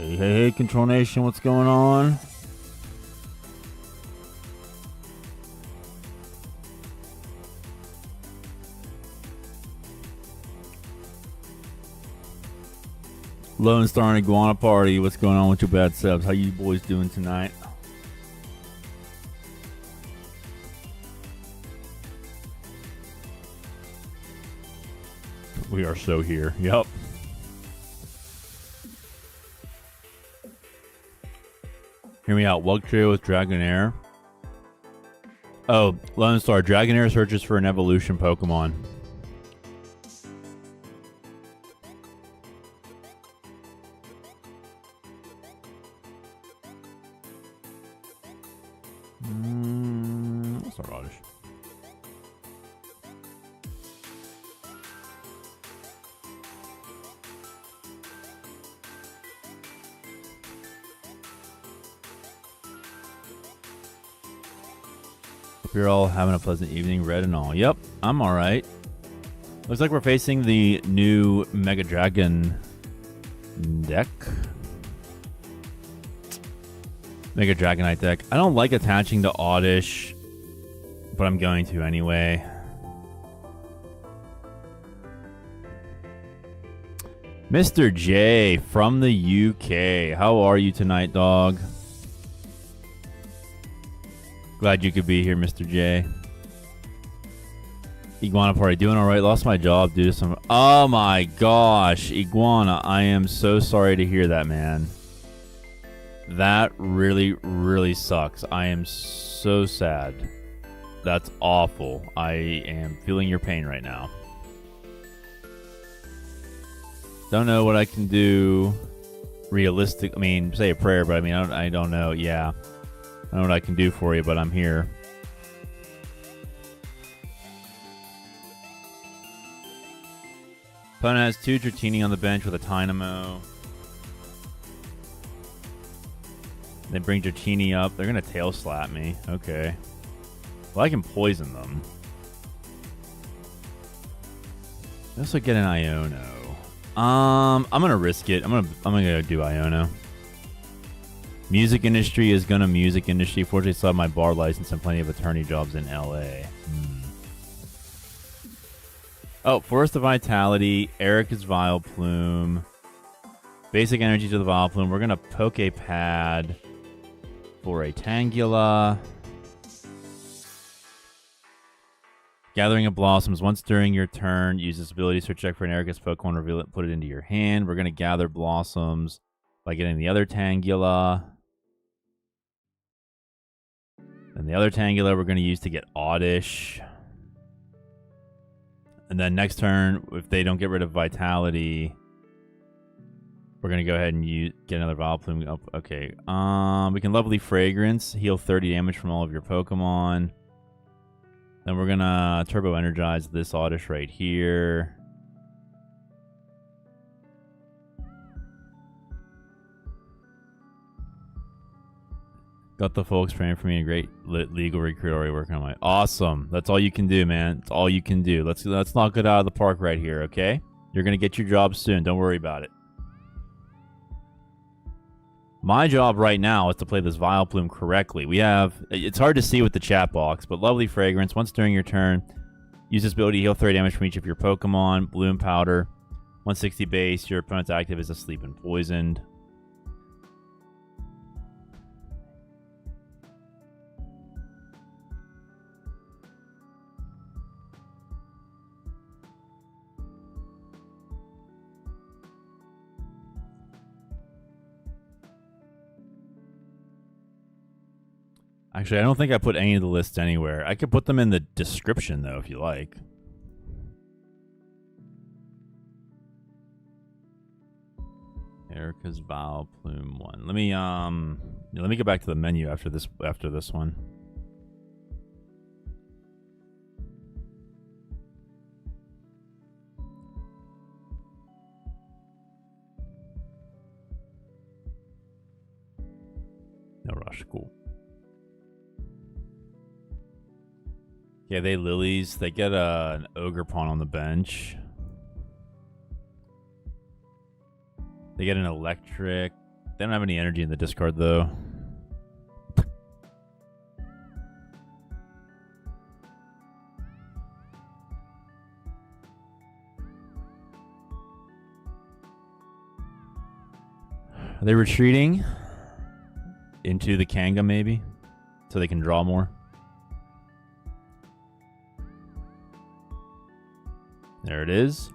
Hey, Control Nation, what's going on? Lone Star and Iguana Party, what's going on with your bad subs? How you boys doing tonight? We are so here. Yep. Hear me out. Wugtrio with Dragonair. Oh, Lone Star. Dragonair searches for an evolution Pokemon. Let's start Oddish. Hope you're all having a pleasant evening, red and all. Yep, I'm alright. Looks like we're facing the new Mega Dragon deck. Mega Dragonite deck. I don't like attaching to Oddish, but I'm going to anyway. Mr. J from the UK. How are you tonight, dog? Glad you could be here, Mr. J. Iguana Party, doing alright. Lost my job due to oh my gosh, Iguana, I am so sorry to hear that, man. That really, really sucks. I am so sad. That's awful. I am feeling your pain right now. Don't know what I can do realistic. I mean, say a prayer, but I mean, I don't know. Yeah. I don't know what I can do for you, but I'm here. Opponent has 2 Dratini on the bench with a Dynamo. They bring Dratini up. They're going to tail slap me. Okay. Well, I can poison them. I also get an Iono. I'm going to risk it. I'm going to do Iono. Music industry is going to music industry. Fortunately, I still have my bar license and plenty of attorney jobs in LA. Oh, Forest of Vitality. Erika's Vileplume. Basic energy to the Vileplume. We're going to Poké Pad for a Tangela. Gathering of Blossoms. Once during your turn, use this ability to search check for an Erika's Pokemon, reveal it, put it into your hand. We're going to gather Blossoms by getting the other Tangela. And the other Tangela we're going to use to get Oddish. And then next turn, if they don't get rid of Vitality, we're going to go ahead and get another Vileplume. Oh, okay. We can Lovely Fragrance, heal 30 damage from all of your Pokemon. Then we're going to Turbo Energize this Oddish right here. Got the folks praying for me. A great legal recruit already working on my. Awesome. That's all you can do, man. That's all you can do. Let's knock it out of the park right here, okay? You're gonna get your job soon. Don't worry about it. My job right now is to play this Vileplume correctly. We have. It's hard to see with the chat box, but Lovely Fragrance. Once during your turn, use this ability to heal 30 damage from each of your Pokemon. Bloom Powder. 160 base. Your opponent's active is asleep and poisoned. Actually, I don't think I put any of the lists anywhere. I could put them in the description, though, if you like. Erika's Vileplume 1. Let me go back to the menu after this one. No rush, cool. Yeah, they Lilies. They get an Ogerpon on the bench. They get an Electric. They don't have any energy in the discard, though. Are they retreating into the Kanga, maybe? So they can draw more? There it is.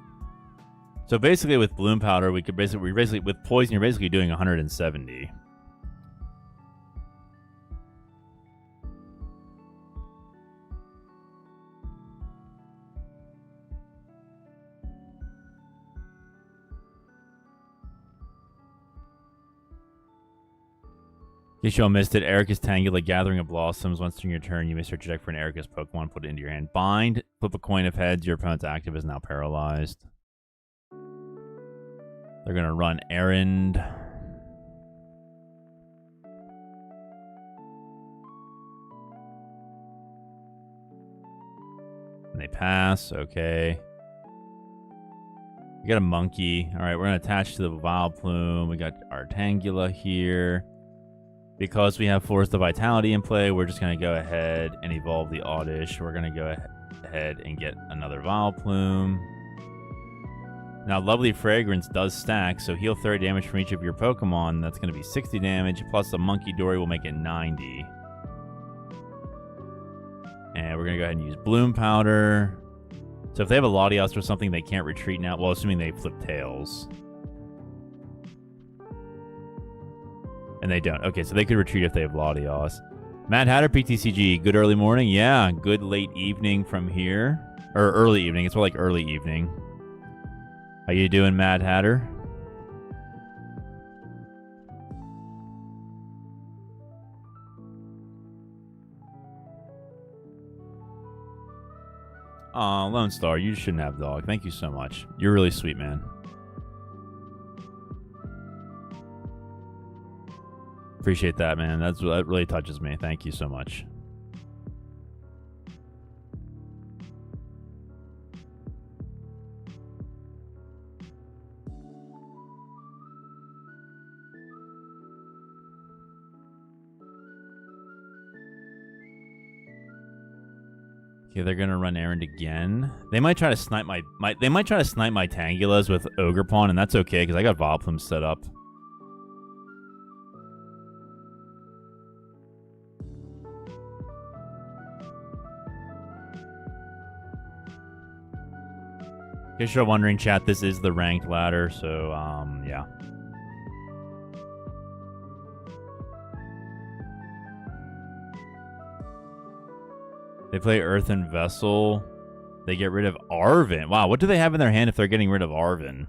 So basically with Bloom Powder, we could basically with Poison, you're basically doing 170. In case you all missed it, Erika's Tangela, Gathering of Blossoms. Once during your turn, you may search your deck for an Erika's Pokemon, put it into your hand. Bind, flip a coin of heads. Your opponent's active is now paralyzed. They're going to run Errand. And they pass. Okay. We got a monkey. All right, we're going to attach to the Vileplume. We got our Tangela here. Because we have Forest of Vitality in play, we're just going to go ahead and evolve the Oddish. We're going to go ahead and get another Vileplume. Now, Lovely Fragrance does stack, so heal 30 damage from each of your Pokemon. That's going to be 60 damage, plus the Munkidori will make it 90. And we're going to go ahead and use Bloom Powder. So if they have a Latios or something, they can't retreat now. Well, assuming they flip tails. And they don't. Okay, so they could retreat if they have Latios. Mad Hatter PTCG, good early morning. Yeah, good late evening from here. Or early evening. It's more like early evening. How you doing, Mad Hatter? Aw, Lone Star, you shouldn't have dog. Thank you so much. You're really sweet, man. Appreciate that, man. That really touches me. Thank you so much. Okay, they're gonna run Errand again. They might try to snipe my Tangulas with Ogerpon, and that's okay because I got Vileplume set up. In case you're wondering, chat, this is the ranked ladder, so, yeah. They play Earthen Vessel. They get rid of Arven. Wow, what do they have in their hand if they're getting rid of Arven?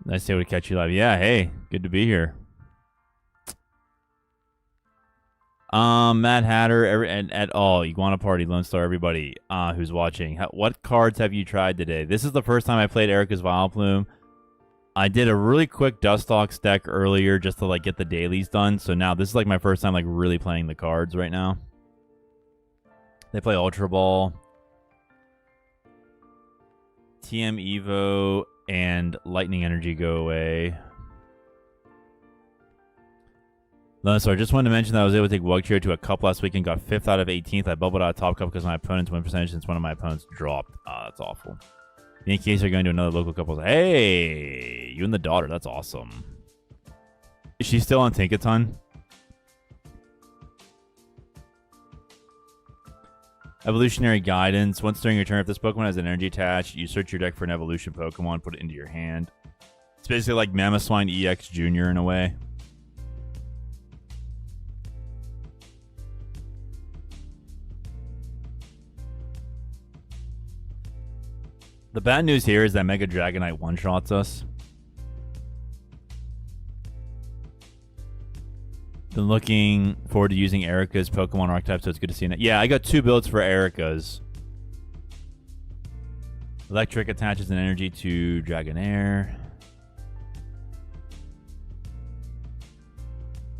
Nice to be able to catch you live. Yeah, hey, good to be here. Mad Hatter, and at all, Iguana Party, Lone Star, everybody who's watching. What cards have you tried today? This is the first time I played Erika's Vileplume. I did a really quick Dustox deck earlier just to like get the dailies done. So now this is like my first time like really playing the cards right now. They play Ultra Ball, TM Evo, and Lightning Energy go away. So I just wanted to mention that I was able to take Wugtrio to a cup last week and got 5th out of 18th. I bubbled out of top cup because my opponent's win percentage since one of my opponents dropped. That's awful. In any case, you're going to another local couple. Hey, you and the daughter. That's awesome. Is she still on Tinkaton? Evolutionary Guidance. Once during your turn, if this Pokemon has an energy attached, you search your deck for an evolution Pokemon, put it into your hand. It's basically like Mamoswine EX Jr. in a way. The bad news here is that Mega Dragonite one-shots us. Been looking forward to using Erika's Pokemon archetype, so it's good to see it. Yeah, I got 2 builds for Erika's. Electric attaches an energy to Dragonair.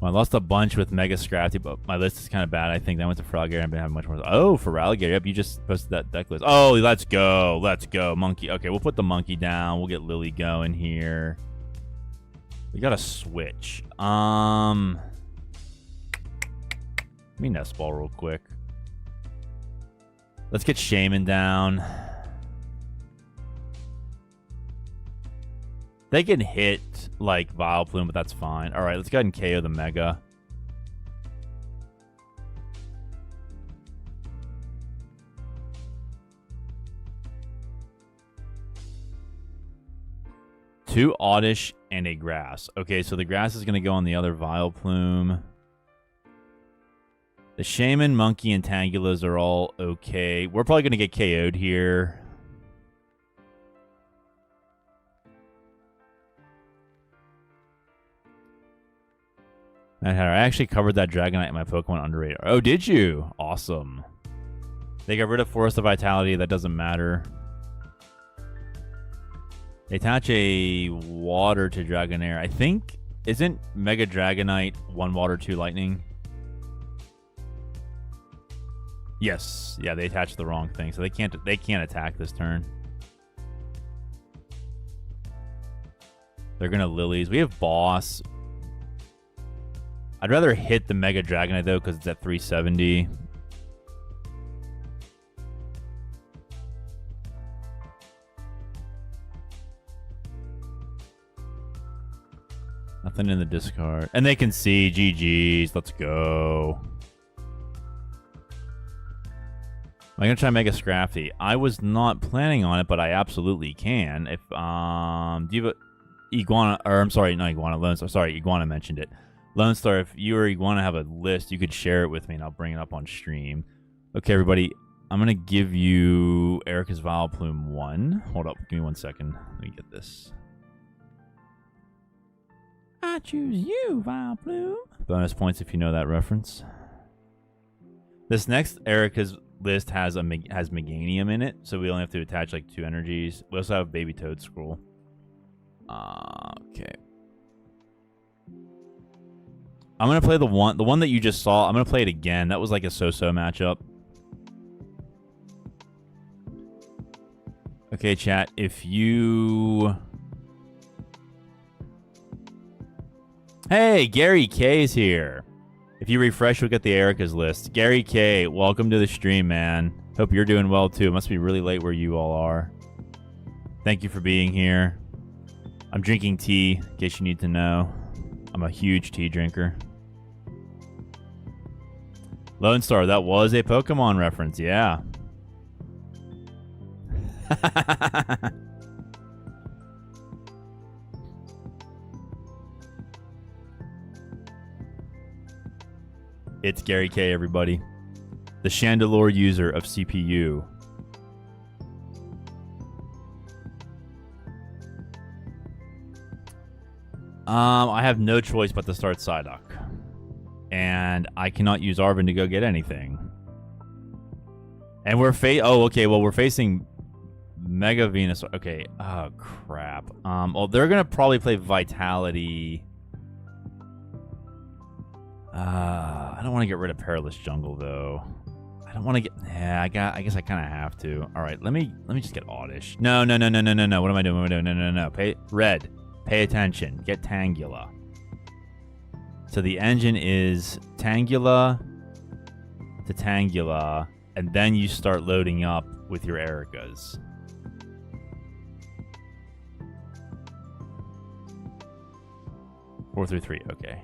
Well, I lost a bunch with Mega Scrafty, but my list is kind of bad. I think I went to Frogger. I've been having much more. Oh, for Ralligator. Yep, you just posted that deck list. Oh, let's go. Let's go. Monkey. Okay, we'll put the monkey down. We'll get Lillie going here. We got a switch. Let me Nest Ball real quick. Let's get Shaymin down. They can hit like Vileplume, but that's fine. All right, let's go ahead and KO the Mega. Two Oddish and a Grass. Okay, so the Grass is going to go on the other Vileplume. The Shaymin, Monkey, and Tangelas are all okay. We're probably going to get KO'd here. I actually covered that Dragonite in my Pokemon Underrated. Oh, did you? Awesome. They got rid of Forest of Vitality. That doesn't matter. They attach a Water to Dragonair. I think, isn't Mega Dragonite 1 Water, 2 Lightning? Yes. Yeah, they attached the wrong thing, so they can't attack this turn. They're gonna Lilies. We have Boss. I'd rather hit the Mega Dragonite, though, because it's at 370. Nothing in the discard. And they can see GG's. Let's go. Am I going to try Mega Scrafty? I was not planning on it, but I absolutely can. If, do you have a Iguana, or I'm sorry, not Iguana, Lone Star. Sorry, Iguana mentioned it. Lone Star, if you or Iguana have a list, you could share it with me, and I'll bring it up on stream. Okay, everybody, I'm going to give you Erika's Vileplume 1. Hold up, give me 1 second. Let me get this. I choose you, Vileplume. Bonus points if you know that reference. This next Erika's list has Meganium in it, so we only have to attach like 2 energies. We also have Baby Toad Scroll. Okay. I'm going to play the one that you just saw. I'm going to play it again. That was like a so-so matchup. Okay, chat. If you... Hey, Gary K is here. If you refresh, you'll get the Erika's list. Gary K, welcome to the stream, man. Hope you're doing well, too. It must be really late where you all are. Thank you for being here. I'm drinking tea, in case you need to know. I'm a huge tea drinker. Lone Star, that was a Pokemon reference, yeah. It's Gary K, everybody. The Chandelure user of CPU. I have no choice but to start Psyduck. And I cannot use Arven to go get anything. And we're we're facing Mega Venus. Okay. Oh crap. Well, they're gonna probably play Vitality. I don't want to get rid of Perilous Jungle though. I don't want to get. Yeah, I guess I kind of have to. All right. Let me just get Oddish. No. What am I doing? No. Pay attention. Get Tangela. So the engine is Tangela to Tangela, and then you start loading up with your Erikas. Four through 3, okay.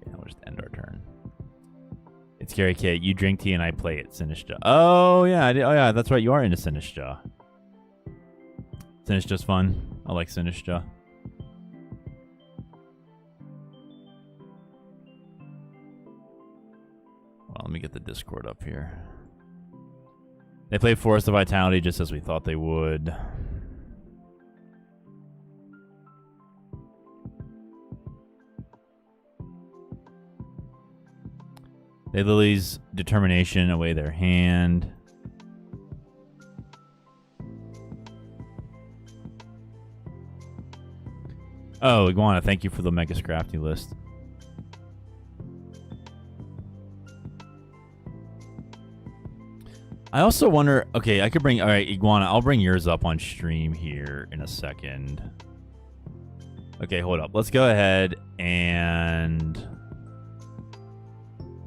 Now we'll just end our turn. It's Gary K. You drink tea and I play it, Sinistcha. Oh yeah, that's right. You are into Sinistcha. Sinistcha's fun. I like Sinistcha. Well, let me get the Discord up here. They played Forest of Vitality just as we thought they would. They Lily's Determination away their hand. Oh, Iguana, thank you for the Mega Scrafty list. I also wonder... Okay, I could bring... Alright, Iguana, I'll bring yours up on stream here in a second. Okay, hold up. Let's go ahead and...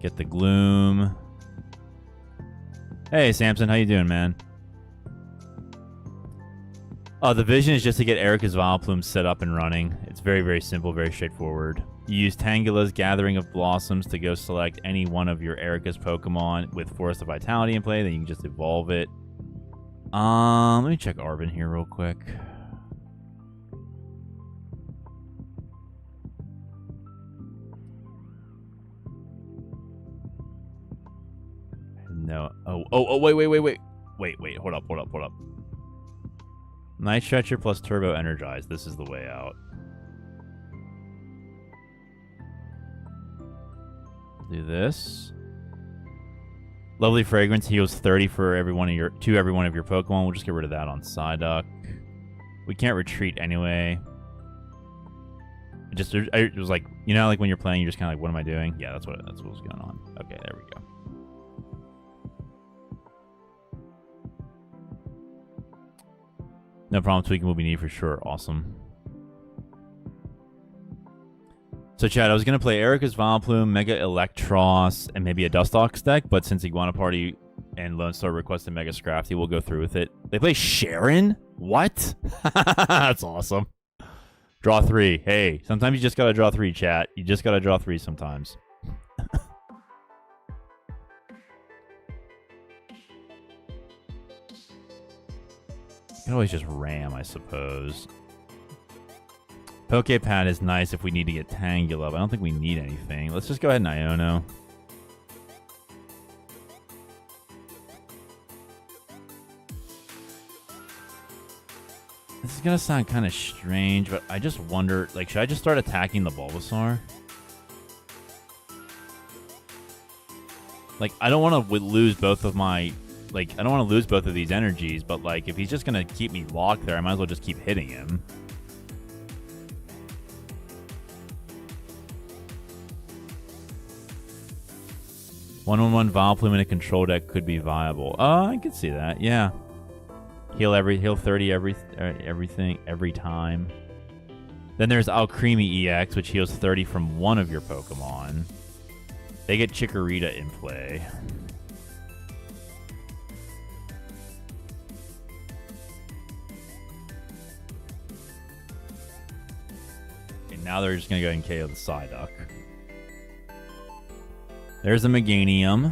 get the Gloom. Hey, Samson, how you doing, man? The vision is just to get Erika's Vileplume set up and running. It's very, very simple, very straightforward. You use Tangela's Gathering of Blossoms to go select any one of your Erika's Pokemon with Forest of Vitality in play. Then you can just evolve it. Let me check Arven here real quick. No. Oh, wait. Wait, hold up. Night Stretcher plus Turbo Energize. This is the way out. Do this. Lovely Fragrance heals 30 for every one of your Pokemon. We'll just get rid of that on Psyduck. We can't retreat anyway. It was like, you know, like when you're playing, you're just kind of like, what am I doing? Yeah, that's what was going on. Okay, there we go. No problem, tweaking will be needed for sure. Awesome. So, Chad, I was going to play Erika's Vileplume, Mega Eelektross, and maybe a Dustox deck, but since Iguana Party and Lone Star requested Mega Scrafty, we'll go through with it. They play Sharon? What? That's awesome. Draw 3. Hey, sometimes you just got to draw 3, chat. You just got to draw 3 sometimes. You can always just ram, I suppose. Poké Pad is nice if we need to get Tangela, but I don't think we need anything. Let's just go ahead and Iono. This is going to sound kind of strange, but I just wonder, like, should I just start attacking the Bulbasaur? Like, I don't want to lose both of my... Like, I don't want to lose both of these energies, but, like, if he's just going to keep me locked there, I might as well just keep hitting him. One-on-one Vileplume in a control deck could be viable. I could see that, yeah. Heal 30 everything every time. Then there's Alcremie EX, which heals 30 from one of your Pokemon. They get Chikorita in play. Okay, now they're just gonna go ahead and KO the Psyduck. There's a Meganium.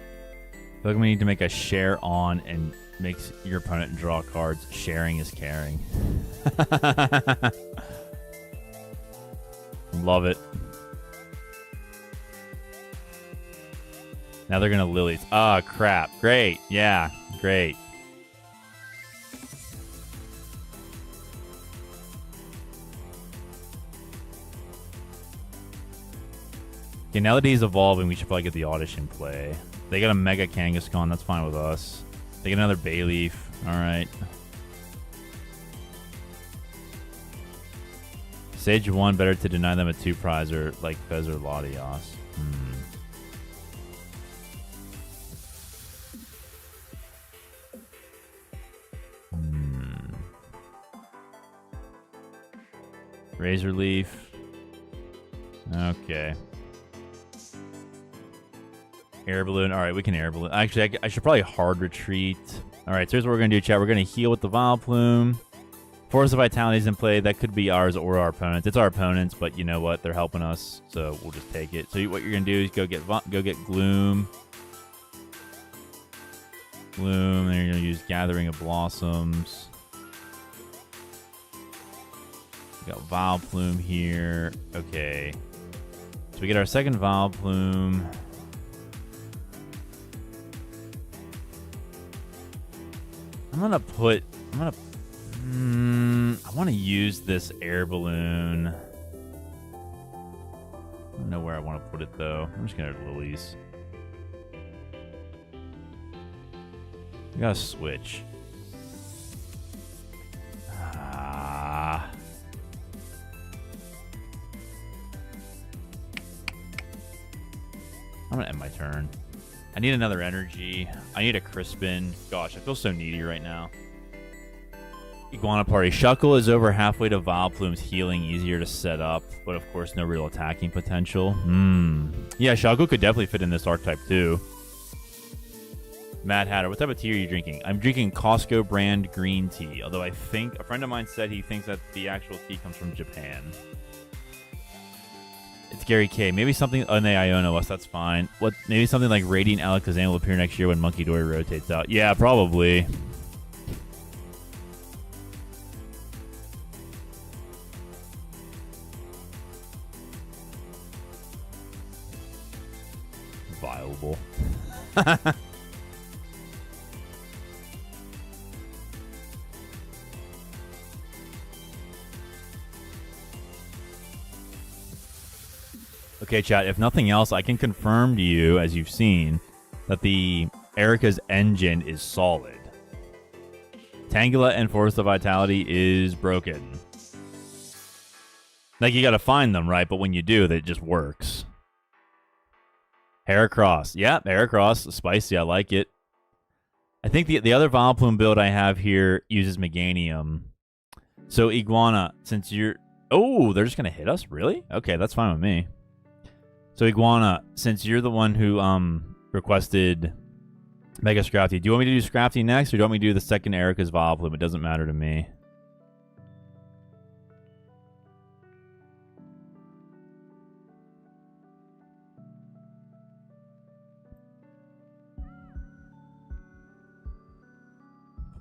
I feel like we need to make a share on and makes your opponent draw cards. Sharing is caring. Love it. Now they're going to Lillies. Ah, crap. Great. Yeah, great. Okay, now that he's evolving, we should probably get the Oddish in play. They got a Mega Kangaskhan. That's fine with us. They get another Bayleaf. All right. Sage 1, better to deny them a 2-prize or like Fez or Latios. Razor Leaf. Okay. Air Balloon. All right, we can Air Balloon. Actually, I should probably hard retreat. All right, so here's what we're going to do, chat. We're going to heal with the Vileplume. Force of Vitality is in play. That could be ours or our opponents. It's our opponents, but you know what? They're helping us, so we'll just take it. So what you're going to do is go get Gloom. Gloom, and you're going to use Gathering of Blossoms. We got Vileplume here. Okay. So we get our second Vileplume. I want to use this Air Balloon. I don't know where I want to put it, though. I'm just going to Lillies. We got to switch. I'm going to end my turn. I need another energy. I need a Crispin. Gosh, I feel so needy right now. Iguana Party. Shuckle is over halfway to Vileplume's healing, easier to set up, but of course no real attacking potential. Yeah, Shuckle could definitely fit in this archetype too. Mad Hatter, what type of tea are you drinking? I'm drinking Costco brand green tea, although I think a friend of mine said he thinks that the actual tea comes from Japan. It's Gary K. Maybe something... Oh, they Iono us. That's fine. What? Maybe something like Radiant Alakazam will appear next year when Munkidori rotates out. Yeah, probably. Viable. Okay, chat, if nothing else, I can confirm to you, as you've seen, that the Erika's engine is solid. Tangela and Forest of Vitality is broken. Like, you gotta find them, right? But when you do, it just works. Heracross. Yeah, Heracross. Spicy, I like it. I think the other Vileplume build I have here uses Meganium. So, Iguana, since you're... Oh, they're just gonna hit us? Really? Okay, that's fine with me. So, Iguana, since you're the one who requested Mega Scrafty, do you want me to do Scrafty next, or do you want me to do the second Erika's Vileplume? It doesn't matter to me.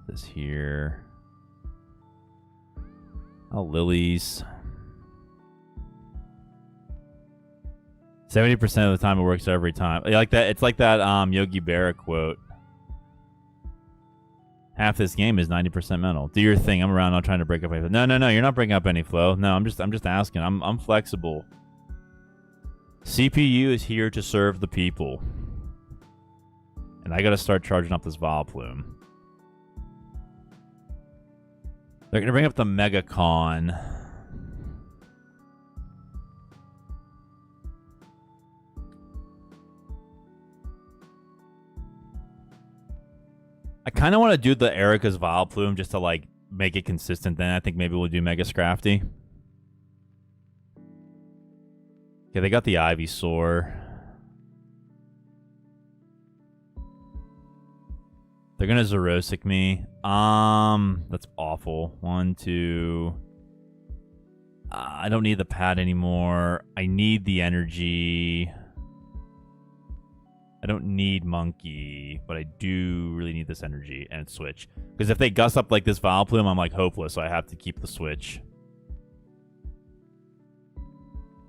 Put this here. Oh, Lilies. 70% of the time it works every time. Like that. It's like that Yogi Berra quote. Half this game is 90% mental. Do your thing. I'm around. Not trying to break up anything. No. You're not breaking up any flow. No, I'm just asking. I'm flexible. CPU is here to serve the people, and I got to start charging up this Vileplume. They're gonna bring up the Megacon. I kind of want to do the Erika's Vileplume just to, like, make it consistent. Then I think maybe we'll do Mega Scrafty. Okay, they got the Ivysaur. They're gonna Zerosic me. That's awful. 1, 2. I don't need the pad anymore. I need the energy. I don't need Monkey, but I do really need this energy and Switch. Because if they gust up like this Vileplume, I'm like hopeless, so I have to keep the Switch.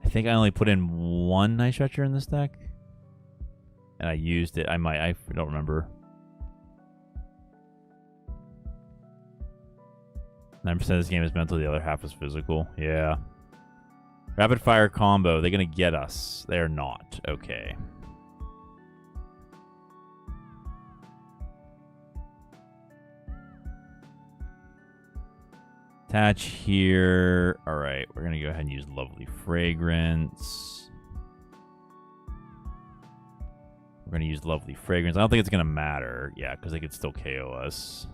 I think I only put in one Night Stretcher in this deck. And I used it. I don't remember. 9% of this game is mental, the other half is physical. Yeah. Rapid fire combo. They're going to get us. They're not. Okay. Attach here. All right. We're going to go ahead and use Lovely Fragrance. We're going to use Lovely Fragrance. I don't think it's going to matter. Yeah, because they could still KO us.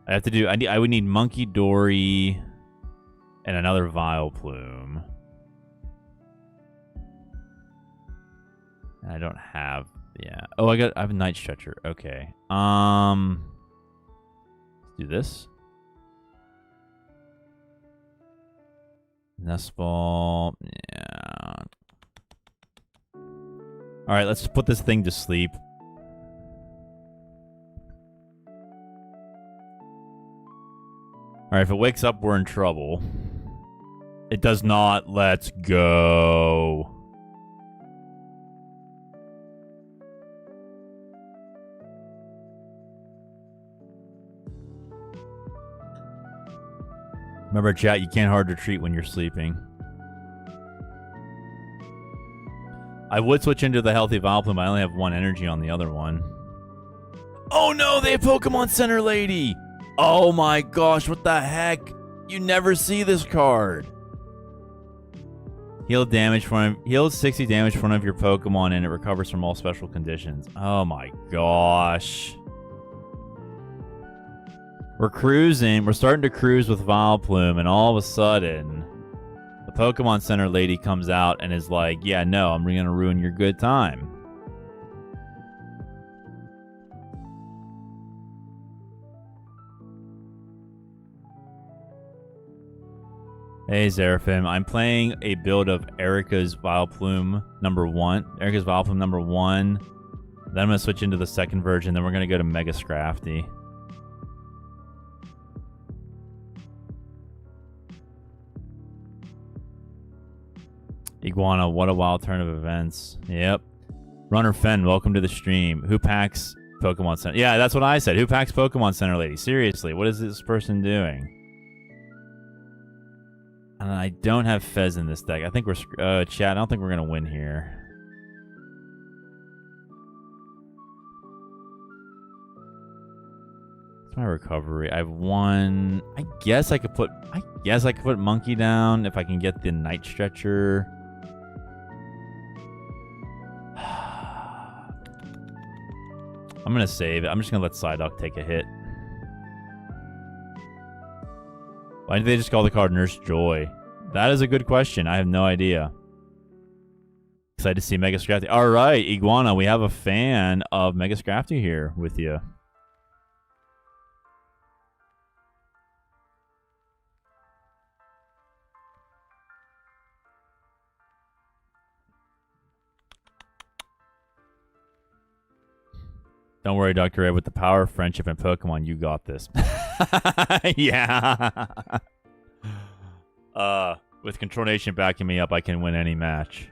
I have to do... I would need Munkidori and another Vileplume. And I don't have... Yeah. Oh, I have a Night Stretcher. Okay. Let's do this. Nest Ball. Yeah. All right, let's put this thing to sleep. All right, if it wakes up, we're in trouble. It does not. Let's go. Remember, chat, you can't hard retreat when you're sleeping. I would switch into the healthy Vileplume, but I only have one energy on the other one. Oh no, they have Pokemon Center Lady! Oh my gosh, what the heck? You never see this card. Heal damage from heals 60 damage from one of your Pokemon and it recovers from all special conditions. Oh my gosh. We're cruising. We're starting to cruise with Vileplume, and all of a sudden, the Pokemon Center lady comes out and is like, yeah, no, I'm going to ruin your good time. Hey, Zeraphim. I'm playing a build of Erika's Vileplume number 1. Erika's Vileplume number 1. Then I'm going to switch into the second version. Then we're going to go to Mega Scrafty. Iguana, what a wild turn of events. Yep. Runner Fen, welcome to the stream. Who packs Pokemon Center? Yeah, that's what I said. Who packs Pokemon Center lady? Seriously, what is this person doing? And I don't have Fez in this deck. I think we're... chat, I don't think we're going to win here. It's my recovery. I have 1... I guess I could put Monkey down if I can get the Night Stretcher. I'm going to save it. I'm just going to let Psyduck take a hit. Why did they just call the card Nurse Joy? That is a good question. I have no idea. Excited to see Mega Scrafty. All right, Iguana, we have a fan of Mega Scrafty here with you. Don't worry, Dr. Ed. With the power of friendship and Pokemon, you got this. Yeah. With Control Nation backing me up, I can win any match.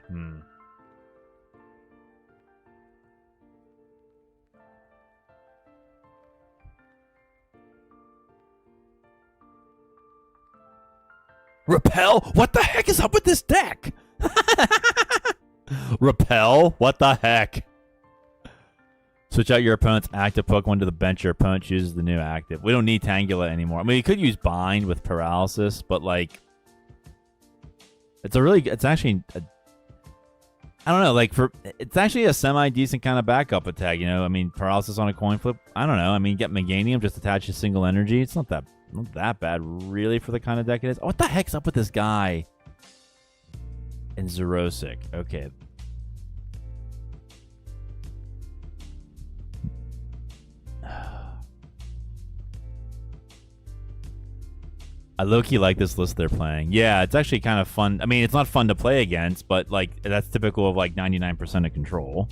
Repel? What the heck is up with this deck? Repel? What the heck? Switch out your opponent's active Pokemon to the bench. Your opponent chooses the new active. We don't need Tangela anymore. I mean, you could use Bind with Paralysis, but like, it's actually, I don't know, like it's actually a semi-decent kind of backup attack, you know? I mean, Paralysis on a coin flip, I don't know. I mean, get Meganium, just attach a single energy. It's not that bad, really, for the kind of deck it is. Oh, what the heck's up with this guy? And Xerosic. Okay. I low-key like this list they're playing. Yeah, it's actually kind of fun. I mean, it's not fun to play against, but like that's typical of like 99% of control.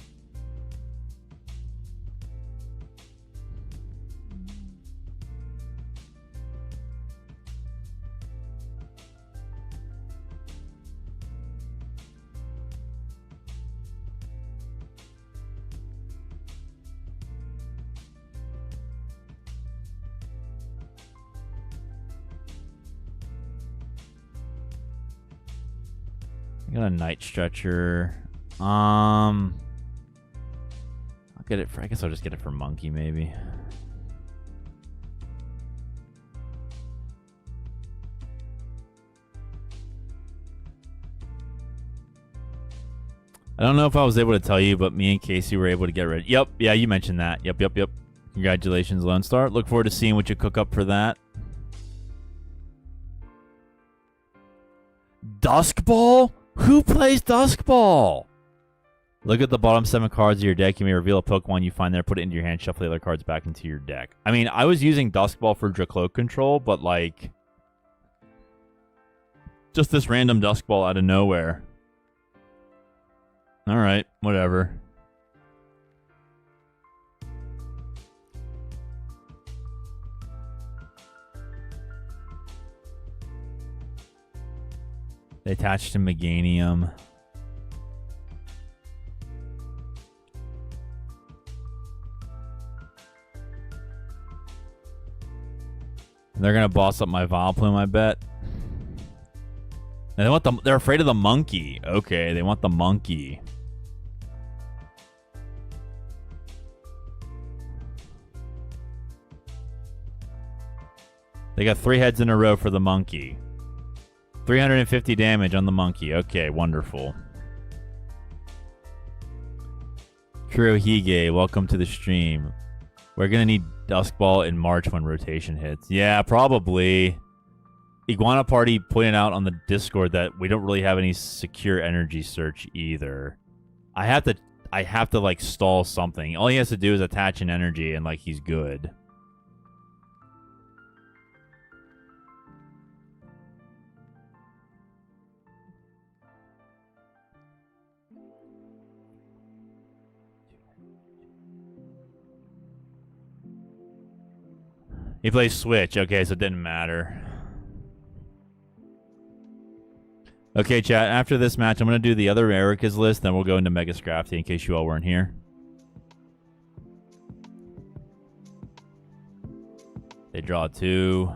I got a Night Stretcher. I'll get it for, I guess I'll just get it for Monkey, maybe. I don't know if I was able to tell you, but me and Casey were able to get rid. Yep, yeah, you mentioned that. Yep. Congratulations, Lone Star. Look forward to seeing what you cook up for that. Dusk Ball? Who plays Dusk Ball? Look at the bottom 7 cards of your deck. You may reveal a Pokemon you find there, put it into your hand, shuffle the other cards back into your deck. I mean, I was using Dusk Ball for Dracloak control, but like, just this random Dusk Ball out of nowhere. Alright, whatever. They attached to Meganium. They're gonna boss up my Vileplume, I bet. And they want they're afraid of the monkey. Okay, they want the monkey. They got 3 heads in a row for the monkey. 350 damage on the monkey. Okay, wonderful. Kurohige, welcome to the stream. We're going to need Dusk Ball in March when rotation hits. Yeah, probably. Iguana Party pointed out on the Discord that we don't really have any secure energy search either. I have to like stall something. All he has to do is attach an energy and like he's good. He plays Switch. Okay, so it didn't matter. Okay, chat. After this match, I'm going to do the other Erika's list, then we'll go into Mega Scrafty in case you all weren't here. They draw 2.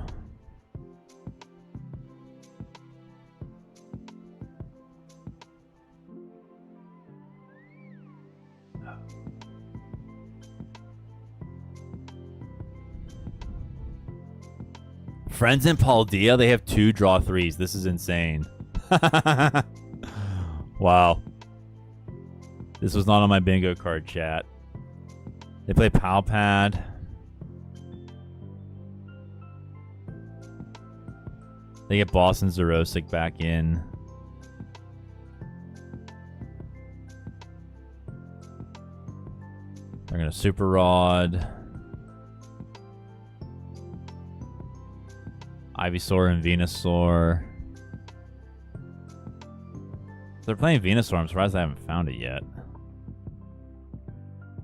Friends in Paldea, they have 2 draw 3s. This is insane. Wow. This was not on my bingo card, chat. They play Poké Pad. They get Boston Xerosic back in. They're going to Super Rod. Ivysaur and Venusaur. They're playing Venusaur. I'm surprised I haven't found it yet.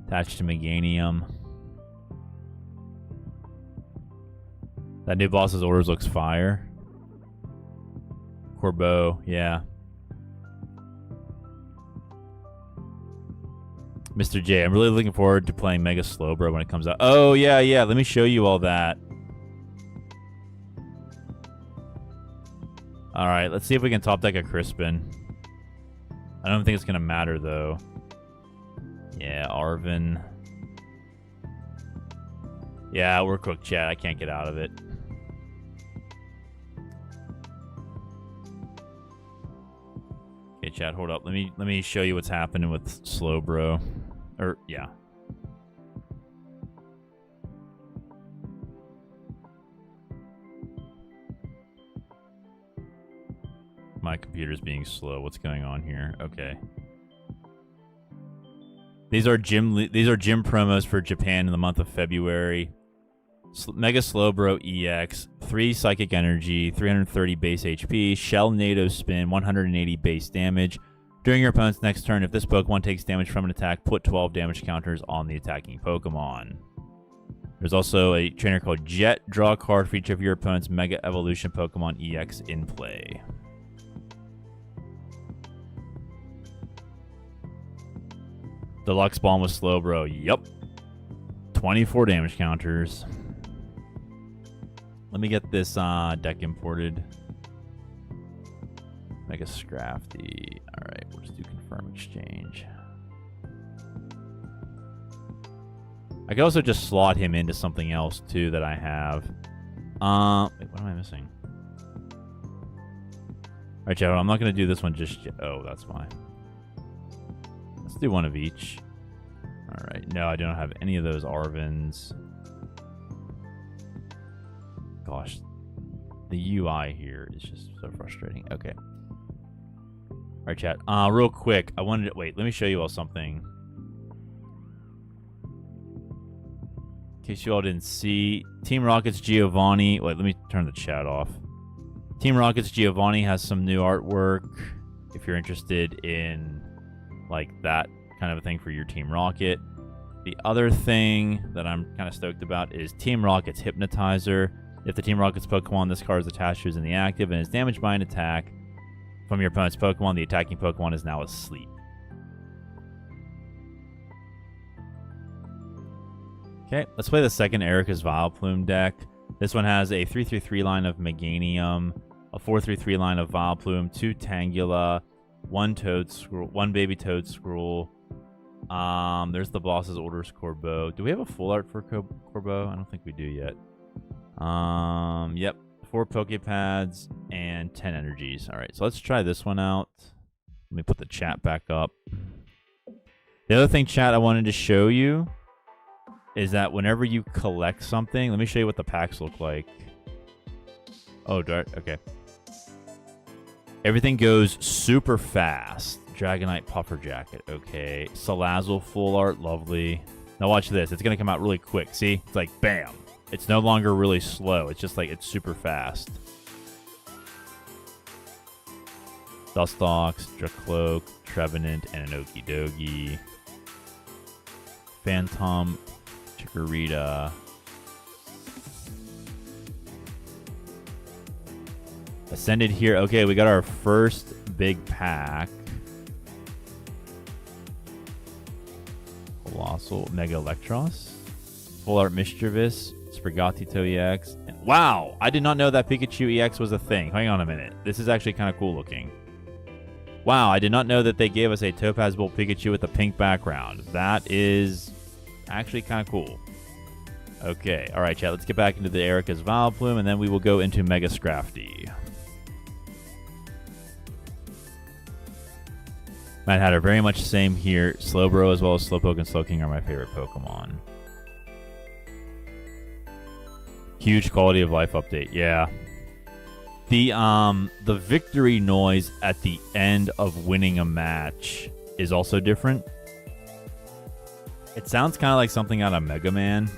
Attached to Meganium. That new boss's orders looks fire. Corbeau, yeah. Mr. J, I'm really looking forward to playing Mega Slowbro when it comes out. Oh, yeah, yeah. Let me show you all that. All right, let's see if we can top deck a Crispin. I don't think it's going to matter, though. Yeah, Arven. Yeah, we're cooked, chat. I can't get out of it. Okay, chat, hold up. Let me show you what's happening with Slowbro. Or, yeah. My computer's being slow. What's going on here? Okay. These are gym promos for Japan in the month of February. Mega Slowbro EX, 3 Psychic Energy, 330 base HP, Shell NATO Spin, 180 base damage. During your opponent's next turn, if this Pokemon takes damage from an attack, put 12 damage counters on the attacking Pokemon. There's also a trainer called Jet. Draw a card for each of your opponent's Mega Evolution Pokemon EX in play. Deluxe Bomb with Slowbro. Yup. 24 damage counters. Let me get this deck imported. Mega Scrafty. Alright, we'll just do confirm exchange. I could also just slot him into something else too that I have. Wait, what am I missing? Alright, chat, I'm not gonna do this one just yet. Oh, that's fine. Let's do one of each. Alright, no, I don't have any of those Arvens. Gosh, the UI here is just so frustrating. Okay. Alright, chat. Real quick, I wanted to... Wait, let me show you all something. In case you all didn't see, Team Rocket's Giovanni... Wait, let me turn the chat off. Team Rocket's Giovanni has some new artwork. If you're interested in... like that kind of a thing for your Team Rocket. The other thing that I'm kind of stoked about is Team Rocket's Hypnotizer. If the Team Rocket's Pokemon this card is attached to is in the active and is damaged by an attack from your opponent's Pokemon, the attacking Pokemon is now asleep. Okay, let's play the second Erika's Vileplume deck. This one has a 3/3/3 line of Meganium, a 4/3/3 line of Vileplume, 2 Tangela, 1 Toadscruel, 1 Baby Toadscruel. There's the boss's orders Corbeau. Do we have a full art for Corbeau? I don't think we do yet. Yep. 4 Poké Pads, and 10 energies. All right, so let's try this one out. Let me put the chat back up. The other thing, chat, I wanted to show you is that whenever you collect something, let me show you what the packs look like. Oh, okay. Everything goes super fast. Dragonite Puffer Jacket, okay. Salazzle Full Art, lovely. Now watch this. It's going to come out really quick. See? It's like, bam. It's no longer really slow. It's just like, it's super fast. Dustox, Dracloak, Trevenant, and an Okidogi. Phantom, Chikorita. Ascended here. Okay, we got our first big pack. Colossal Mega Eelektross. Full Art Mischievous. Sprigatito EX. And wow! I did not know that Pikachu EX was a thing. Hang on a minute. This is actually kind of cool looking. Wow, I did not know that they gave us a Topaz Bolt Pikachu with a pink background. That is actually kind of cool. Okay, alright chat, let's get back into the Erika's Vileplume, and then we will go into Mega Scrafty. Mad Hatter, very much same here. Slowbro as well as Slowpoke and Slowking are my favorite Pokemon. Huge quality of life update, yeah. The victory noise at the end of winning a match is also different. It sounds kind of like something out of Mega Man.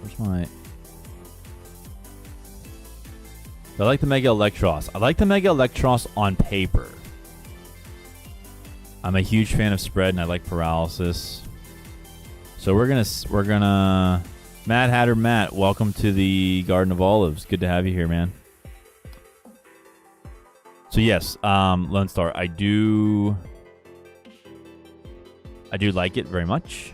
Where's my... I like the Mega Eelektross. I like the Mega Eelektross on paper. I'm a huge fan of Spread, and I like Paralysis. So we're gonna Mad Hatter Matt, welcome to the Garden of Olives. Good to have you here, man. So yes, Lone Star, I do like it very much.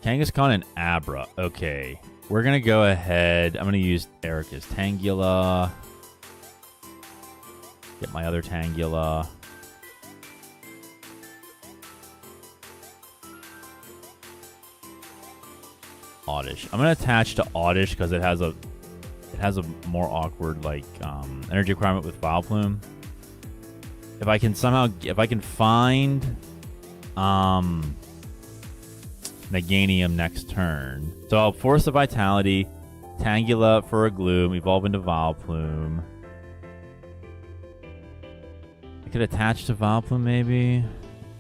Kangaskhan and Abra. Okay. We're going to go ahead. I'm going to use Erika's Tangela. Get my other Tangela. Oddish. I'm going to attach to Oddish because it has a more awkward like energy requirement with Vileplume. If I can find Meganium next turn. So I'll Forest of Vitality, Tangela for a Gloom, evolve into Vileplume. I could attach to Vileplume maybe.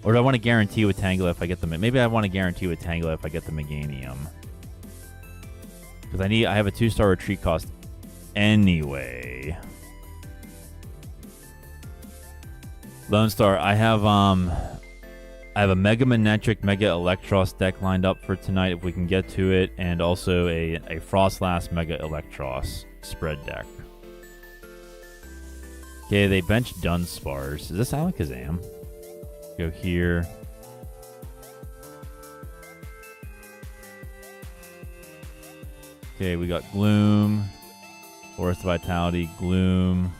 Or do I want to guarantee with Tangela if I get the... Maybe I want to guarantee with Tangela if I get the Meganium. Because I have a 2-star retreat cost anyway. Lone Star, I have a Mega Manectric Mega Eelektross deck lined up for tonight if we can get to it, and also a Frostlass Mega Eelektross spread deck. Okay, they bench Dunsparce. Is this Alakazam? Go here. Okay, we got Gloom, Forest of Vitality, Gloom,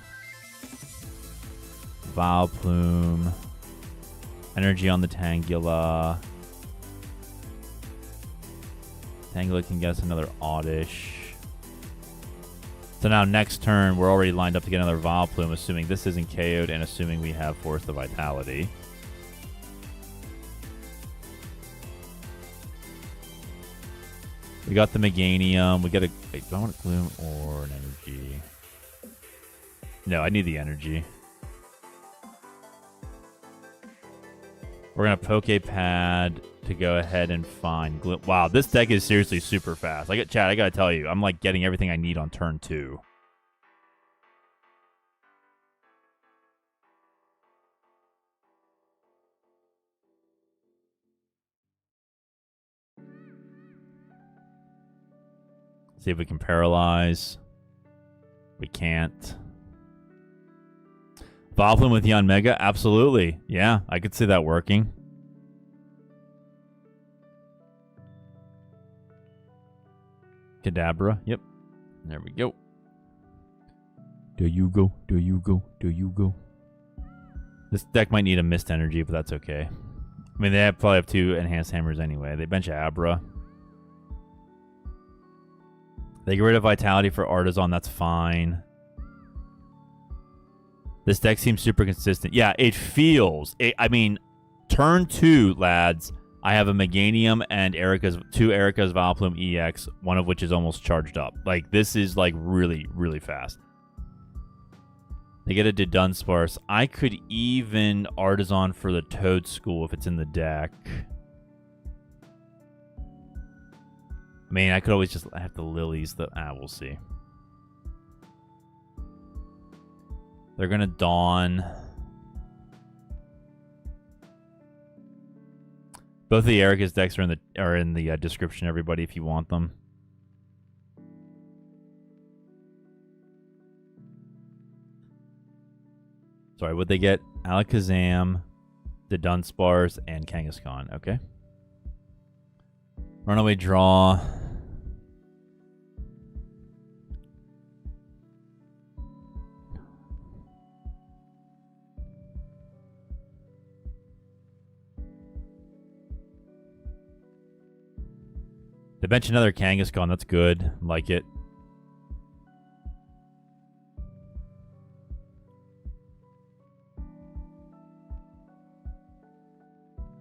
Vileplume. Energy on the Tangela. Tangela can get us another Oddish. So now next turn, we're already lined up to get another Vileplume, assuming this isn't KO'd and assuming we have Forest of Vitality. We got the Meganium. We got a... Wait, do I want a Gloom or an Energy? No, I need the Energy. We're going to Poké Pad to go ahead and find Gloom. Wow, this deck is seriously super fast. Chad, I got to tell you, I'm like getting everything I need on turn 2. See if we can paralyze. We can't. Vileplume with Yon Mega? Absolutely. Yeah, I could see that working. Kadabra. Yep. There we go. There you go. There you go. There you go. This deck might need a Mist Energy, but that's okay. I mean, they probably have 2 Enhanced Hammers anyway. They bench Abra. They get rid of Vitality for Artisan. That's fine. This deck seems super consistent. Yeah, it feels... I mean, turn 2, lads. I have a Meganium and 2 Erika's Vileplume EX, one of which is almost charged up. Like, this is, like, really, really fast. They get a Dunsparce. I could even Artisan for the Toad School if it's in the deck. I mean, I could always just have the Lilies. We'll see. They're going to Dawn. Both of the Erika's decks are in the description, everybody, if you want them. Sorry, what'd they get? Alakazam, the Dunsparce, and Kangaskhan. Okay. Runaway Draw. They bench another Kangaskhan. That's good. Like it.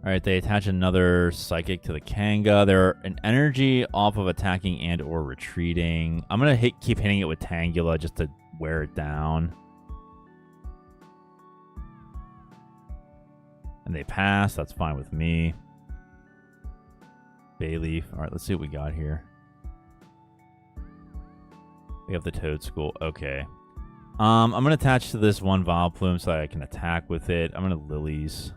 Alright, they attach another Psychic to the Kanga. They're an energy off of attacking and or retreating. I'm going to keep hitting it with Tangela just to wear it down. And they pass. That's fine with me. Bayleaf. Alright, let's see what we got here. We have the Toad School. Okay. I'm going to attach to this one Vileplume so that I can attack with it. I'm going to Lilies.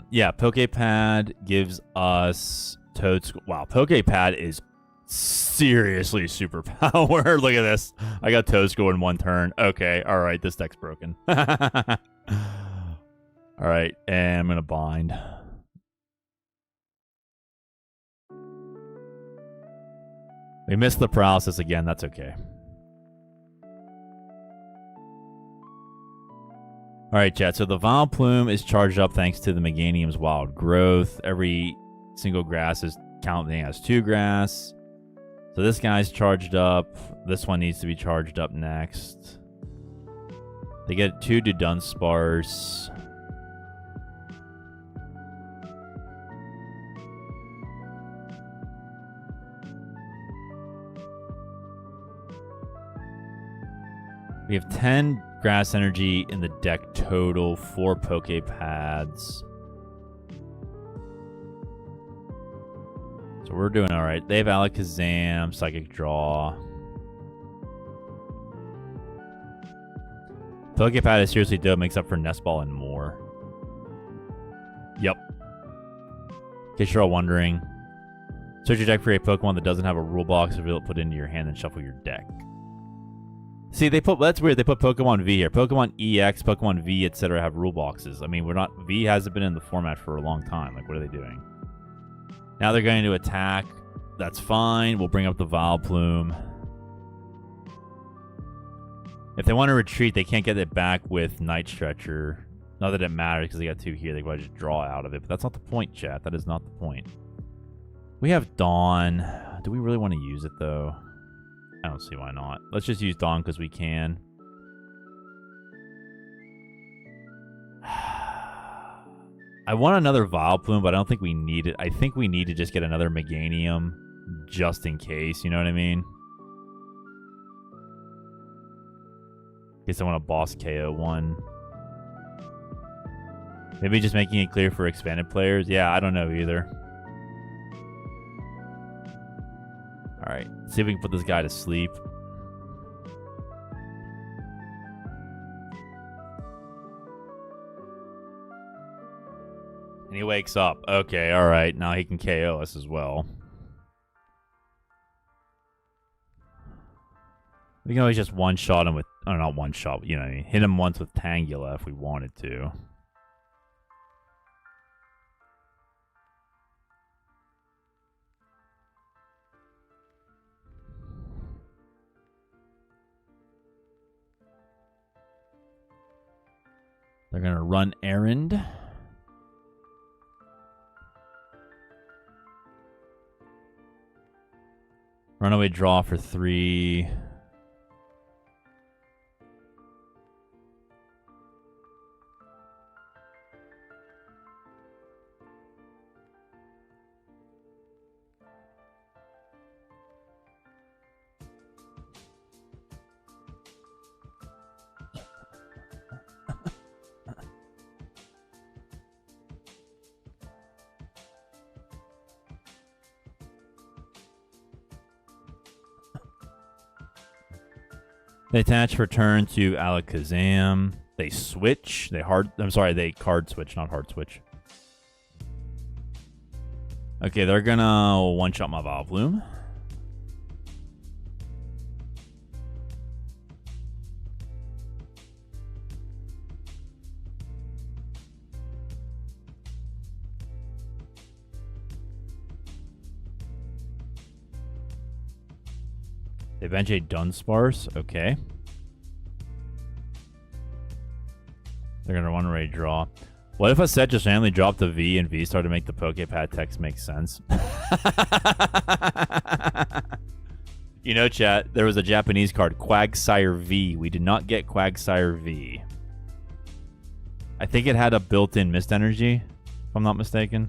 Yeah, Poké Pad gives us Toad School. Wow, Poké Pad is seriously super powered. Look at this. I got Toad School in 1 turn. Okay, all right, this deck's broken. All right, and I'm going to bind. We missed the paralysis again. That's okay. Alright, chat. So the Vileplume is charged up thanks to the Meganium's Wild Growth. Every single grass is counting as 2 grass. So this guy's charged up. This one needs to be charged up next. They get 2 Dunsparce. We have 10 grass energy in the deck total, 4 Poké Pads. So we're doing all right. They have Alakazam, Psychic Draw. Poké Pad is seriously dope, makes up for Nest Ball and more. Yep. In case you're all wondering, search your deck for a Pokemon that doesn't have a rule box, reveal it, put it into your hand, and shuffle your deck. See, that's weird. They put Pokemon V here. Pokemon EX, Pokemon V, etc. have rule boxes. I mean, V hasn't been in the format for a long time. Like, what are they doing? Now they're going to attack. That's fine. We'll bring up the Vileplume. If they want to retreat, they can't get it back with Night Stretcher. Not that it matters because they got 2 here. They can just draw out of it. But that's not the point, chat. That is not the point. We have Dawn. Do we really want to use it, though? I don't see why not. Let's just use Dawn because we can. I want another Vileplume, but I don't think we need it. I think we need to just get another Meganium just in case. You know what I mean? In case I want to boss KO one. Maybe just making it clear for expanded players. Yeah, I don't know either. Alright, see if we can put this guy to sleep. And he wakes up. Okay, alright. Now he can KO us as well. We can always just one-shot him with... Oh, not one-shot, you know what I mean? Hit him once with Tangela if we wanted to. They're going to run errand. Runaway draw for 3. They attach return to Alakazam. They switch. They card switch, not hard switch. Okay, they're gonna one-shot my Vileplume. They bench a Dunsparce. Okay. They're going to one-ray draw. What if a set just randomly dropped a V and V started to make the Poké Pad text make sense? You know, chat, there was a Japanese card, Quagsire V. We did not get Quagsire V. I think it had a built-in Mist Energy, if I'm not mistaken.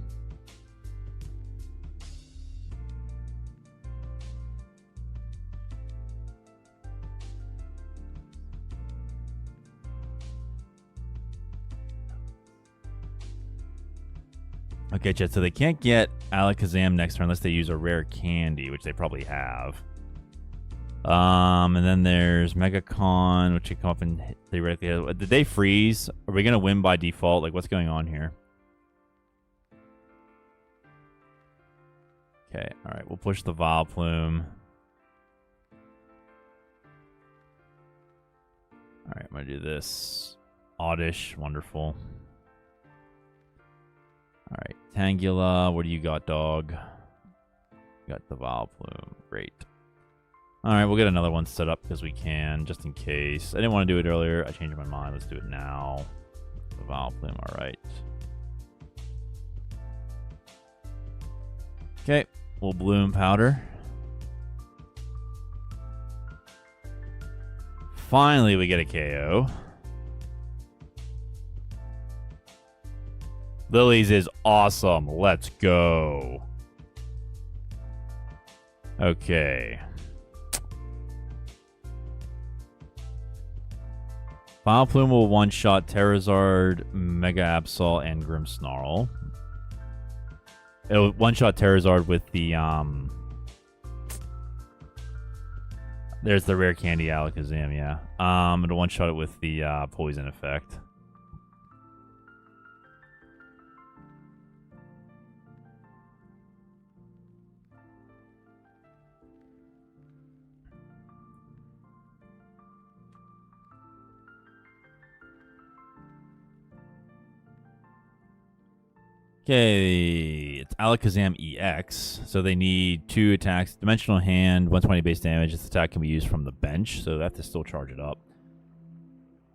Okay, chat, so they can't get Alakazam next turn unless they use a rare candy, which they probably have. And then there's Megacon, which can come up and theoretically... Did they freeze? Are we going to win by default? Like, what's going on here? Okay, alright, we'll push the Vileplume. Alright, I'm going to do this. Oddish, wonderful. Alright, Tangela, what do you got, dog? Got the Vileplume, great. Alright, we'll get another one set up because we can, just in case. I didn't want to do it earlier, I changed my mind, let's do it now. The Vileplume, alright. Okay, we'll Bloom Powder. Finally, we get a KO. Lillie's is awesome. Let's go. Okay. Vileplume will one-shot Terrazard, Mega Absol, and Grimmsnarl. It'll one-shot Terrazard with the, there's the rare candy Alakazam, yeah. It'll one-shot it with the poison effect. Okay, it's Alakazam EX, so they need 2 attacks. Dimensional Hand, 120 base damage. This attack can be used from the bench, so they have to still charge it up.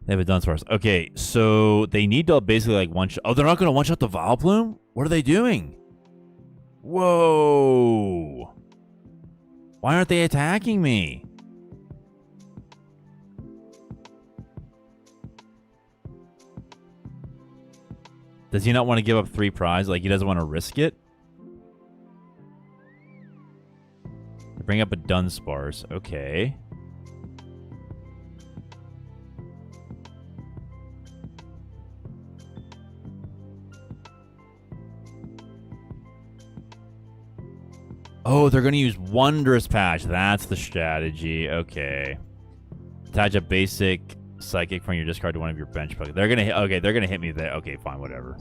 They have it done for us. Okay, so they need to basically like one-shot... Oh, they're not going to one-shot the Vileplume? What are they doing? Whoa! Why aren't they attacking me? Does he not want to give up 3 prize? Like, he doesn't want to risk it? Bring up a Dunsparce. Okay. Oh, they're going to use Wondrous Patch. That's the strategy. Okay. Attach a basic... Psychic from your discard to one of your bench Pokemon. They're gonna hit. Okay, they're gonna hit me there. Okay, fine, whatever.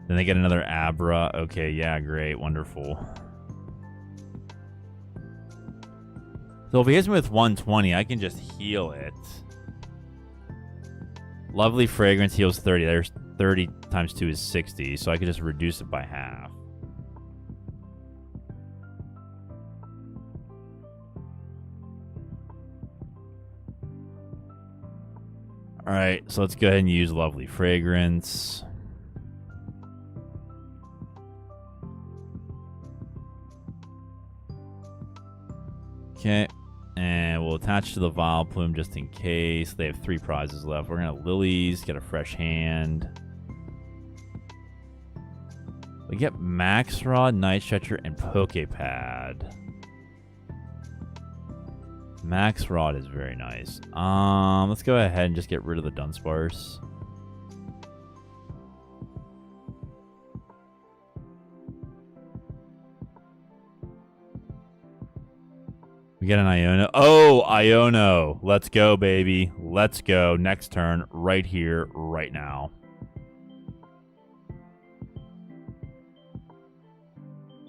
Then they get another Abra. Okay, yeah, great, wonderful. So if he hits me with 120, I can just heal it. Lovely Fragrance heals 30. There's 30 times 2 is 60, so I could just reduce it by half. All right, so let's go ahead and use Lovely Fragrance. Okay, and we'll attach to the Vileplume just in case. They have 3 prizes left. We're going to Lilies, get a fresh hand. We get Max Rod, Night Stretcher, and Poké Pad. Max Rod is very nice. Let's go ahead and just get rid of the Dunsparce. We get an Iono. Oh, Iono. Let's go, baby. Let's go. Next turn, right here, right now.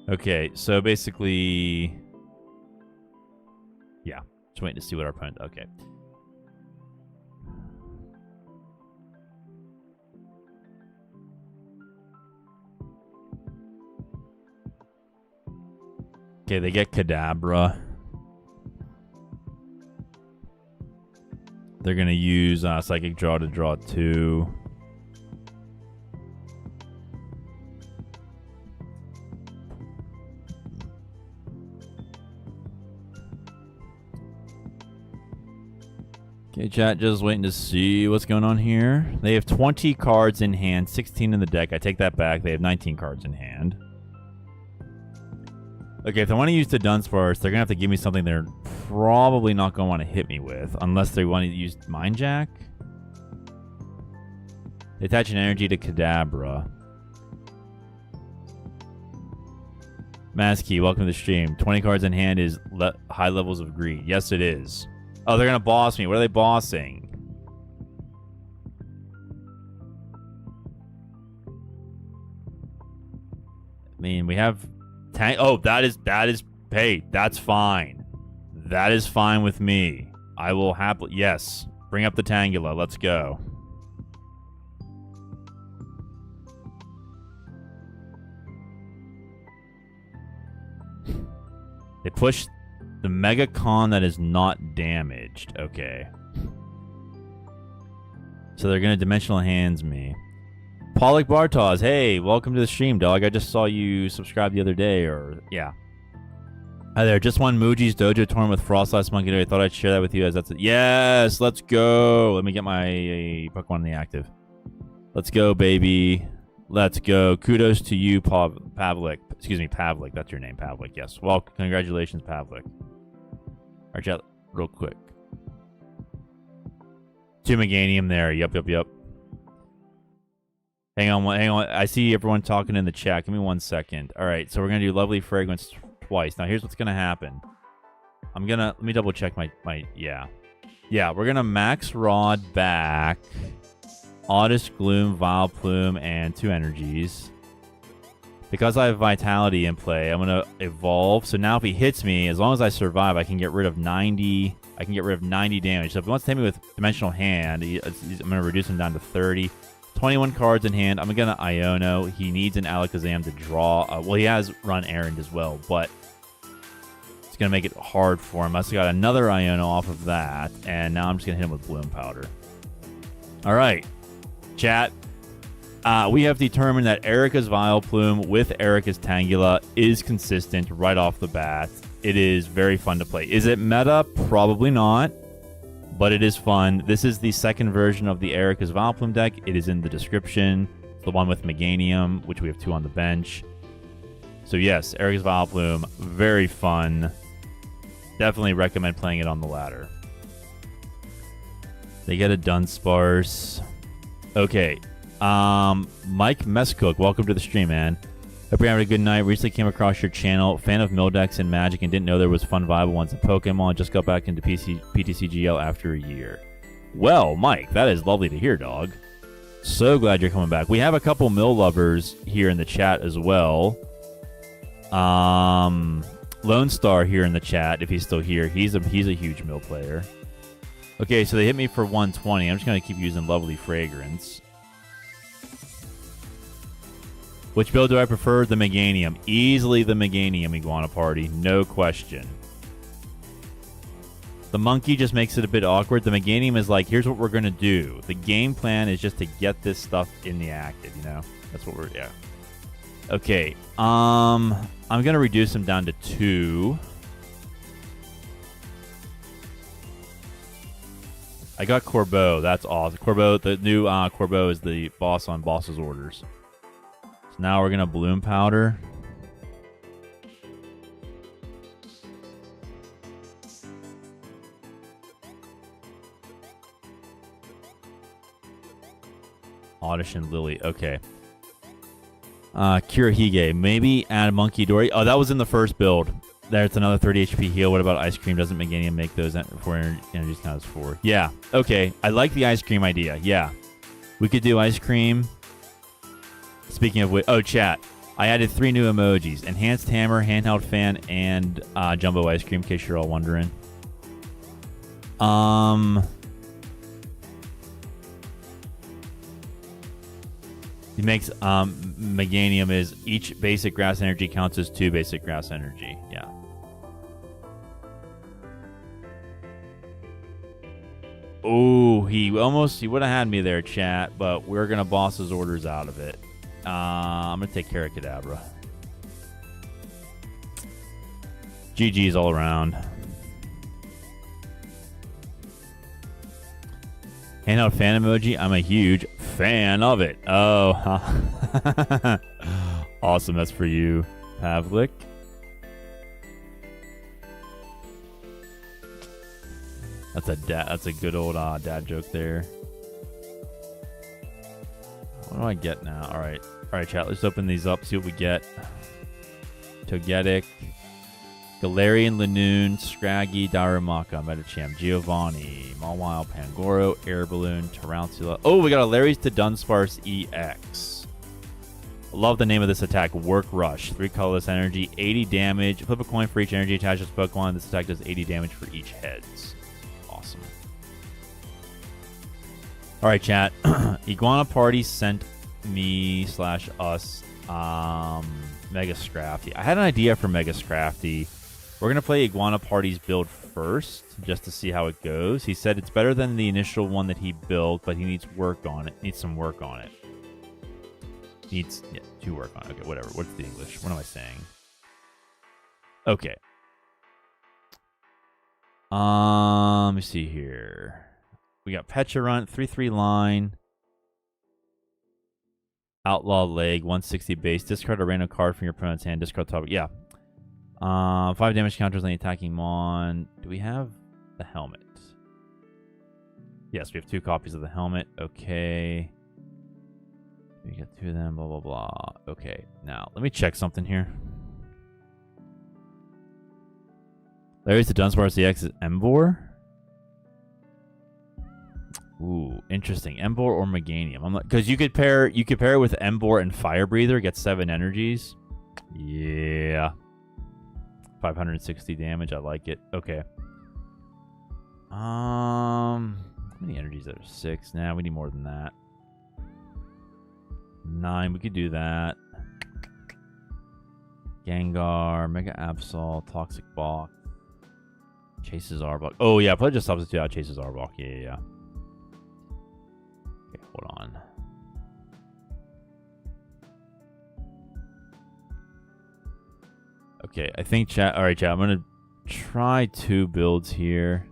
Okay, so basically... yeah. Just waiting to see what our opponent... okay. Okay, they get Kadabra. They're going to use Psychic Draw to draw 2. Okay, chat, just waiting to see what's going on here. They have 20 cards in hand, 16 in the deck. I take that back. They have 19 cards in hand. Okay, if they want to use the Dunsparce, they're going to have to give me something they're probably not going to want to hit me with, unless they want to use Mind Jack. They attach an energy to Kadabra. Maskey, welcome to the stream. 20 cards in hand is high levels of greed. Yes, it is. Oh, they're going to boss me. What are they bossing? I mean, we have... oh, that is... hey, that's fine. That is fine with me. I will happily... yes. Bring up the Tangela. Let's go. They push... the Mega Con that is not damaged. Okay. So they're going to Dimensional Hands me. Pollock Bartos, hey, welcome to the stream, dog. I just saw you subscribe the other day, or... yeah. Hi there, just won Muji's Dojo tournament with Frost last Munkidori. I thought I'd share that with you as that's it. Yes, let's go. Let me get my Pokemon in the active. Let's go, baby. Let's go. Kudos to you, Pavlik. Excuse me, Pavlik. That's your name, Pavlik. Yes. Well, congratulations, Pavlik. All right, chat, real quick. 2 Meganium there. Yup. Hang on. I see everyone talking in the chat. Give me 1 second. All right, so we're going to do Lovely Fragrance twice. Now, here's what's going to happen. Let me double check my yeah. Yeah, we're going to Max Rod back. Oddish, Gloom, Vileplume, and 2 Energies. Because I have Vitality in play, I'm going to evolve. So now if he hits me, as long as I survive, I can get rid of 90. I can get rid of 90 damage. So if he wants to hit me with Dimensional Hand, I'm going to reduce him down to 30. 21 cards in hand. I'm going to Iono. He needs an Alakazam to draw. Well, he has Run Errand as well, but it's going to make it hard for him. I also got another Iono off of that, and now I'm just going to hit him with Bloom Powder. All right, chat. We have determined that Erika's Vileplume with Erika's Tangela is consistent right off the bat. It is very fun to play. Is it meta? Probably not, but it is fun. This is the second version of the Erika's Vileplume deck. It is in the description. The one with Meganium, which we have 2 on the bench. So yes, Erika's Vileplume, very fun. Definitely recommend playing it on the ladder. They get a Dunsparce. Okay. Mike Messcook, welcome to the stream, man. Hope you're having a good night. Recently came across your channel. Fan of Mildex and Magic and didn't know there was fun, viable ones in Pokemon. Just got back into PTCGL after a year. Well, Mike, that is lovely to hear, dog. So glad you're coming back. We have a couple Mill lovers here in the chat as well. Lone Star here in the chat, if he's still here. He's a huge mill player. Okay, so they hit me for 120. I'm just going to keep using Lovely Fragrance. Which build do I prefer? The Meganium. Easily the Meganium, Iguana Party. No question. The Monkey just makes it a bit awkward. The Meganium is like, here's what we're going to do. The game plan is just to get this stuff in the active, you know? That's what we're, yeah. Okay, I'm going to reduce him down to 2. I got Corbeau. That's awesome. Corbeau, the new Corbeau is the boss on Boss's Orders. So now we're going to Bloom Powder. Oddish and Lillie. Okay. Kirihige. Maybe add Munkidori. Oh, that was in the first build. There's another 30 HP heal. What about Ice Cream? Doesn't Meganium make those for energies count as 4? Yeah. Okay. I like the Ice Cream idea. Yeah. We could do Ice Cream. Speaking of which, oh, chat. I added 3 new emojis. Enhanced Hammer, Handheld Fan, and Jumbo Ice Cream, in case you're all wondering. He makes Meganium is each basic grass energy counts as 2 basic grass energy. Yeah. Oh, he would have had me there, chat, but we're gonna boss his orders out of it. I'm gonna take care of Kadabra. GG's all around. Handheld fan emoji. I'm a huge fan of it. Oh, awesome. That's for you, Pavlik. That's a good old dad joke there. What do I get now? All right, chat. Let's open these up. See what we get. Togetic, Galarian, Lanoon, Scraggy, Darumaka, Metacham, Giovanni, Mawile, Pangoro, Air Balloon, Tarantula. Oh, we got a Larry's to Dunsparce EX. Love the name of this attack. Work Rush. 3 colorless energy, 80 damage. Flip a coin for each energy attached to this Pokemon. This attack does 80 damage for each heads. Awesome. All right, chat. Iguana Party sent me / us Mega Scrafty. I had an idea for Mega Scrafty. We're going to play Iguana Party's build first, just to see how it goes. He said it's better than the initial one that he built, but he needs work on it. Needs some work on it. Needs, yeah, to work on it. Okay, whatever. What's the English? What am I saying? Okay. Let me see here. We got Pecharunt, 3/3 line. Outlaw Leg, 160 base. Discard a random card from your opponent's hand. Discard top. Yeah. 5 damage counters on the attacking Mon. Do we have the helmet? Yes, we have 2 copies of the helmet. Okay. We got 2 of them. Blah, blah, blah. Okay. Now, let me check something here. Larry's the Dunsparce EX is Emvor? Ooh, interesting. Emvor or Meganium. I'm like, because you could pair it with Emvor and Fire Breather, get 7 energies. Yeah. 560 damage. I like it. Okay. How many energies are there? 6. Nah, we need more than that. 9. We could do that. Gengar, Mega Absol, Toxic Bach, Chases Arbok. Oh yeah, probably just substitute out Chases Arbok. Yeah. Okay, hold on. Okay, I think chat. All right, chat. I'm gonna try 2 builds here.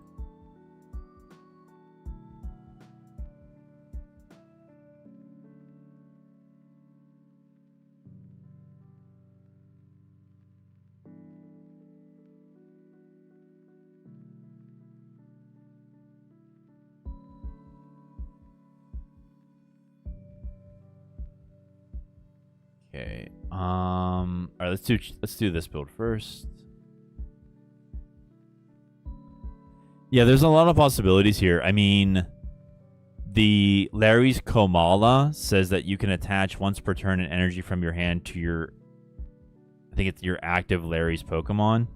Okay. All right, let's do this build first. Yeah, there's a lot of possibilities here. I mean, the Larry's Komala says that you can attach once per turn an energy from your hand to your, I think it's your active Larry's Pokemon.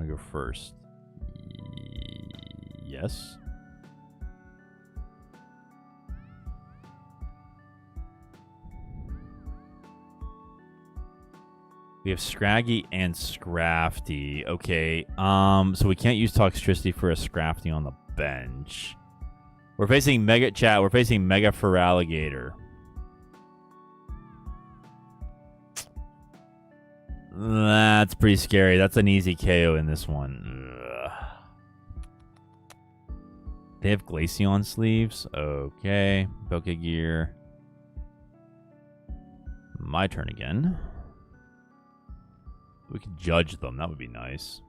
want to go first? Yes. We have Scraggy and Scrafty. Okay. So we can't use Toxtricity for a Scrafty on the bench. We're facing Mega Chat. We're facing Mega Feraligatr. That's pretty scary. That's an easy KO in this one. Ugh. They have Glaceon sleeves. Okay. Pokegear. My turn again. We could judge them. That would be nice.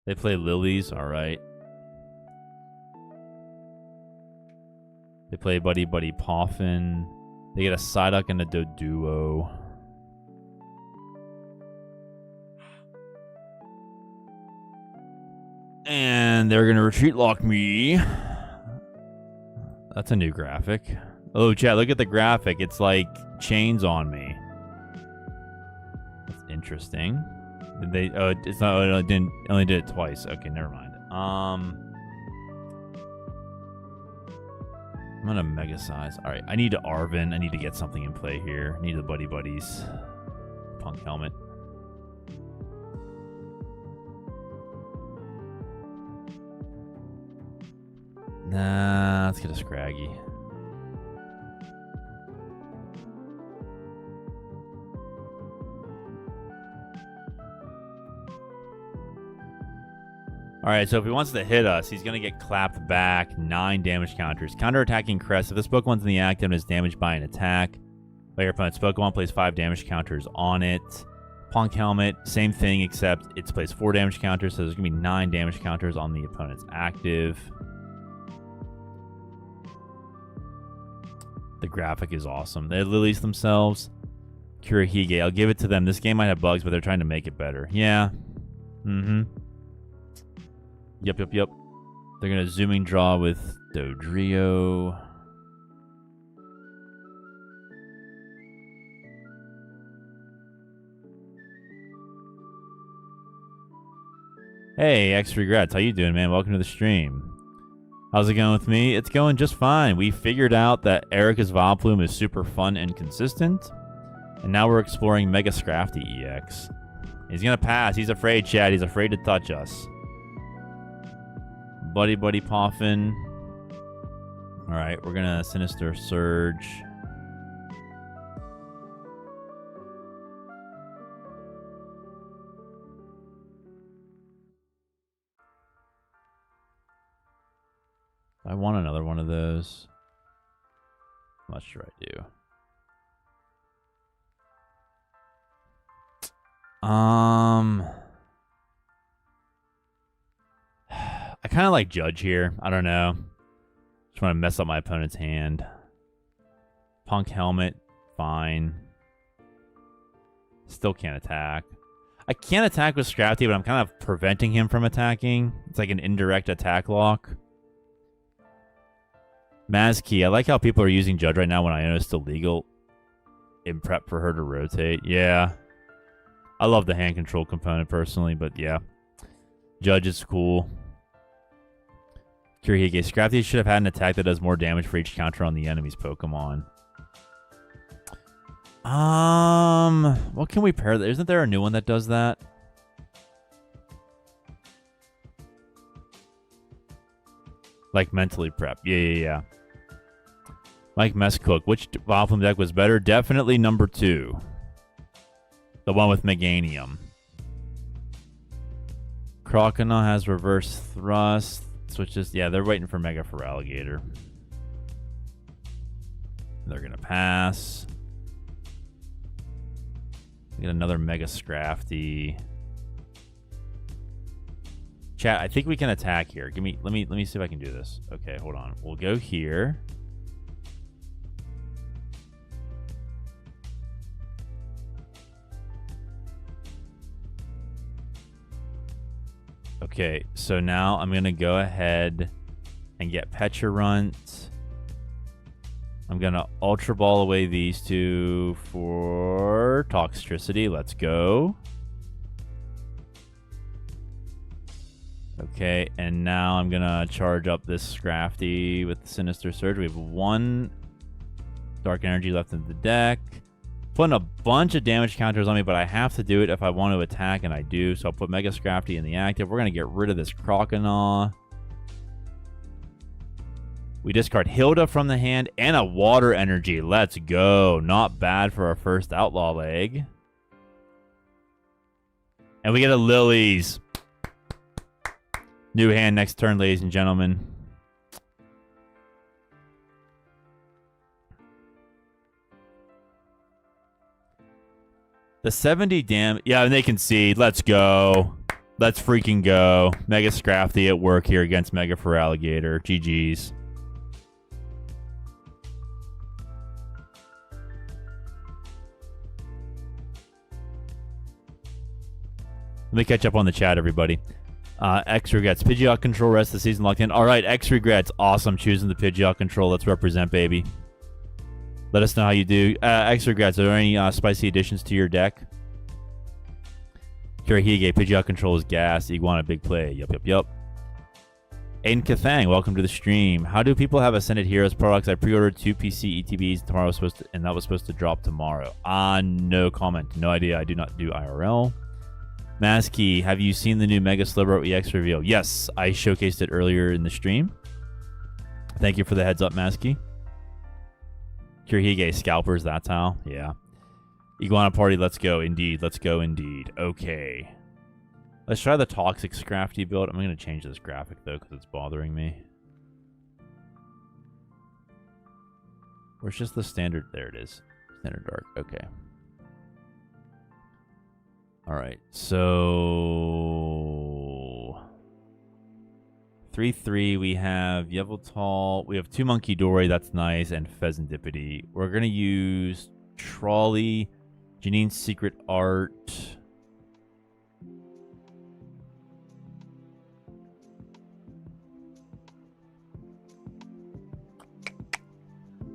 They play Lilies. All right. They play Buddy Buddy Poffin. They get a Psyduck and a Doduo. And they're going to retreat lock me. That's a new graphic. Oh, chat, look at the graphic. It's like chains on me. That's interesting. Did they? Oh, it's not. Oh, it didn't. Only did it twice. Okay, never mind. I'm gonna mega size. All right, I need Arven. I need to get something in play here. I need the Buddy Buddies. Punk helmet. Nah, let's get a Scraggy. Alright, so if he wants to hit us, he's going to get clapped back. 9 damage counters. Counter-attacking Crest. If this Pokemon's in the active and is damaged by an attack, by your opponent's Pokemon, plays 5 damage counters on it. Punk Helmet, same thing, except it plays 4 damage counters, so there's going to be 9 damage counters on the opponent's active. The graphic is awesome. They Lilies themselves. Kurihige, I'll give it to them. This game might have bugs, but they're trying to make it better. Yeah. Yep. They're going to zooming draw with Dodrio. Hey, X Regrets. How you doing, man? Welcome to the stream. How's it going with me? It's going just fine. We figured out that Erika's Vileplume is super fun and consistent. And now we're exploring Mega Scrafty EX. He's going to pass. He's afraid, Chad. He's afraid to touch us. Buddy Buddy Poffin. Alright, we're going to Sinister Surge. I want another one of those. I'm not sure I do. I kind of like Judge here. I don't know. Just want to mess up my opponent's hand. Punk Helmet, fine. Still can't attack. I can't attack with Scrafty, but I'm kind of preventing him from attacking. It's like an indirect attack lock. Mazkey, I like how people are using Judge right now when Iono is still legal. In prep for her to rotate. Yeah. I love the hand control component personally, but yeah. Judge is cool. Kurihige, Scrafty should have had an attack that does more damage for each counter on the enemy's Pokemon. What can we pair? Isn't there a new one that does that? Like mentally prep. Yeah. Mike Messcook, which Vileplume deck was better? Definitely number 2. The one with Meganium. Croconaw has reverse thrust. Switches. Yeah, they're waiting for Mega Feraligatr. They're going to pass. Get another Mega Scrafty. Chat, I think we can attack here. Let me see if I can do this. Okay, hold on. We'll go here. Okay, so now I'm going to go ahead and get Pecharunt. I'm going to Ultra Ball away these two for Toxtricity. Let's go. Okay, and now I'm going to charge up this Scrafty with the Sinister Surge. We have one Dark Energy left in the deck. Putting a bunch of damage counters on me, but I have to do it if I want to attack, and I do. So I'll put Mega Scrafty in the active. We're going to get rid of this Croconaw. We discard Hilda from the hand and a Water Energy. Let's go. Not bad for our first Outlaw leg. And we get a Lilies. New hand next turn, ladies and gentlemen. The 70 damage. Yeah, and they concede. Let's go. Let's freaking go. Mega Scrafty at work here against Mega Feraligatr. GG's. Let me catch up on the chat, everybody. X Regrets. Pidgeot Control rest of the season locked in. All right, X Regrets. Awesome choosing the Pidgeot Control. Let's represent, baby. Let us know how you do. X Regrets. Are there any spicy additions to your deck? Kirihige. Pidgeot Control is gas. Iguana, big play. Yup. Aiden Kathang, welcome to the stream. How do people have Ascended Heroes products? I pre-ordered 2 PC ETBs tomorrow, and that was supposed to drop tomorrow. No comment. No idea. I do not do IRL. Maskey, have you seen the new Mega Slowbro EX reveal? Yes, I showcased it earlier in the stream. Thank you for the heads up, Maskey. Kirihige, scalpers, that's how. Yeah. Iguana Party, let's go. Indeed, let's go indeed. Okay. Let's try the Toxic Scrafty build. I'm going to change this graphic, though, because it's bothering me. Where's just the standard? There it is. Standard Dark. Okay. All right. So 3/3. We have Yveltal. We have 2 Munkidori. That's nice. And Pheasantipity. We're going to use Trolley, Janine's Secret Art.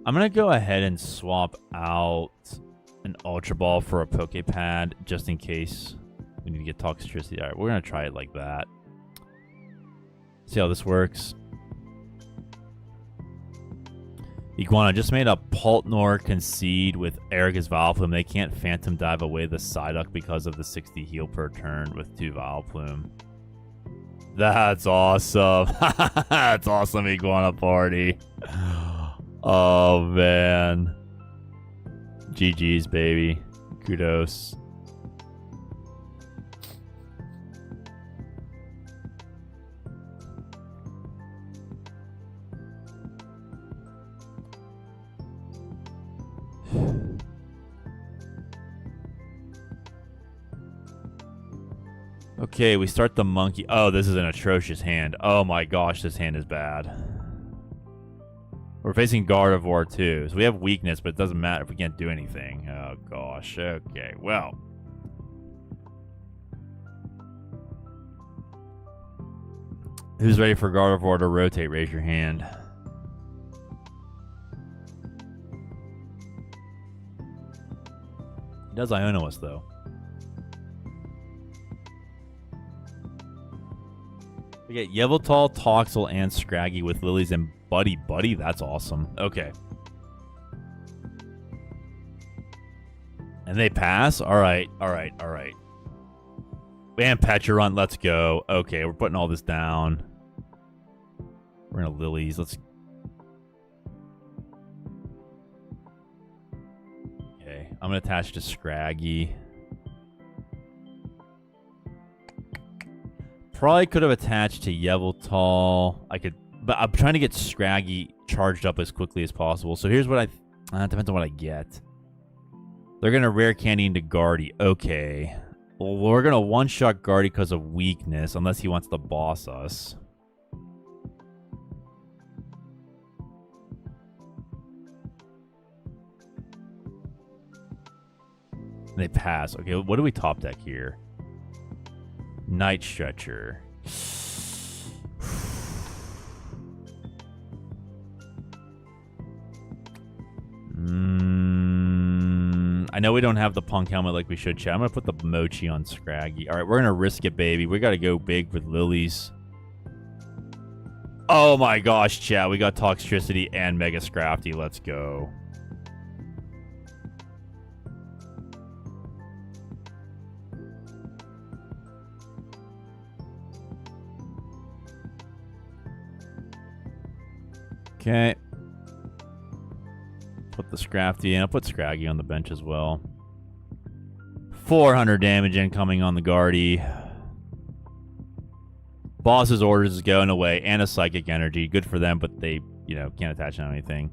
I'm going to go ahead and swap out an Ultra Ball for a Poké Pad, just in case we need to get Toxtricity. All right, we're going to try it like that. See how this works. Iguana just made a Paltnor concede with Erika's Vileplume. They can't Phantom Dive away the Psyduck because of the 60 heal per turn with 2 Vileplume. That's awesome. That's awesome, Iguana Party. Oh, man. GG's, baby. Kudos. Okay, we start the monkey. Oh, this is an atrocious hand. Oh my gosh, this hand is bad. We're facing Gardevoir too, so we have weakness, but it doesn't matter if we can't do anything. Oh gosh, okay, well. Who's ready for Gardevoir to rotate? Raise your hand. He does Iono us though. We get Yveltal, Toxel, and Scraggy with Lilies and Buddy. That's awesome. Okay. And they pass? Alright. And Pecharunt, let's go. Okay, we're putting all this down. We're gonna Lilies. Let's... Okay, I'm gonna attach to Scraggy. Probably could have attached to Yveltal. I could, but I'm trying to get Scraggy charged up as quickly as possible. So here's what it depends on what I get. They're going to rare candy into Guardy. Okay. Well, we're going to one-shot Guardy because of weakness, unless he wants to boss us. And they pass. Okay, what do we top deck here? Night Stretcher. know we don't have the Punk Helmet like we should, chat. I'm going to put the Mochi on Scraggy. All right, we're going to risk it, baby. We got to go big with Lilies. Oh my gosh, chat. We got Toxtricity and Mega Scrafty. Let's go. Okay. Put the Scrafty in. I'll put Scraggy on the bench as well. 400 damage incoming on the Guardy. Boss's orders is going away, and a Psychic Energy. Good for them, but they, you know, can't attach on anything.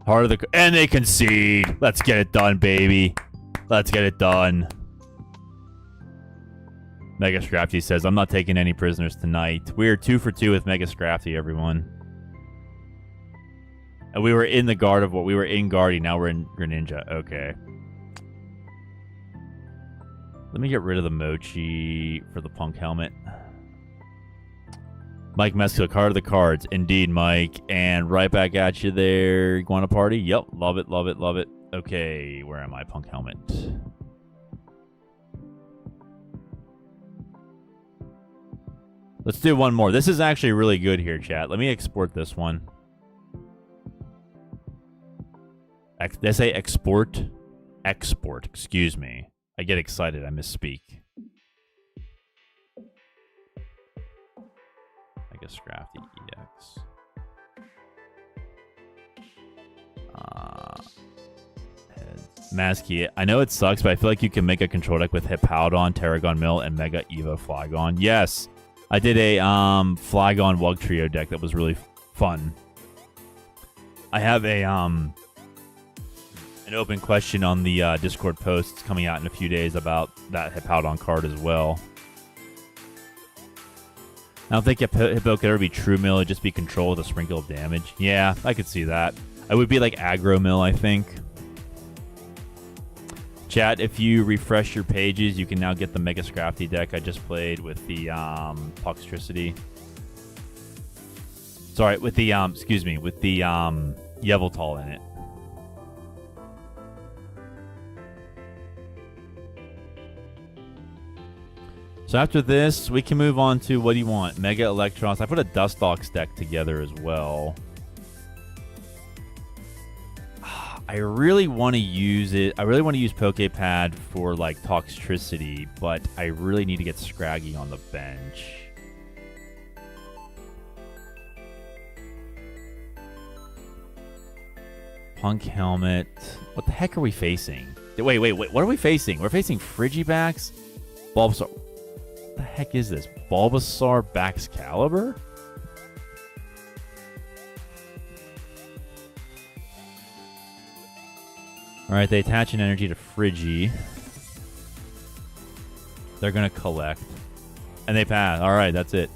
Heart of the... And they concede! Let's get it done, baby. Let's get it done. Mega Scrafty says, I'm not taking any prisoners tonight. We are 2 for 2 with Mega Scrafty, everyone. And we were in the guard of what? We were in Guardy, now we're in Greninja. Okay. Let me get rid of the Mochi for the Punk Helmet. Mike Mesco, card of the cards. Indeed, Mike. And right back at you there. You want a party? Yep. Love it, love it, love it. Okay, where am I, Punk Helmet? Let's do one more. This is actually really good here, chat. Let me export this one. Did I say export? Export, excuse me. I get excited, I misspeak. I guess Scrafty EX. Mazkey, I know it sucks, but I feel like you can make a control deck with Hippowdon, Terragon Mill, and Mega Evo Flygon. Yes, I did a Flygon Wug Trio deck that was really fun. I have a an open question on the Discord posts coming out in a few days about that Hippowdon card as well. I don't think Hippo could ever be True Mill. It'd just be control with a sprinkle of damage. Yeah, I could see that. It would be like Aggro Mill, I think. Chat, if you refresh your pages, you can now get the Mega Scrafty deck I just played with the Toxtricity. Sorry, with the, excuse me, with the Yveltal in it. So after this, we can move on to, what do you want? Mega Eelektross. I put a Dustox deck together as well. I really want to use it. I really want to use Poké Pad for, like, Toxtricity, but I really need to get Scraggy on the bench. Punk Helmet. What the heck are we facing? Wait. What are we facing? We're facing Frigibax? Bulbasaur. What the heck is this? Bulbasaur Baxcalibur? Alright, they attach an energy to Frigi. They're going to collect. And they pass. Alright, that's it.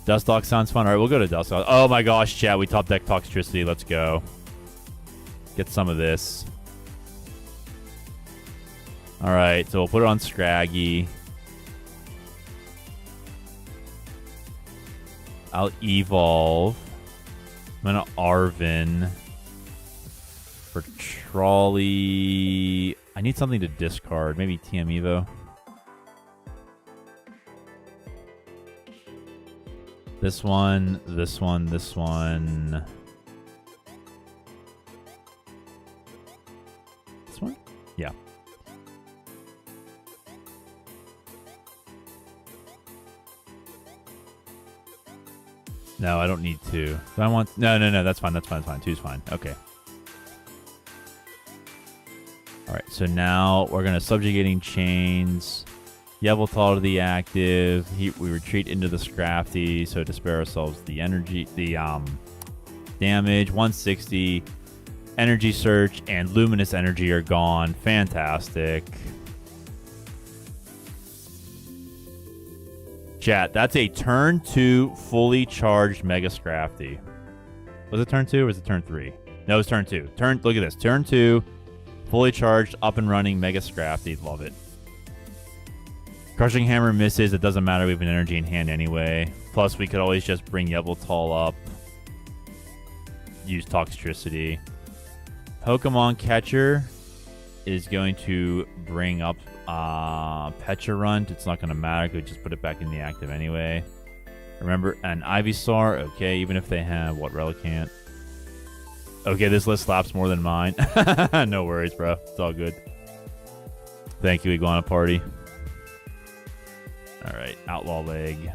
Dustox sounds fun. Alright, we'll go to Dustox. Oh my gosh, chat. We top deck Toxtricity. Let's go. Get some of this. Alright, so we'll put it on Scraggy. I'll evolve. I'm going to Arven. For Trolley, I need something to discard. Maybe TM Evo. This one, this one, this one. This one? Yeah. No, I don't need two. Do I want... No, that's fine, that's fine, that's fine. Two's fine. Okay. Alright, so now we're going to Subjugating Chains, Yveltal to the active, we retreat into the Scrafty, so to spare ourselves the energy, the damage, 160, Energy Search, and Luminous Energy are gone. Fantastic. Chat, that's a turn 2 fully charged Mega Scrafty. Was it turn 2 or was it turn 3? No, it was turn 2. Look at this. Turn 2. Fully charged, up and running, Mega Scrafty. Love it. Crushing Hammer misses. It doesn't matter. We have an energy in hand anyway. Plus, we could always just bring Yveltal up. Use Toxtricity. Pokemon Catcher is going to bring up Pecharunt. It's not going to matter. We just put it back in the active anyway. Remember, an Ivysaur. Okay, even if they have, what, Relicanth? Okay, this list slaps more than mine. No worries, bro. It's all good. Thank you, Iguana Party. Alright, Outlaw Leg.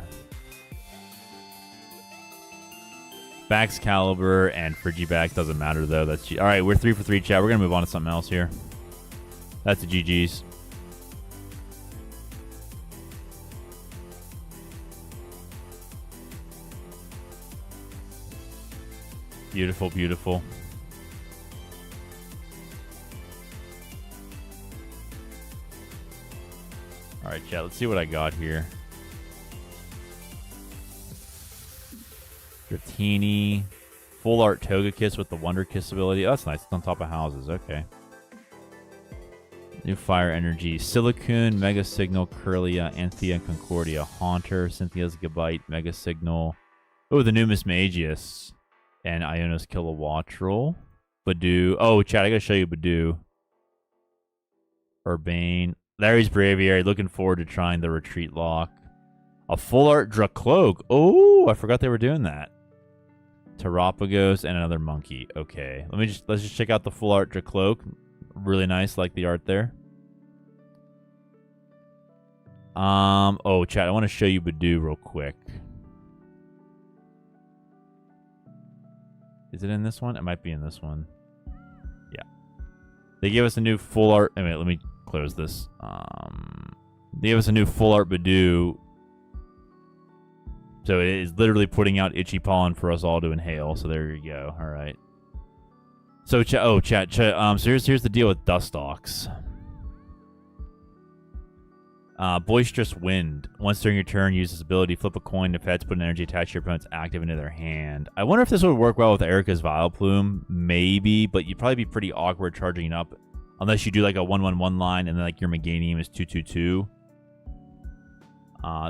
Baxcalibur and Frigibax doesn't matter, though. That's Alright, we're 3 for 3, chat. We're going to move on to something else here. That's the GG's. Beautiful, beautiful. Alright, chat, let's see what I got here. Dratini. Full Art Togekiss with the Wonder Kiss ability. Oh, that's nice. It's on top of houses. Okay. New Fire Energy. Silicune, Mega Signal, Curlia, Anthea, Concordia, Haunter, Cynthia's Gabite, Mega Signal. Oh, the new Mismagius. And Iono's Kilowattrel. Badoo. Oh, chat, I gotta show you Badoo. Urbane. Larry's Braviary. Looking forward to trying the Retreat Lock. A Full Art Dracloak. Oh, I forgot they were doing that. Terapagos and another monkey. Okay. Let's just check out the Full Art Dracloak. Really nice, like the art there. Oh, chat, I want to show you Badoo real quick. Is it in this one? It might be in this one. Yeah. They gave us a new Full Art. I mean, let me close this. They gave us a new Full Art Badoo. So it is literally putting out itchy pollen for us all to inhale. So there you go. All right. So chat. So here's the deal with Dustox. Boisterous Wind. Once during your turn, use this ability. Flip a coin to pets. Put an energy attached to your opponent's active into their hand. I wonder if this would work well with Erika's Vileplume. Maybe, but you'd probably be pretty awkward charging it up. Unless you do like a 1/1/1 line and then like your Meganium is 2/2/2.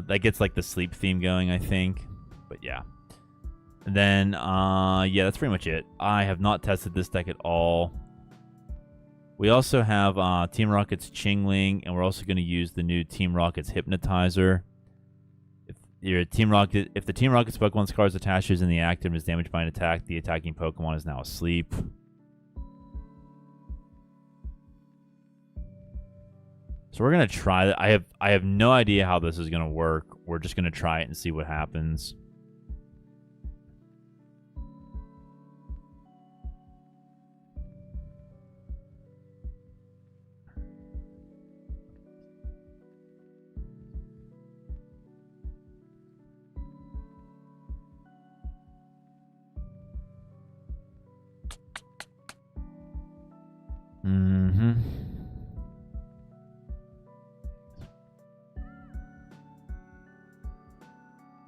That gets like the sleep theme going, I think. But yeah. And then, yeah, that's pretty much it. I have not tested this deck at all. We also have Team Rocket's Chingling, and we're also going to use the new Team Rocket's Hypnotizer. If the Team Rocket's Pokemon's card is attached to in the active and is damaged by an attack, the attacking Pokemon is now asleep. So we're going to try that. I have no idea how this is going to work. We're just going to try it and see what happens.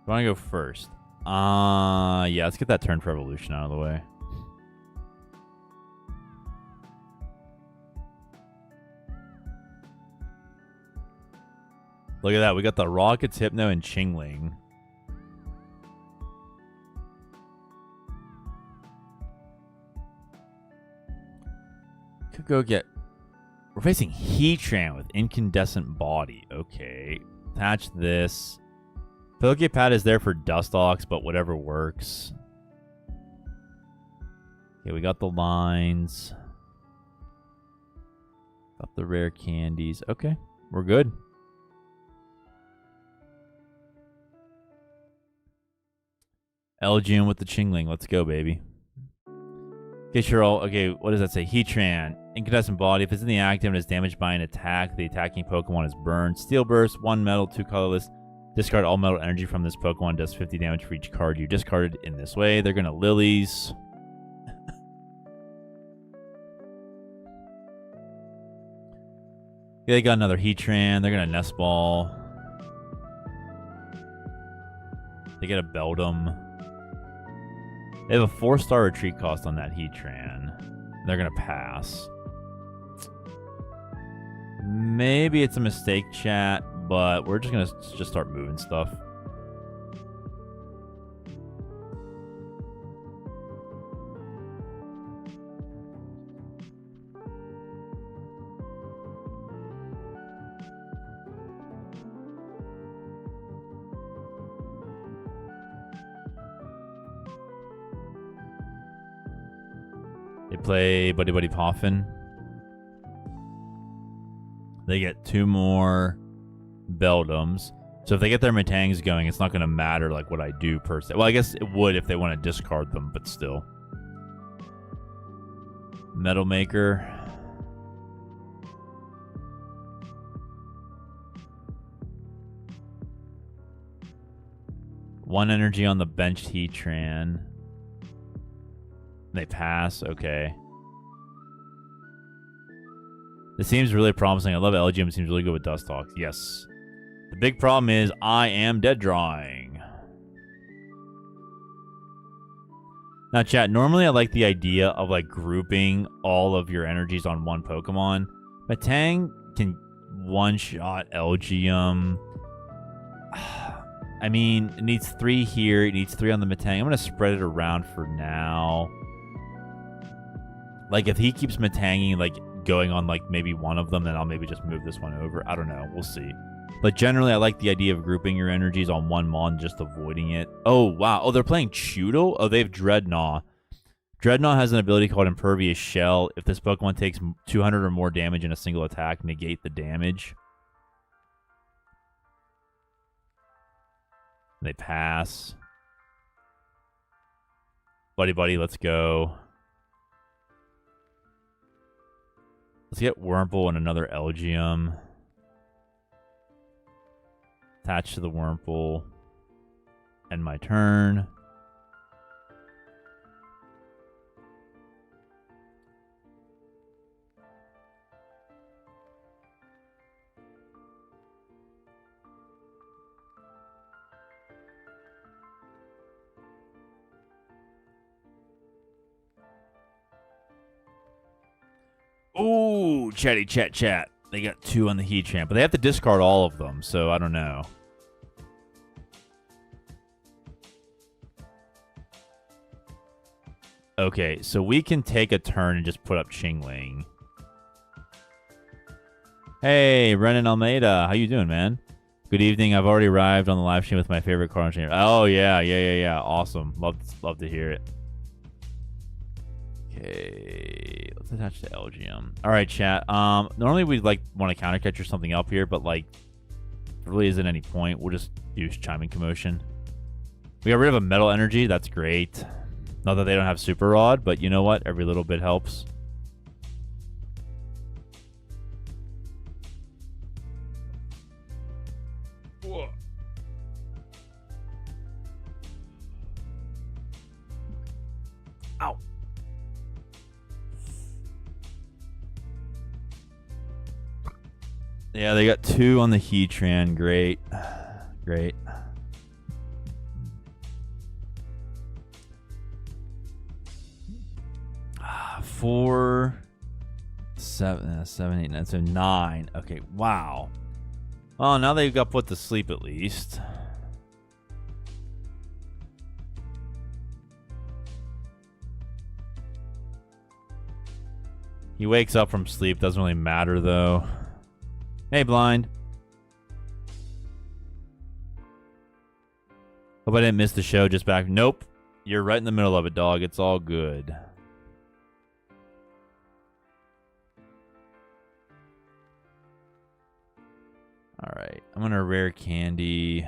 I want to go first. Yeah, let's get that turn for evolution out of the way. Look at that. We got the Rockets, Hypno, and Chingling. Could go get... We're facing Heatran with Incandescent Body. Okay. Attach this. Poké Pad is there for Dustox, but whatever works. Okay, we got the lines. Got the rare candies. Okay, we're good. Elgium with the Chingling. Let's go, baby. Okay, sure. Okay, what does that say? Heatran. Incandescent Body. If it's in the active and is damaged by an attack, the attacking Pokemon is burned. Steel Burst. 1 metal, 2 colorless. Discard all metal energy from this Pokemon. Does 50 damage for each card you discarded in this way. They're going to Lilies. They got another Heatran. They're going to Nest Ball. They get a Beldum. They have a 4-star retreat cost on that Heatran. They're going to pass. Maybe it's a mistake, chat, but we're just going to just start moving stuff. They play Buddy Buddy Poffin. They get 2 more Beldums. So if they get their Metangs going, it's not going to matter like what I do per se. Well, I guess it would if they want to discard them, but still. Metal Maker. One energy on the benched Heatran. They pass. Okay. This seems really promising. I love LGM. It seems really good with Dustox. Yes. The big problem is I am dead drawing. Now, chat, normally I like the idea of like grouping all of your energies on one Pokemon. Metang can one-shot LGM. I mean, it needs 3 here. It needs 3 on the Metang. I'm going to spread it around for now. Like, if he keeps Metanging, like, going on, like, maybe one of them, then I'll maybe just move this one over. I don't know. We'll see. But generally, I like the idea of grouping your energies on one Mon, just avoiding it. Oh, wow. Oh, they're playing Chewtle? Oh, they have Dreadnought. Dreadnought has an ability called Impervious Shell. If this Pokemon takes 200 or more damage in a single attack, negate the damage. They pass. Buddy Buddy, let's go. Let's get Wurmple and another Elgium. Attach to the Wurmple. End my turn. Ooh, chatty chat. They got 2 on the Heatran, but they have to discard all of them, so I don't know. Okay, so we can take a turn and just put up Chingling. Hey, Brennan Almeida, how you doing, man? Good evening. I've already arrived on the live stream with my favorite card on stream. Oh yeah. Awesome. Love to hear it. Okay, let's attach to LGM. All right, chat. Normally we'd like want to counter catch or something up here, but like, there really isn't any point. We'll just use Chiming Commotion. We got rid of a Metal Energy. That's great. Not that they don't have Super Rod, but you know what? Every little bit helps. Whoa. Ow. Yeah, they got 2 on the Heatran. Great. Great. Four, 7, 7, 8, 9, so 9. Okay, wow. Well, now they've got put to sleep at least. He wakes up from sleep. Doesn't really matter, though. Hey, Blind. Hope I didn't miss the show just back. Nope. You're right in the middle of it, dog. It's all good. All right. I'm going to rare candy.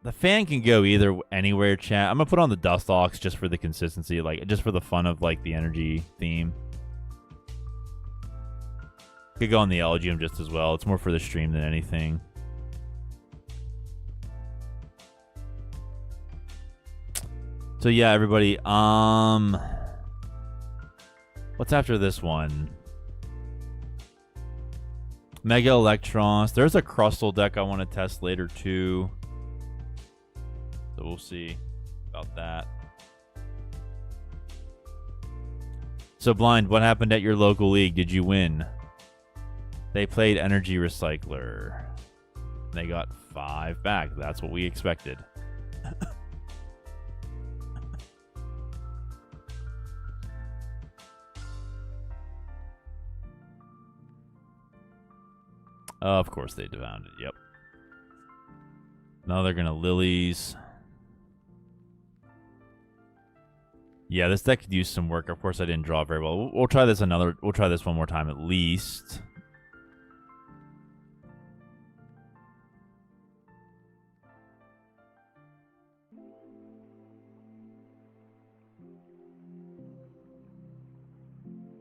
The fan can go anywhere, chat. I'm going to put on the Dustox just for the consistency, like just for the fun of like the energy theme. Could go on the Elgium just as well. It's more for the stream than anything. So yeah, everybody. What's after this one? Mega Eelektross. There's a Crustle deck I want to test later too. So we'll see about that. So Blind, what happened at your local league? Did you win? They played Energy Recycler. They got 5 back. That's what we expected. Of course they devound it. Yep. Now they're going to Lilies. Yeah, this deck could use some work. Of course, I didn't draw very well. We'll try this We'll try this one more time at least.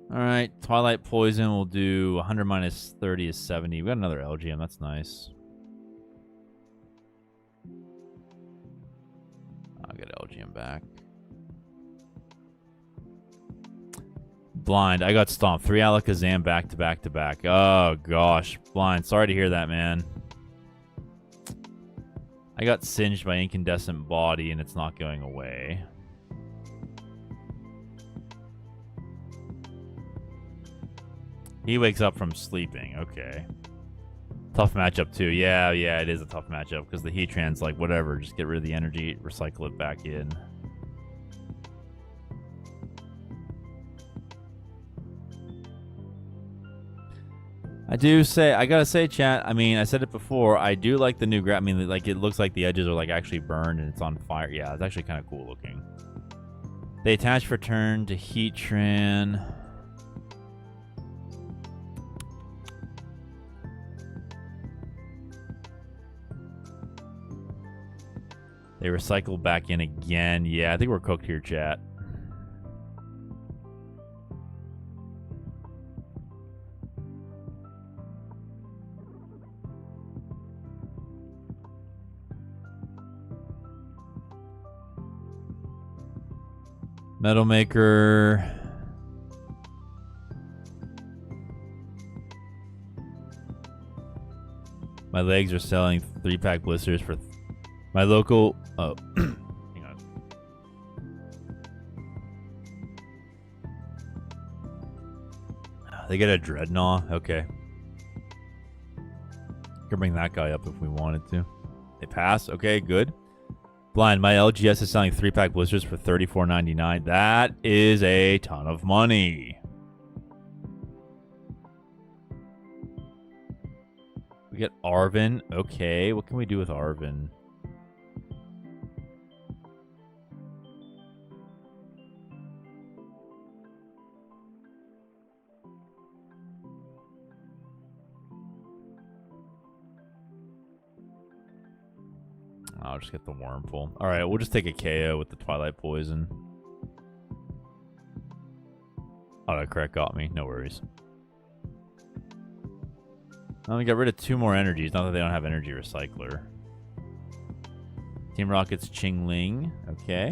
All right, Twilight Poison. We'll do 100 minus 30 is 70. We got another LGM. That's nice. I'll get LGM back. Blind. I got stomped. 3 Alakazam back to back to back. Oh, gosh. Blind. Sorry to hear that, man. I got singed by Incandescent Body, and it's not going away. He wakes up from sleeping. Okay. Tough matchup, too. Yeah, it is a tough matchup, because the Heatran's like, whatever. Just get rid of the energy, recycle it back in. I gotta say, chat, I mean, I said it before, I do like the new I mean, like, it looks like the edges are, like, actually burned and it's on fire. Yeah, it's actually kind of cool looking. They attach for turn to Heatran. They recycle back in again. Yeah, I think we're cooked here, chat. Metal Maker. My legs are selling 3-pack blisters for my local. Oh, hang on. They get a Dreadnought. Okay. Could bring that guy up if we wanted to. They pass. Okay, good. Blind. My LGS is selling 3-pack blisters for $34.99. That is a ton of money. We get Arven. Okay, what can we do with Arven? I'll just get the Wormful. Alright, we'll just take a KO with the Twilight Poison. Autocorrect got me. No worries. Oh, we got rid of 2 more energies. Not that they don't have Energy Recycler. Team Rocket's Chingling. Okay.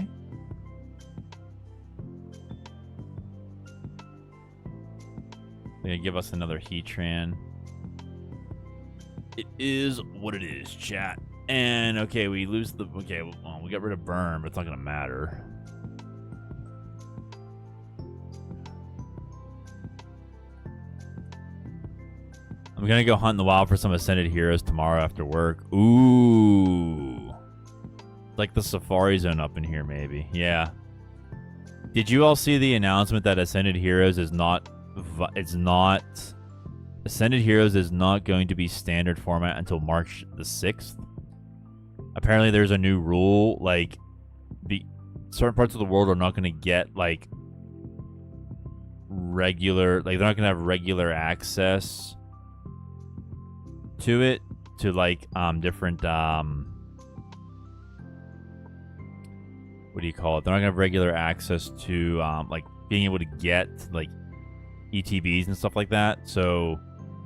They're gonna give us another Heatran. It is what it is, chat. And, okay, we lose the... Okay, well, we got rid of Burn, but it's not going to matter. I'm going to go hunt in the wild for some Ascended Heroes tomorrow after work. Ooh. Like the Safari Zone up in here, maybe. Yeah. Did you all see the announcement that Ascended Heroes is not... Ascended Heroes is not going to be standard format until March the 6th? Apparently there's a new rule, like, certain parts of the world are not going to get, like, regular, like, they're not going to have regular access to it, to, like, different, what do you call it? They're not going to have regular access to, like, being able to get, like, ETBs and stuff like that, so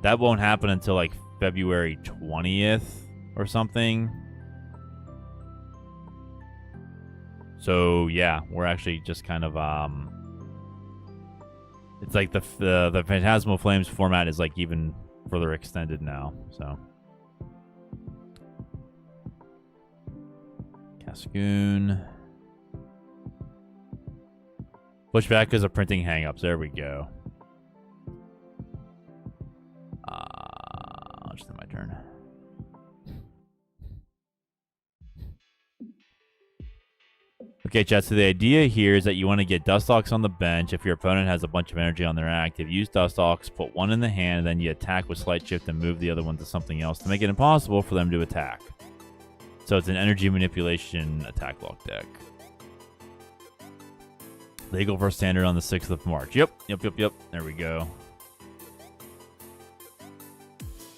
that won't happen until, like, February 20th or something. So yeah, we're actually just kind of it's like the Phantasmal Flames format is like even further extended now. So Cascoon. Pushback because of printing hangups. There we go. I'll just do my turn. Okay, chat, so the idea here is that you want to get Dustox on the bench. If your opponent has a bunch of energy on their active, use Dustox, put one in the hand, and then you attack with Slight Shift and move the other one to something else to make it impossible for them to attack. So it's an energy manipulation attack block deck. Legal for standard on the 6th of March. Yep. There we go.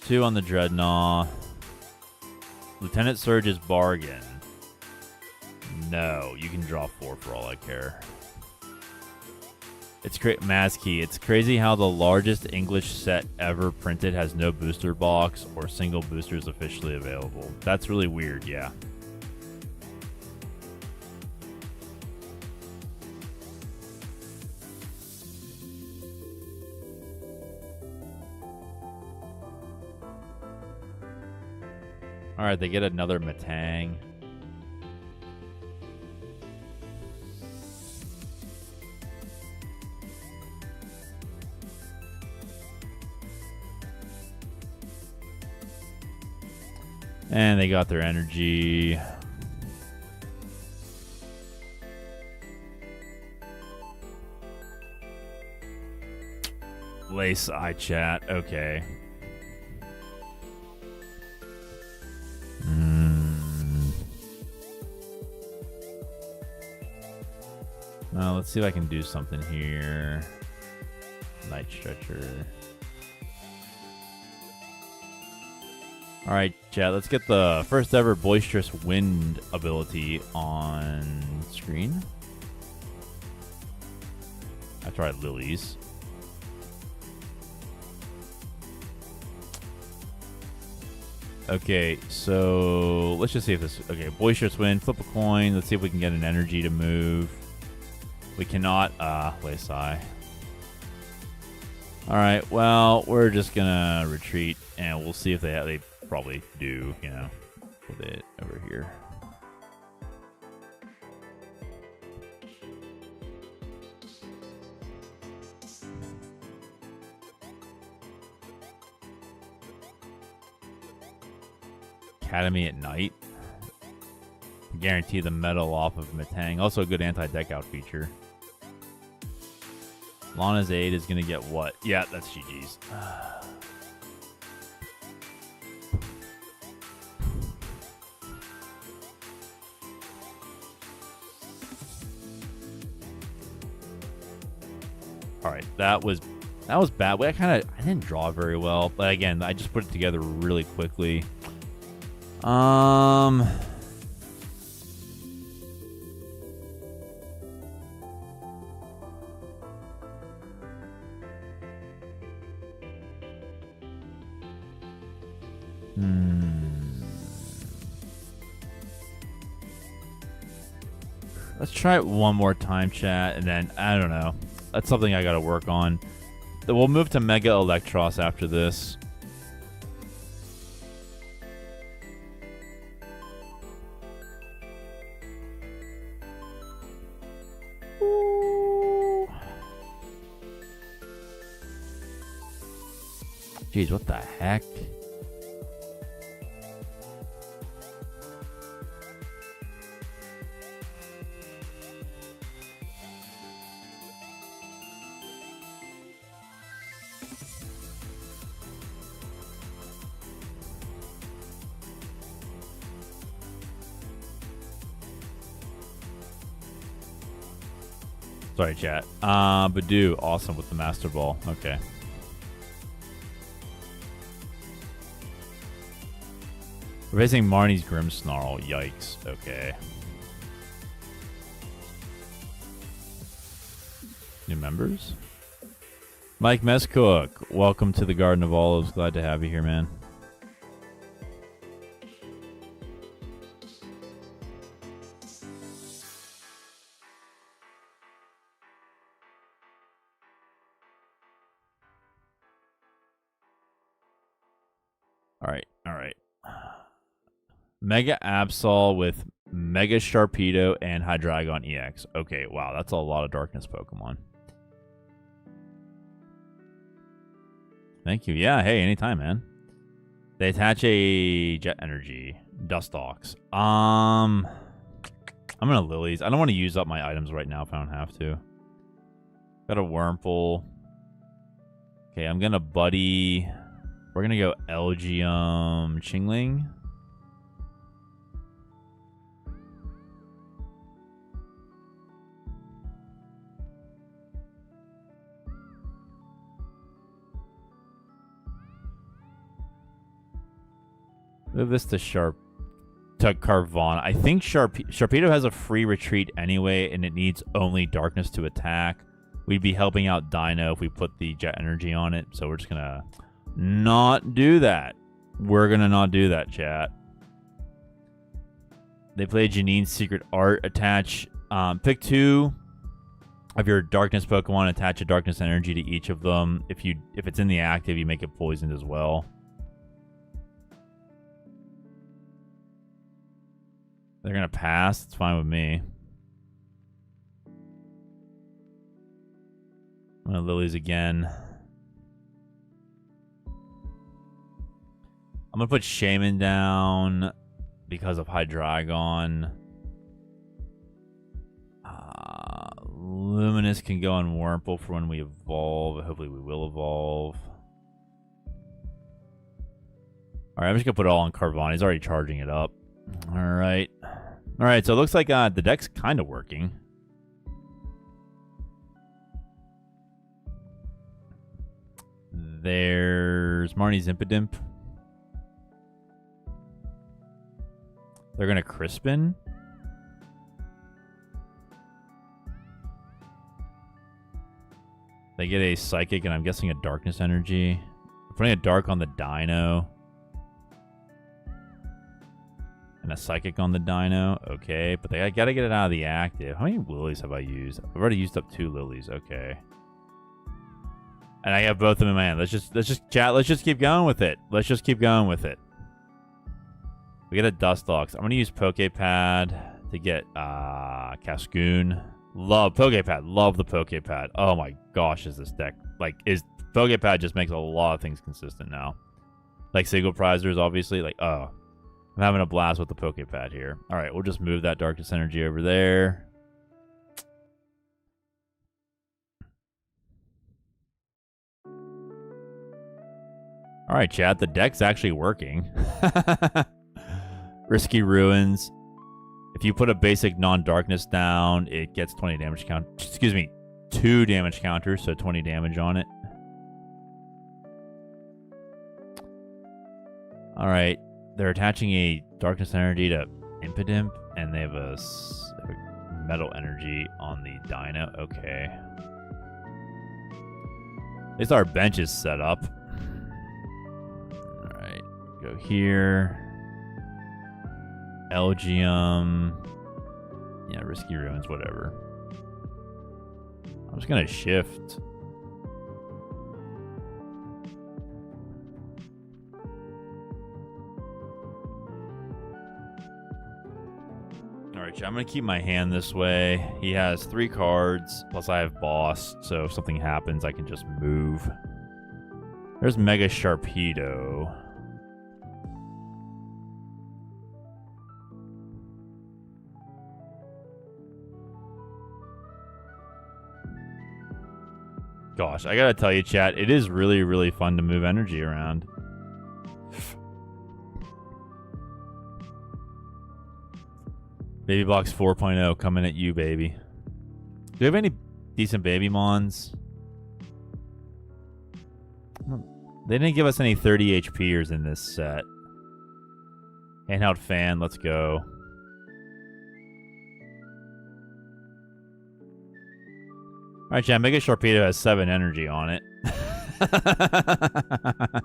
2 on the Dreadnought. Lieutenant Surge's bargain. No, you can draw 4 for all I care. It's Maskey. It's crazy how the largest English set ever printed has no booster box or single boosters officially available. That's really weird, yeah. Alright, they get another Metang. And they got their energy. Lace eye chat, okay. Let's see if I can do something here. Night Stretcher. Alright, chat, let's get the first ever Boisterous Wind ability on screen. I tried Lillie's. Okay, so let's just see if this... Okay, Boisterous Wind, flip a coin. Let's see if we can get an energy to move. We cannot, Lace Eye. Alright, well, we're just gonna retreat, and we'll see if they probably do, you know, with it over here. Academy at night. Guarantee the metal off of Metang. Also a good anti-deck out feature. Lana's aid is going to get what? Yeah, that's GG's. Alright, that was bad. I didn't draw very well. But again, I just put it together really quickly. Let's try it one more time, chat, and then, I don't know. That's something I gotta work on. We'll move to Mega Eelektross after this. Ooh. Jeez, what the heck? Sorry, chat. Badoo, awesome with the Master Ball. Okay. We're facing Marnie's Grimmsnarl. Yikes. Okay. New members? Mike Messcook, welcome to the Garden of Olives. Glad to have you here, man. Alright. Mega Absol with Mega Sharpedo and Hydreigon EX. Okay, wow, that's a lot of Darkness Pokemon. Thank you. Yeah, hey, anytime, man. They attach a Jet Energy. Dustox. I'm gonna Lilies. I don't want to use up my items right now if I don't have to. Got a Wurmple. Okay, I'm gonna Buddy... We're going to go Elgium Chingling. Move this to Carvana. I think Sharpedo has a free retreat anyway, and it needs only darkness to attack. We'd be helping out Dino if we put the Jet Energy on it, so we're just gonna not do that. We're gonna not do that, chat. They play Janine's Secret Art. Attach, pick 2 of your Darkness Pokemon. Attach a Darkness Energy to each of them. If it's in the active, you make it poisoned as well. They're gonna pass. It's fine with me. I'm gonna Lilies again. I'm gonna put Shaymin down because of Hydreigon. Luminous can go on Wurmple for when we evolve. Hopefully we will evolve. Alright, I'm just gonna put it all on Carvana. He's already charging it up. Alright. Alright, so it looks like the deck's kind of working. There's Marnie's Impidimp. They're going to Crispin. They get a Psychic, and I'm guessing a Darkness Energy. I'm putting a Dark on the Dino. And a Psychic on the Dino. Okay, but I got to get it out of the active. How many Lilies have I used? I've already used up 2 Lilies. Okay. And I have both of them in my hand. Let's just chat. Let's just keep going with it. Let's just keep going with it. We get a Dustox. I'm gonna use Poké Pad to get Cascoon. Love Poké Pad. Love the Poké Pad. Oh my gosh, is this deck Poké Pad just makes a lot of things consistent now. Like single prizers, obviously. Like, oh, I'm having a blast with the Poké Pad here. All right, we'll just move that Darkness Energy over there. All right, chat. The deck's actually working. Risky Ruins. If you put a basic non-darkness down, it gets 20 damage count. Excuse me, 2 damage counters, so 20 damage on it. All right, they're attaching a Darkness Energy to Impidimp, and they have a Metal Energy on the Dino. Okay. At least our bench is set up. All right, go here. Elgium. Yeah, Risky Ruins, whatever. I'm just going to shift. Alright, I'm going to keep my hand this way. He has 3 cards, plus I have Boss, so if something happens, I can just move. There's Mega Sharpedo. Gosh, I gotta tell you, chat, it is really, really fun to move energy around. Baby Blocks 4.0 coming at you, baby. Do you have any decent baby mons? They didn't give us any 30 HPers in this set. Handheld fan, let's go. Alright, chat, Mega Sharpedo has 7 energy on it. I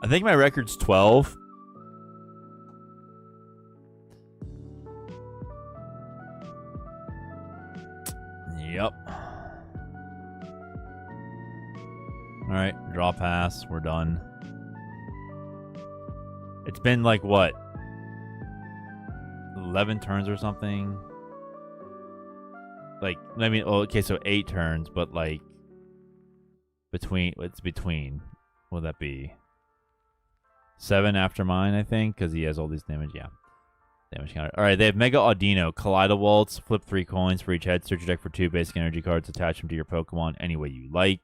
think my record's 12. Yep. Alright, draw pass. We're done. It's been like, what? 11 turns or something? Like, I mean, oh, okay, so 8 turns, but like, it's between. What would that be? 7 after mine, I think, because he has all these damage. Yeah. Damage counter. Alright, they have Mega Audino, Kaleido Waltz, flip 3 coins for each head, search your deck for 2 basic energy cards, attach them to your Pokemon any way you like.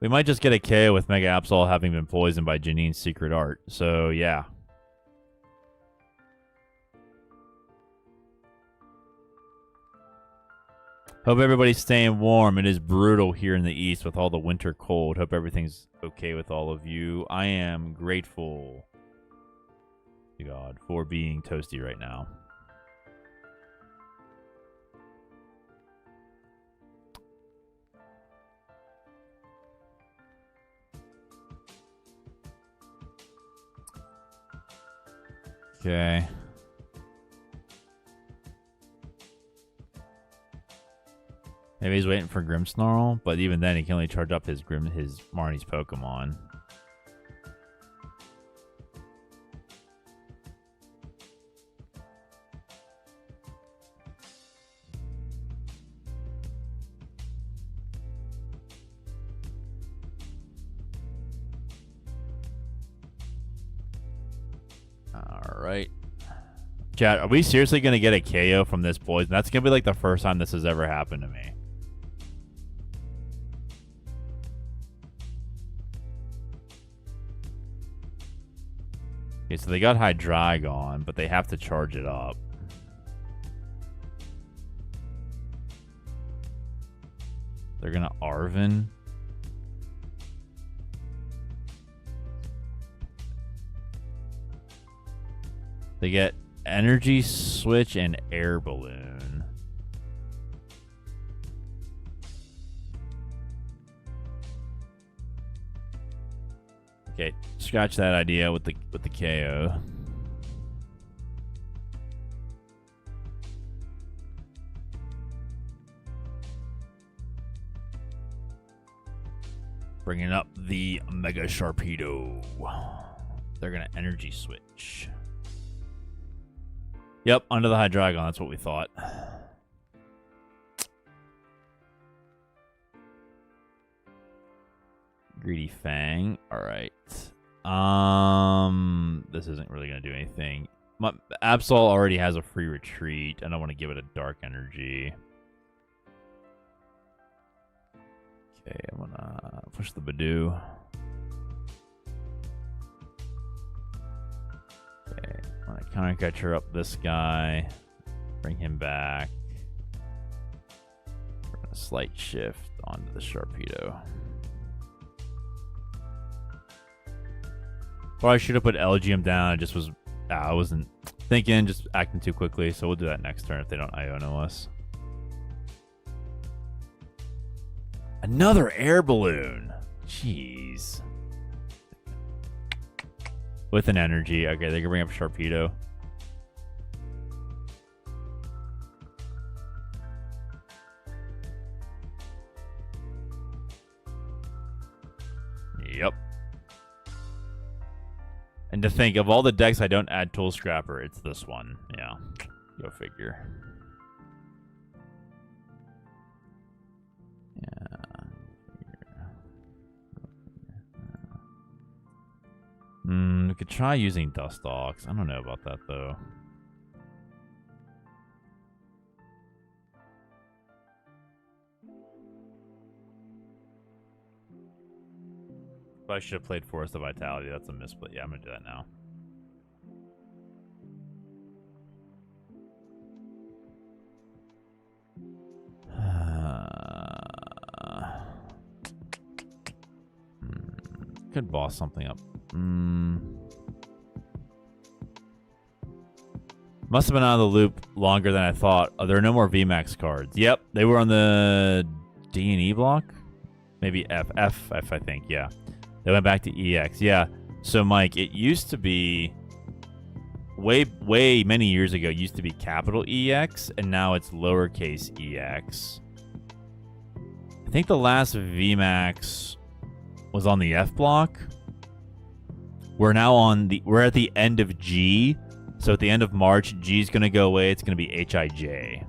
We might just get a KO with Mega Absol having been poisoned by Janine's Secret Art, so yeah. Hope everybody's staying warm. It is brutal here in the east with all the winter cold. Hope everything's okay with all of you. I am grateful to God for being toasty right now. Okay. Maybe he's waiting for Grimmsnarl, but even then he can only charge up his Marnie's Pokemon. Alright. Chat, are we seriously going to get a KO from this poison? That's going to be like the first time this has ever happened to me. Okay, so they got Hydreigon, but they have to charge it up. They're going to Arven. They get Energy Switch and Air Balloon. Okay, scratch that idea with the KO. Bringing up the Mega Sharpedo. They're gonna Energy Switch. Yep, under the Hydreigon, that's what we thought. Greedy Fang. Alright. This isn't really going to do anything. Absol already has a free retreat. I don't want to give it a dark energy. Okay, I'm going to push the Badoo. Okay, I'm going to counter catcher up this guy. Bring him back. We're going to slight shift onto the Sharpedo. Or I should have put Elgium down. I wasn't thinking, just acting too quickly. So we'll do that next turn if they don't Iono us. Another Air Balloon. Jeez. With an energy. Okay, they can bring up Sharpedo. Yep. And to think, of all the decks I don't add Tool Scrapper, it's this one. Yeah, go figure. Yeah. We could try using Dustox. I don't know about that, though. I should have played Forest of Vitality. That's a misplay. Yeah, I'm going to do that now. Could boss something up. Must have been out of the loop longer than I thought. Oh, there are no more VMAX cards. Yep, they were on the D&E block. Maybe F, I think, yeah. They went back to EX. Yeah. So, Mike, it used to be way many years ago, it used to be capital EX, and now it's lowercase EX. I think the last VMAX was on the F block. We're at the end of G. So at the end of March, G is going to go away. It's going to be HIJ.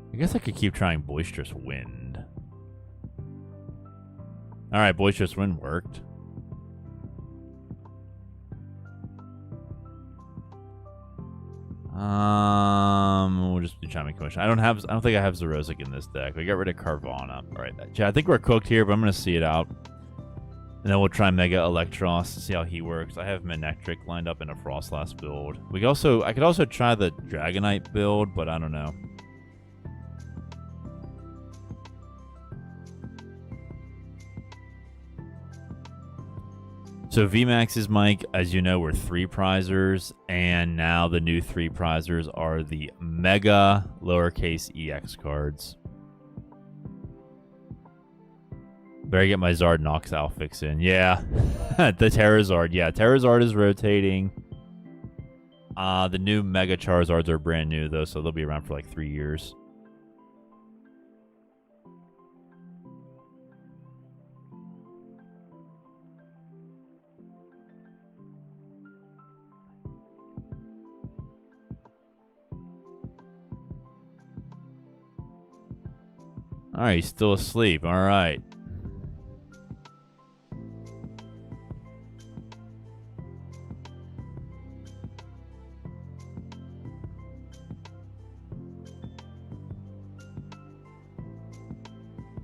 I guess I could keep trying Boisterous Wind. Alright, Boisterous Wind worked. We'll just do Chiming Commotion. I don't think I have Zerosic in this deck. We got rid of Carvana. All right, I think we're cooked here, but I'm gonna see it out, and then we'll try Mega Eelektross to see how he works. I have Manectric lined up in a Frostlass build. I could also try the Dragonite build, but I don't know. So VMAX's Mike, as you know, were 3 prizers, and now the new 3 prizers are the Mega lowercase EX cards. Better get my Zard Nox Alfix in. Yeah, the Terrazard. Yeah, Terrazard is rotating. The new Mega Charizards are brand new, though, so they'll be around for like 3 years. All right, he's still asleep. All right.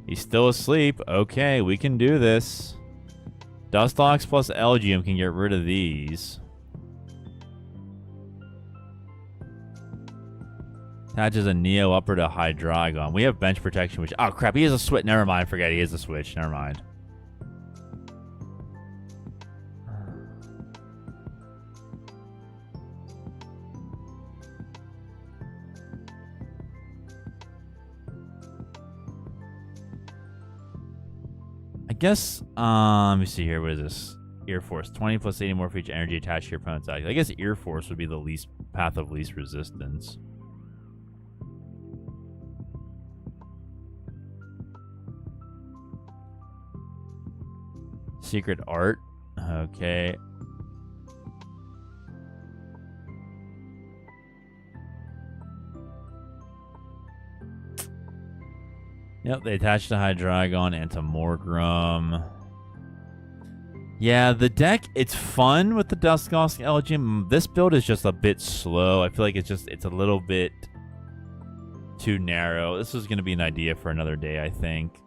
He's still asleep. Okay, we can do this. Dustox plus Elgium can get rid of these. Attaches a Neo upper to Hydreigon. We have bench protection, which... Oh, crap. He has a switch. Never mind. Forget he has a switch. Never mind. I guess... let me see here. What is this? Ear Force. 20 plus 80 more for each energy attached to your opponent's attack. I guess Ear Force would be the least path of least resistance. Secret Art. Okay. Yep, they attached to Hydreigon and to Morgrim. Yeah, the deck, it's fun with the Dustox Elgium. This build is just a bit slow. I feel like it's a little bit too narrow. This is going to be an idea for another day, I think.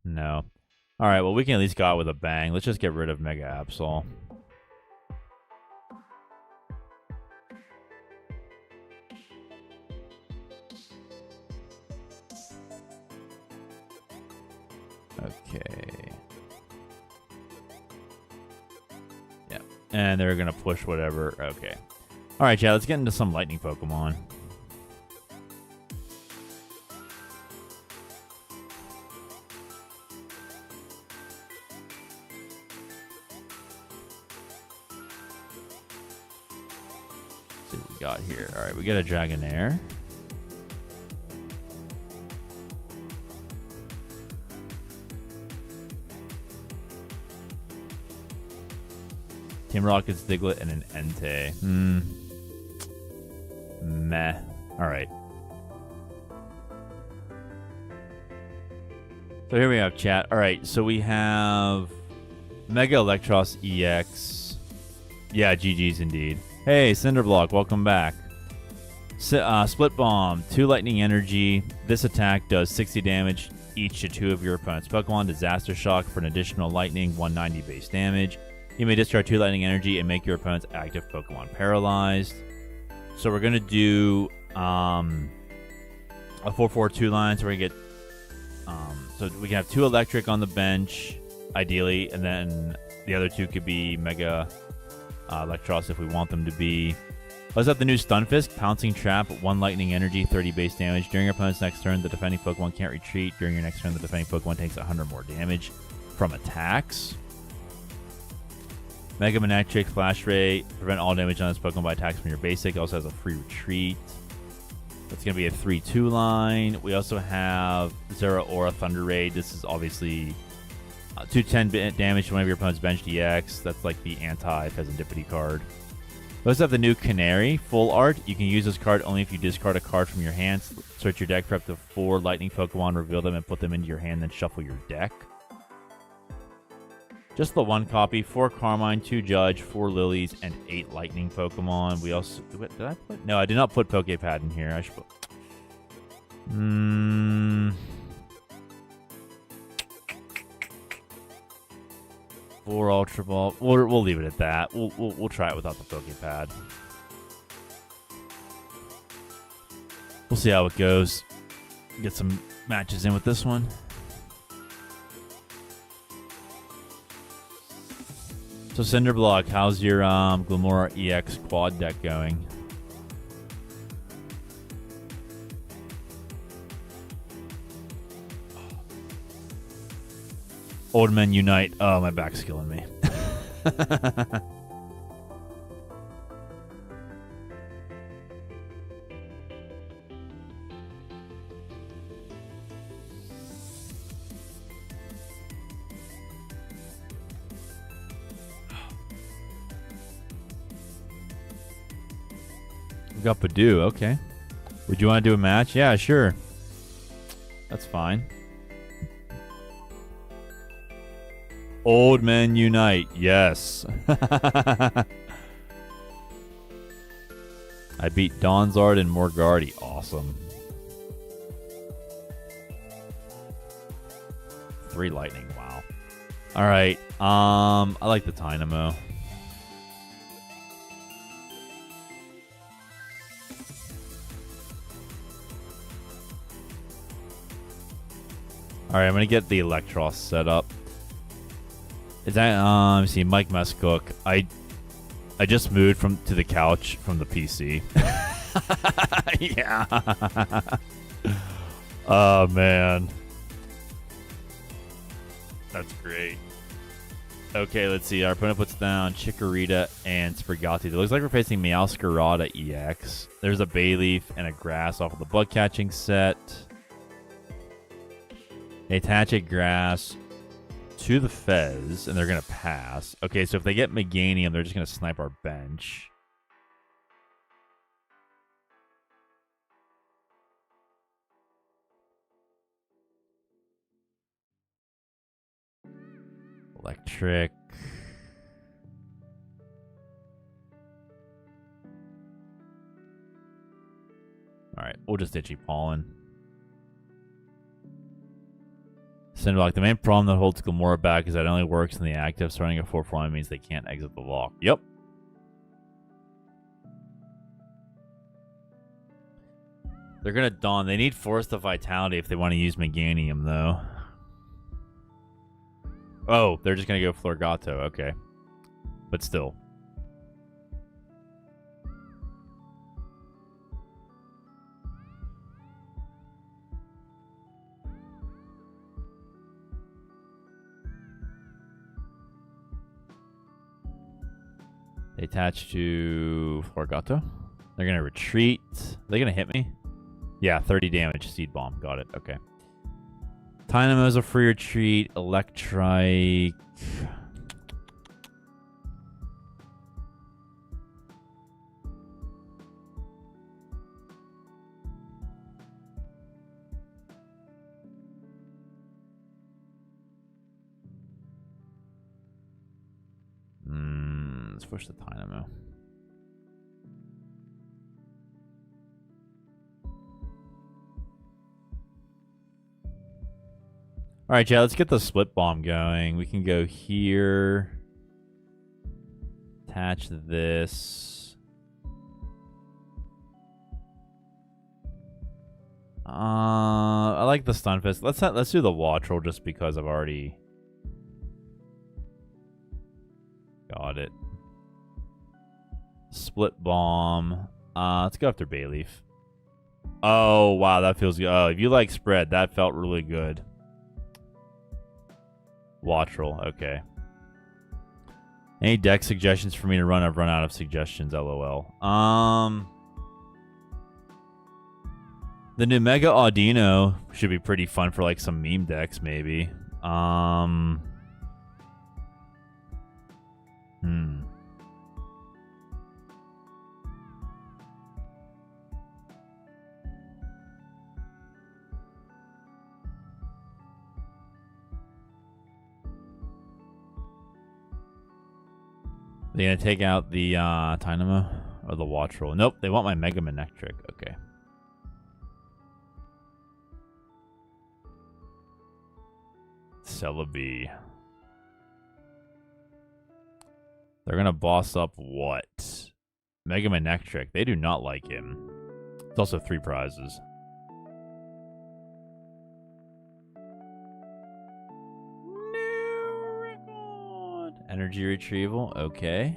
No. All right, well, we can at least go out with a bang. Let's just get rid of Mega Absol. Okay. Yeah, and they're going to push whatever. Okay. All right, yeah, let's get into some lightning Pokemon. Got here. All right, we get a Dragonair. Team Rocket's Diglett and an Entei. Meh. All right. So here we have chat. All right, so we have Mega Eelektross EX. Yeah, GG's indeed. Hey, Cinderblock, welcome back. Split Bomb, 2 lightning energy. This attack does 60 damage each to 2 of your opponent's Pokemon. Disaster Shock for an additional lightning, 190 base damage. You may discard 2 lightning energy and make your opponent's active Pokemon paralyzed. So we're going to do a 4-4-2 line. So we're going to get... so we can have 2 electric on the bench, ideally, and then the other 2 could be Mega... Eelektross if we want them to be. Let's have the new Stunfisk, Pouncing Trap, 1 lightning energy, 30 base damage. During your opponent's next turn, the defending Pokemon can't retreat. During your next turn, the defending Pokemon takes 100 more damage from attacks. Mega Manectric, Flash Ray, prevent all damage on this Pokemon by attacks from your basic. It also has a free retreat. It's going to be a 3-2 line. We also have Zeraora Thunder Ray. This is obviously 210 damage to one of your opponent's benched EX. That's like the anti-Peasantipity card. We also have the new Canary, full art. You can use this card only if you discard a card from your hand. Search your deck for up to 4 lightning Pokemon, reveal them, and put them into your hand, then shuffle your deck. Just the 1 copy, 4 Carmine, 2 Judge, 4 Lilies, and 8 lightning Pokemon. We also... Did I put... No, I did not put Poké Pad in here. I should put... 4 Ultra Ball. We'll leave it at that. We'll try it without the Poké Pad. We'll see how it goes. Get some matches in with this one. So Cinderblock, how's your Glamora EX quad deck going? Old Men Unite. Oh, my back's killing me. We got Badoo. Okay. Would you want to do a match? Yeah, sure. That's fine. Old Men Unite. Yes. I beat Donzard and Morgardi. Awesome. 3 lightning. Wow. All right. I like the Dynamo. All right, I'm gonna get the Eelektross set up. Is that let me see, Mike Messcook. I just moved to the couch from the PC. Yeah. Oh man. That's great. Okay, let's see. Our opponent puts down Chikorita and Sprigatito. It looks like we're facing Meowscarada EX. There's a Bayleaf and a Grass off of the bug catching set. They attach a Grass to the Fez, and they're going to pass. Okay, so if they get Meganium, they're just going to snipe our bench. Electric. Alright, we'll just Itchy Pollen. Cinderblock. The main problem that holds Glamora back is that it only works in the active. Starting a 4-4 means they can't exit the lock. Yep. They're going to Dawn. They need Forest of Vitality if they want to use Meganium, though. Oh, they're just going to go Florgato. Okay. But still. They attach to Florgato. They're going to retreat. Are they going to hit me? Yeah, 30 damage. Seed Bomb. Got it. Okay. Dynamo's a free retreat. Electrike. Let's push the Dynamo. All right, yeah, let's get the Split Bomb going. We can go here. Attach this. I like the Stunfisk. Let's do the Wattrel just because I've already got it. Split Bomb. Let's go after Bayleaf. Oh, wow, that feels good. Oh, if you like spread, that felt really good. Wattrel, okay. Any deck suggestions for me to run? I've run out of suggestions, lol. The new Mega Audino should be pretty fun for like some meme decks, maybe. They gonna take out the Dynamo or the Watch Roll? Nope, they want my Mega Manectric. Okay. Celebi. They're gonna boss up what? Mega Manectric. They do not like him. It's also 3 prizes. Energy retrieval, okay.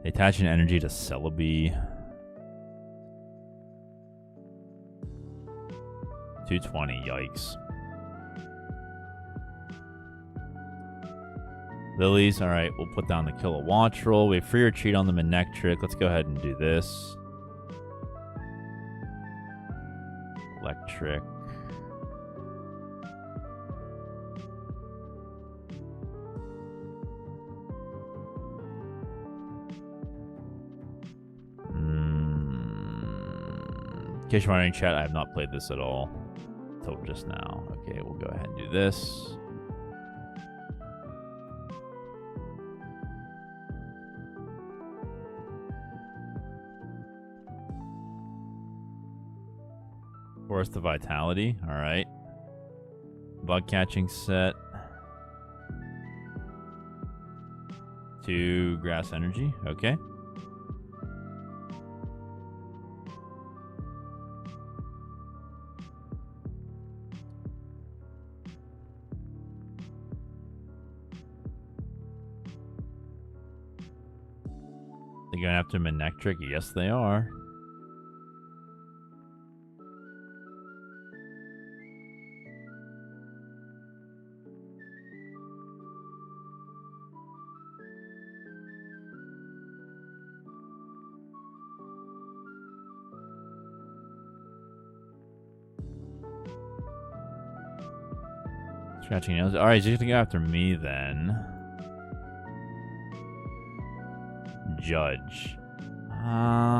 They attach an energy to Celebi. 220, yikes. Lilies, alright, we'll put down the Kill a Watch Roll. We have free retreat on the Manectric. Let's go ahead and do this. Electric. In case you're wondering, chat, I have not played this at all until just now. Okay, we'll go ahead and do this. Forest of Vitality, alright. Bug catching set. 2 grass energy, okay. They're going after Manectric? Yes, they are. Scratching nails. Alright, he's just going to go after me then. Judge.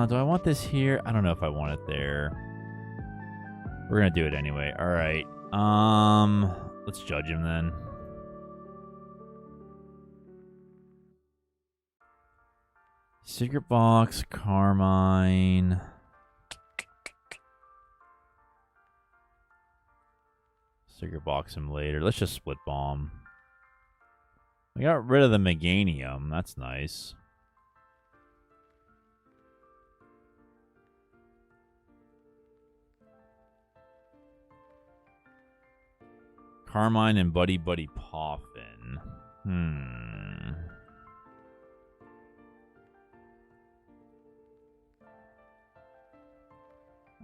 Do I want this here? I don't know if I want it there. We're gonna do it anyway. Alright. Let's judge him then. Secret Box, Carmine. Secret Box him later. Let's just split bomb. We got rid of the Meganium. That's nice. Carmine and Buddy Poffin.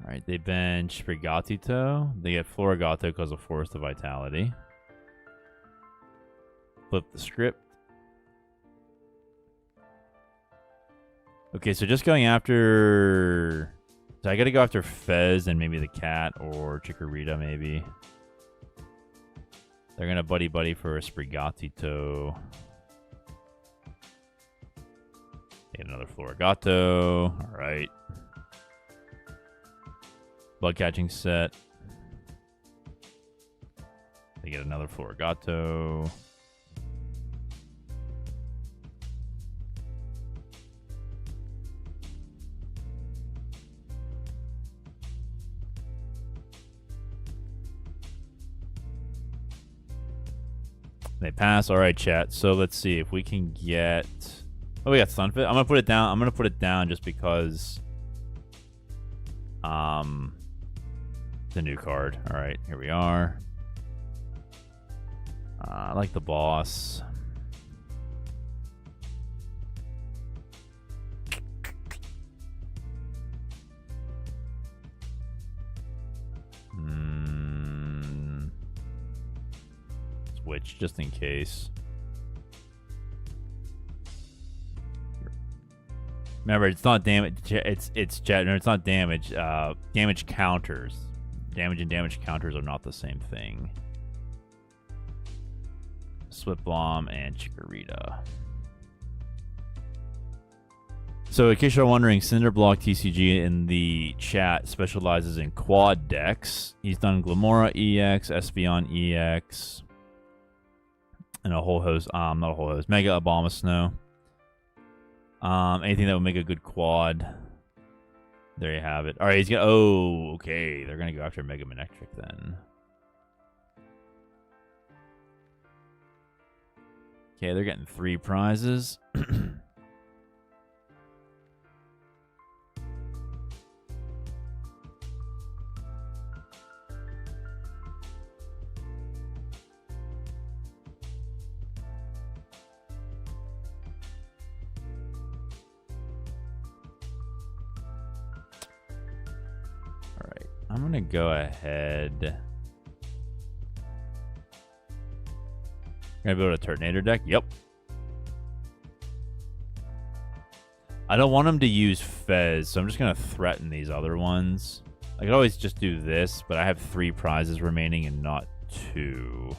Alright, they bench Sprigatito. They get Florigato because of Forest of Vitality. Flip the script. Okay, so just going after... So I gotta go after Fez and maybe the cat or Chikorita maybe. They're gonna buddy for a Sprigatito. Get another Florigato. Alright. Bug catching set. They get another Florigato. They pass. All right, chat. So let's see if we can get... Oh, we got Sunfit. I'm gonna put it down. I'm gonna put it down just because it's a new card. All right, here we are. I like the boss. Switch just in case. Remember, it's not damage. It's chat. No, it's not damage. Damage counters. Damage and damage counters are not the same thing. Swiftblom, and Chikorita. So in case you're wondering, Cinderblock TCG in the chat specializes in quad decks. He's done Glimmora EX, Espeon EX, and a whole host, not a whole host, Mega Abomasnow. Anything that would make a good quad. There you have it. All right, he's got, oh, okay. They're going to go after Mega Manectric then. Okay, they're getting 3 prizes. I'm going to go ahead. Gonna build a Turtonator deck? Yep. I don't want him to use Fez, so I'm just going to threaten these other ones. I could always just do this, but I have 3 prizes remaining and not 2.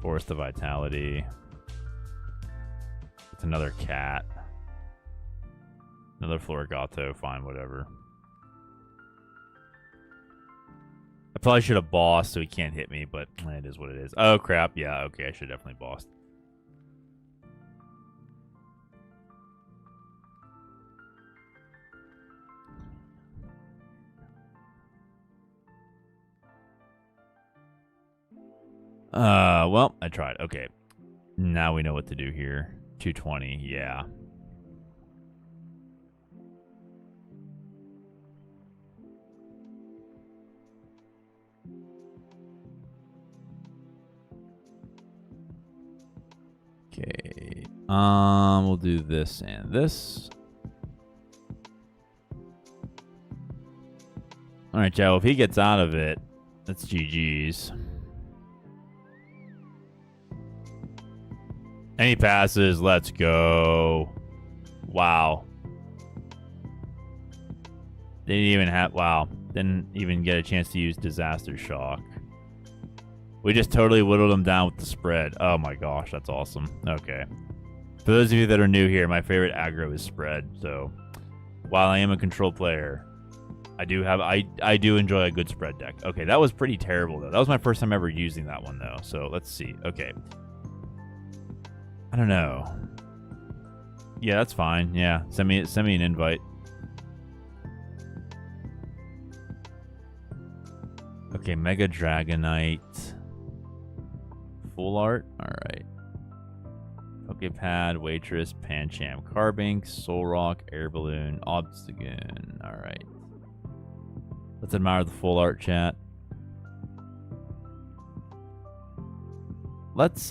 Forest of Vitality. It's another cat. Another Florigato, fine, whatever. I probably should have bossed so he can't hit me, but it is what it is. Oh, crap. Yeah, okay, I should definitely bossed. Well, I tried. Okay. Now we know what to do here. 220, yeah. Okay, we'll do this and this. All right, Joe, if he gets out of it, that's GG's. And he passes, let's go. Wow. Didn't even have, wow. Didn't even get a chance to use Disaster Shock. We just totally whittled him down with the spread. Oh my gosh, that's awesome. Okay. For those of you that are new here, my favorite aggro is spread. So while I am a control player, I do enjoy a good spread deck. Okay, that was pretty terrible though. That was my first time ever using that one though. So let's see. Okay. I don't know. Yeah, that's fine. Yeah. Send me an invite. Okay, Mega Dragonite. Full art? Alright. Poké Pad, Waitress, Pancham, Carbink, Solrock, Air Balloon, Obstagoon. Alright. Let's admire the full art, chat. Let's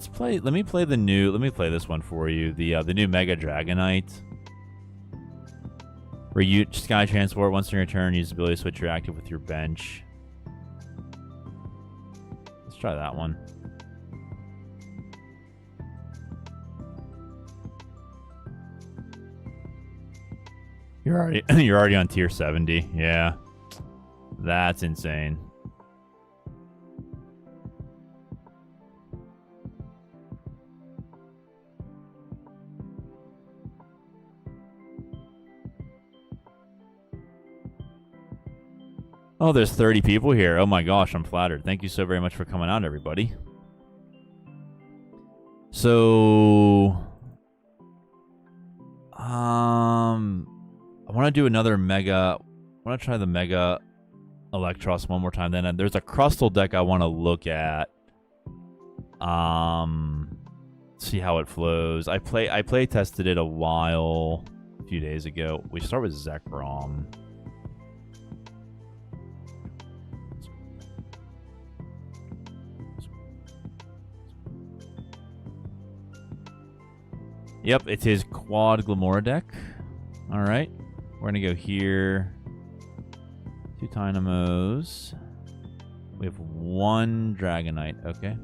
play, let me play this one for you. The new Mega Dragonite. Where you Sky Transport, once in your turn, use the ability to switch your active with your bench. Let's try that one. You're already on tier 70. Yeah. That's insane. Oh, there's 30 people here. Oh my gosh, I'm flattered. Thank you so very much for coming out, everybody. So, I want to do another Mega. I want to try the Mega Eelektross one more time. Then there's a Crustle deck I want to look at. See how it flows. I play tested it a few days ago. We start with Zekrom. Yep, it's his quad Glimmora deck. All right, we're gonna go here. 2 Dynamos. We have 1 Dragonite. Okay.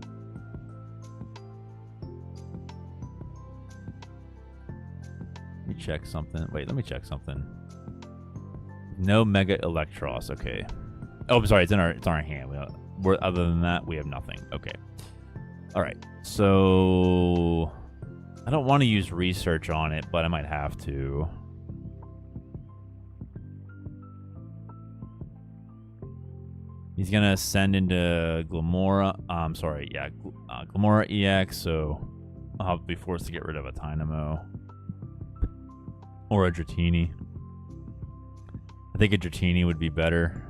Let me check something. Wait, let me check something. No Mega Eelektross. Okay. Oh, I'm sorry. It's in our hand. Other than that, we have nothing. Okay. All right. So I don't want to use research on it, but I might have to. He's gonna ascend into Glamora. Sorry, yeah, Glamora EX. So I'll be forced to get rid of a Dynamo or a Dratini. I think a Dratini would be better.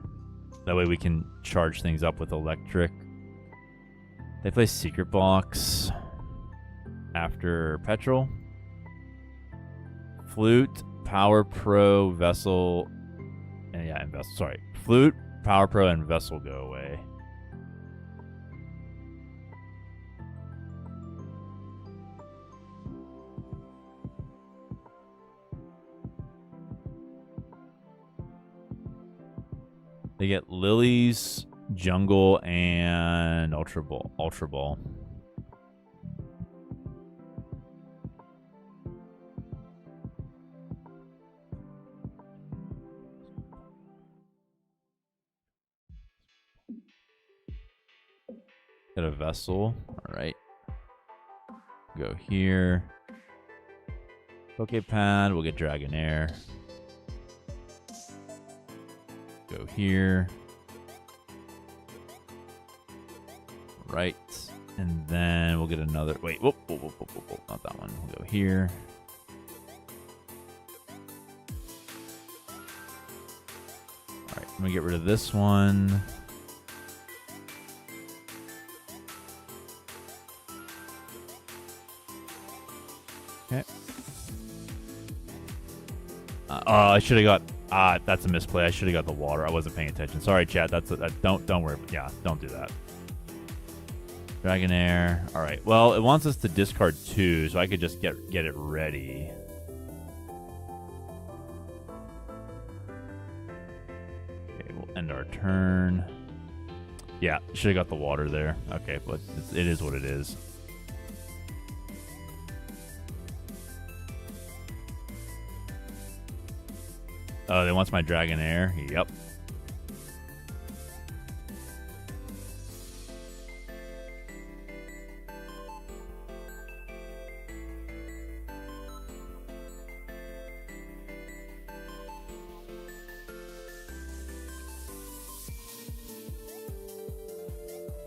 That way we can charge things up with electric. They play Secret Box after Petrol. Flute, Power Pro, Vessel, and yeah, and Vessel. Sorry, Flute, Power Pro, and Vessel go away. They get Lilies, Jungle, and Ultra Ball. Ultra Ball. Get a Vessel. All right. Go here. Poké Pad. We'll get Dragonair. Go here. Right. And then we'll get another. Wait. Whoop, whoop, whoop, whoop, whoop, whoop. Not that one. We'll go here. All right. I'm going to get rid of this one. Okay. I should have got. That's a misplay. I should have got the water. I wasn't paying attention. Sorry, chat. Don't worry. Yeah, don't do that. Dragonair. All right. Well, it wants us to discard 2, so I could just get it ready. Okay, we'll end our turn. Yeah, should have got the water there. Okay, but it is what it is. Oh, they want my Dragonair? Yep.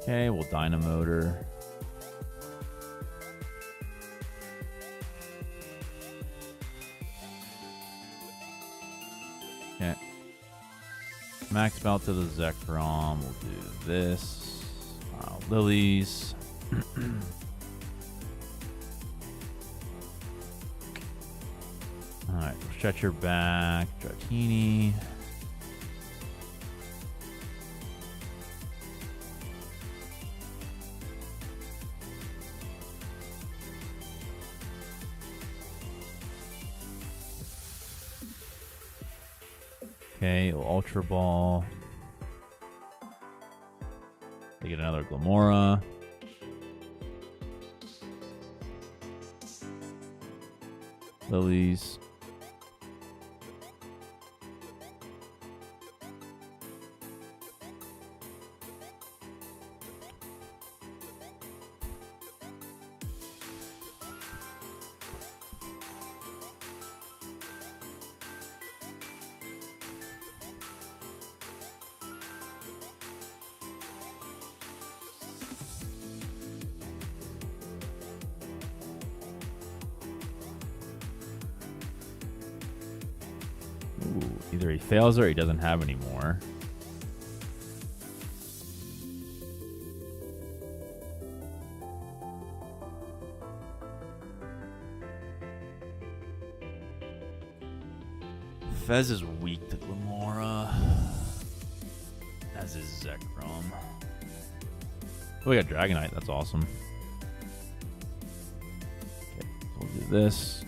Okay, we'll Dynamotor. Okay. Max Belt to the Zekrom. We'll do this. Lilies. Alright, stretch your back. Dratini. Okay, Ultra Ball. They get another Glamora. Lilies. Either he fails or he doesn't have any more. Fez is weak to Glamora, as is Zekrom. Oh, we got Dragonite. That's awesome. Okay, so we'll do this.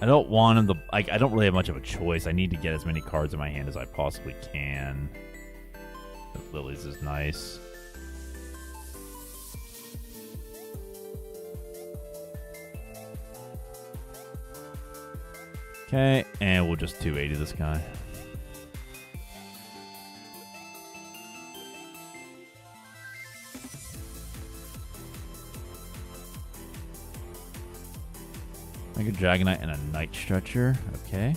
I don't want him to. I don't really have much of a choice. I need to get as many cards in my hand as I possibly can. Lilies is nice. Okay, and we'll just 280 this guy. Mega Dragonite and a Night Stretcher. Okay.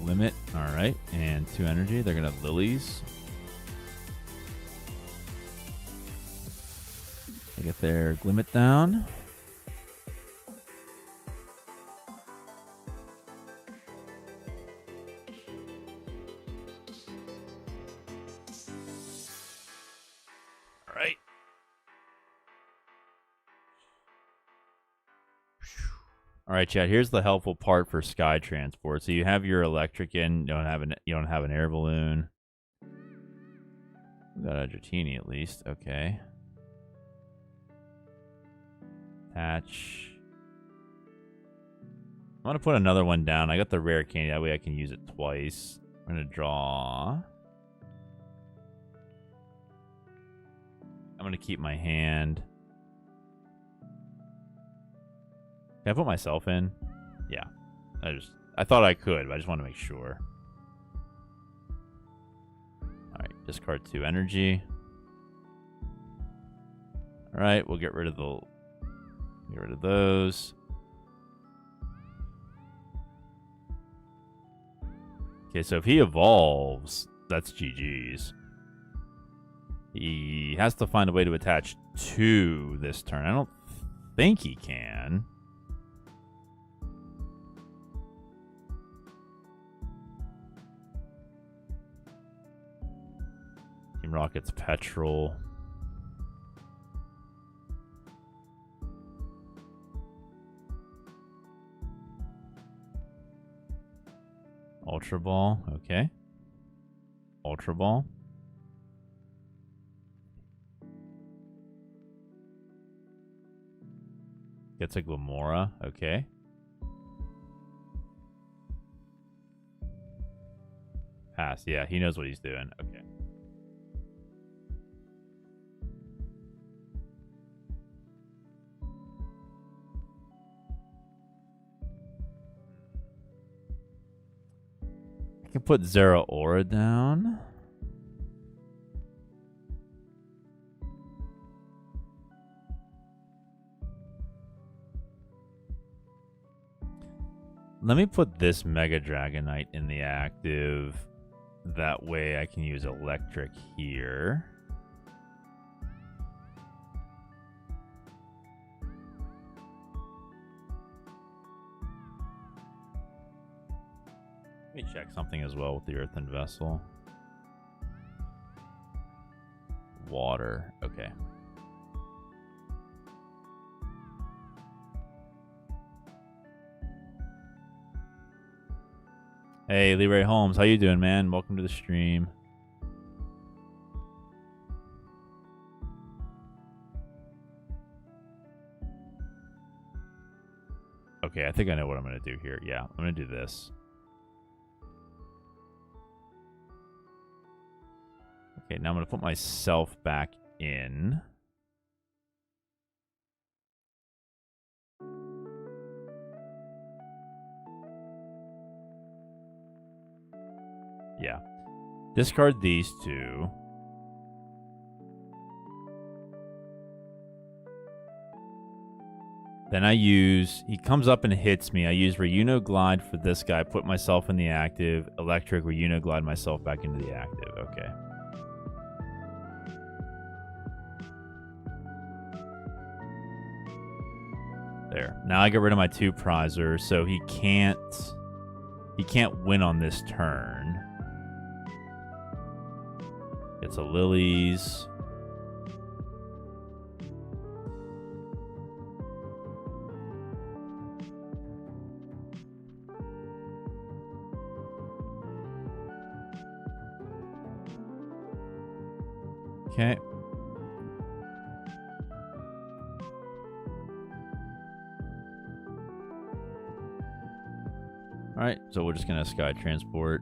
Limit. Alright. And 2 energy. They're going to have Lilies. They get their Limit down. Alright. Alright, chat. Here's the helpful part for Sky Transport. So you have your electric in, you don't have an air balloon. We got a Dratini at least. Okay. Attach. I'm gonna put another one down. I got the rare candy, that way I can use it twice. I'm gonna draw. I'm gonna keep my hand. Can I put myself in? Yeah. I thought I could, but I just want to make sure. Alright, discard 2 energy. Alright, we'll get rid of those. Okay, so if he evolves, that's GG's. He has to find a way to attach 2 this turn. I don't think he can. Team Rocket's Petrol. Ultra Ball, okay. Ultra Ball. Gets a Glamora, okay. Pass, yeah, he knows what he's doing, okay. I can put Zeraora down. Let me put this Mega Dragonite in the active. That way I can use Electric here. Let me check something as well with the Earthen Vessel. Water. Okay. Hey, Leroy Holmes, how you doing, man? Welcome to the stream. Okay, I think I know what I'm going to do here. Yeah, I'm going to do this. Okay, now I'm going to put myself back in. Yeah. Discard these 2. Then I use... He comes up and hits me. I use Reuno Glide for this guy. Put myself in the active. Electric, Reuno Glide myself back into the active. Okay. There. Now I get rid of my 2 prizers, so he can't win on this turn. It's a Lilies. Okay. Alright, so we're just gonna Sky Transport.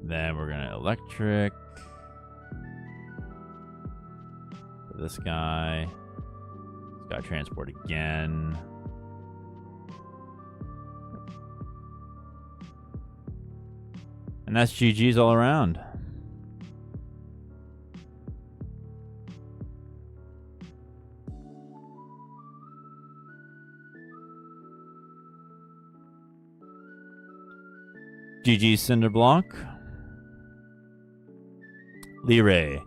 Then we're gonna electric. This guy. This guy transport again. And that's GG's all around. GG Cinderblock. Lillie.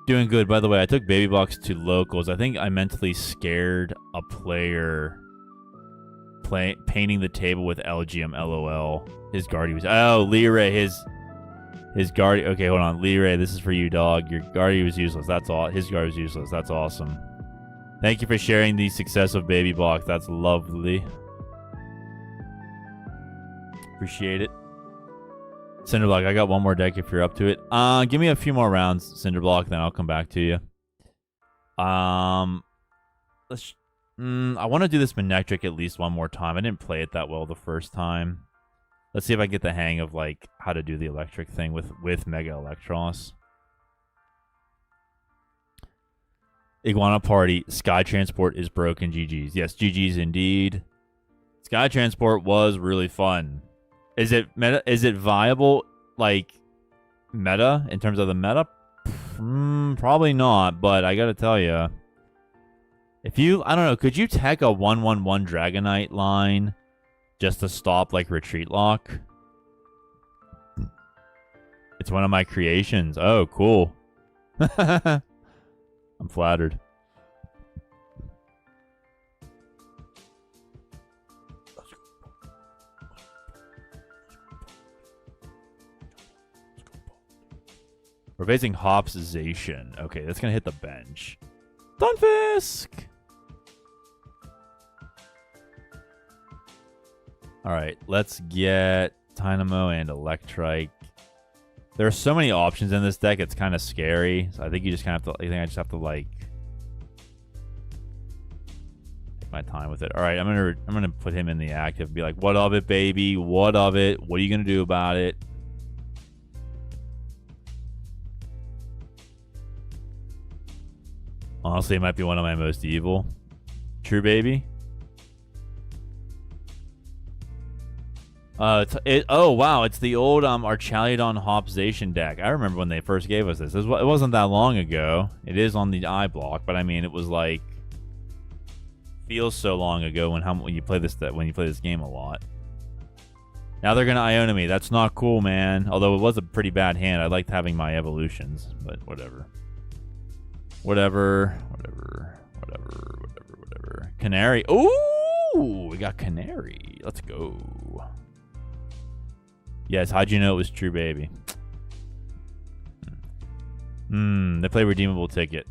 Doing good. By the way, I took baby blocks to locals. I think I mentally scared a player painting the table with LGM LOL. His Guardy was... Oh, Lillie, his Guardy... Okay, hold on. Lillie, this is for you, dog. Your Guardy was useless. That's all. His Guardy was useless. That's awesome. Thank you for sharing the success of baby blocks. That's lovely. Appreciate it. Cinderblock, I got one more deck if you're up to it. Give me a few more rounds, Cinderblock, then I'll come back to you. Let's... I want to do this Manectric at least one more time. I didn't play it that well the first time. Let's see if I get the hang of, like, how to do the electric thing with Mega Eelektross. Iguana Party, Sky Transport is broken, GG's. Yes, GG's indeed. Sky Transport was really fun. Is it meta? Is it viable, like, meta, in terms of the meta? Probably not, but I gotta tell you. If you, I don't know, could you tech a 1/1/1 Dragonite line just to stop, like, Retreat Lock? It's one of my creations. Oh, cool. I'm flattered. We're facing Hopsization. Okay, that's going to hit the bench. Stunfisk! Alright, let's get Dynamo and Electrike. There are so many options in this deck, it's kind of scary. So I think you just kind of have to, I think I just have to, like, take my time with it. Alright, I'm gonna put him in the active. Be like, what of it, baby? What of it? What are you gonna do about it? Honestly, it might be one of my most evil. True, baby. Oh, wow. It's the old Archaludon Hopsization deck. I remember when they first gave us this. It wasn't that long ago. It is on the I block, but I mean, it was like... Feels so long ago when you play this game a lot. Now they're going to Iono me. That's not cool, man. Although it was a pretty bad hand. I liked having my evolutions, but whatever. Whatever. Canary. Ooh, we got Canary. Let's go. Yes, how'd you know it was true, baby? They play redeemable ticket.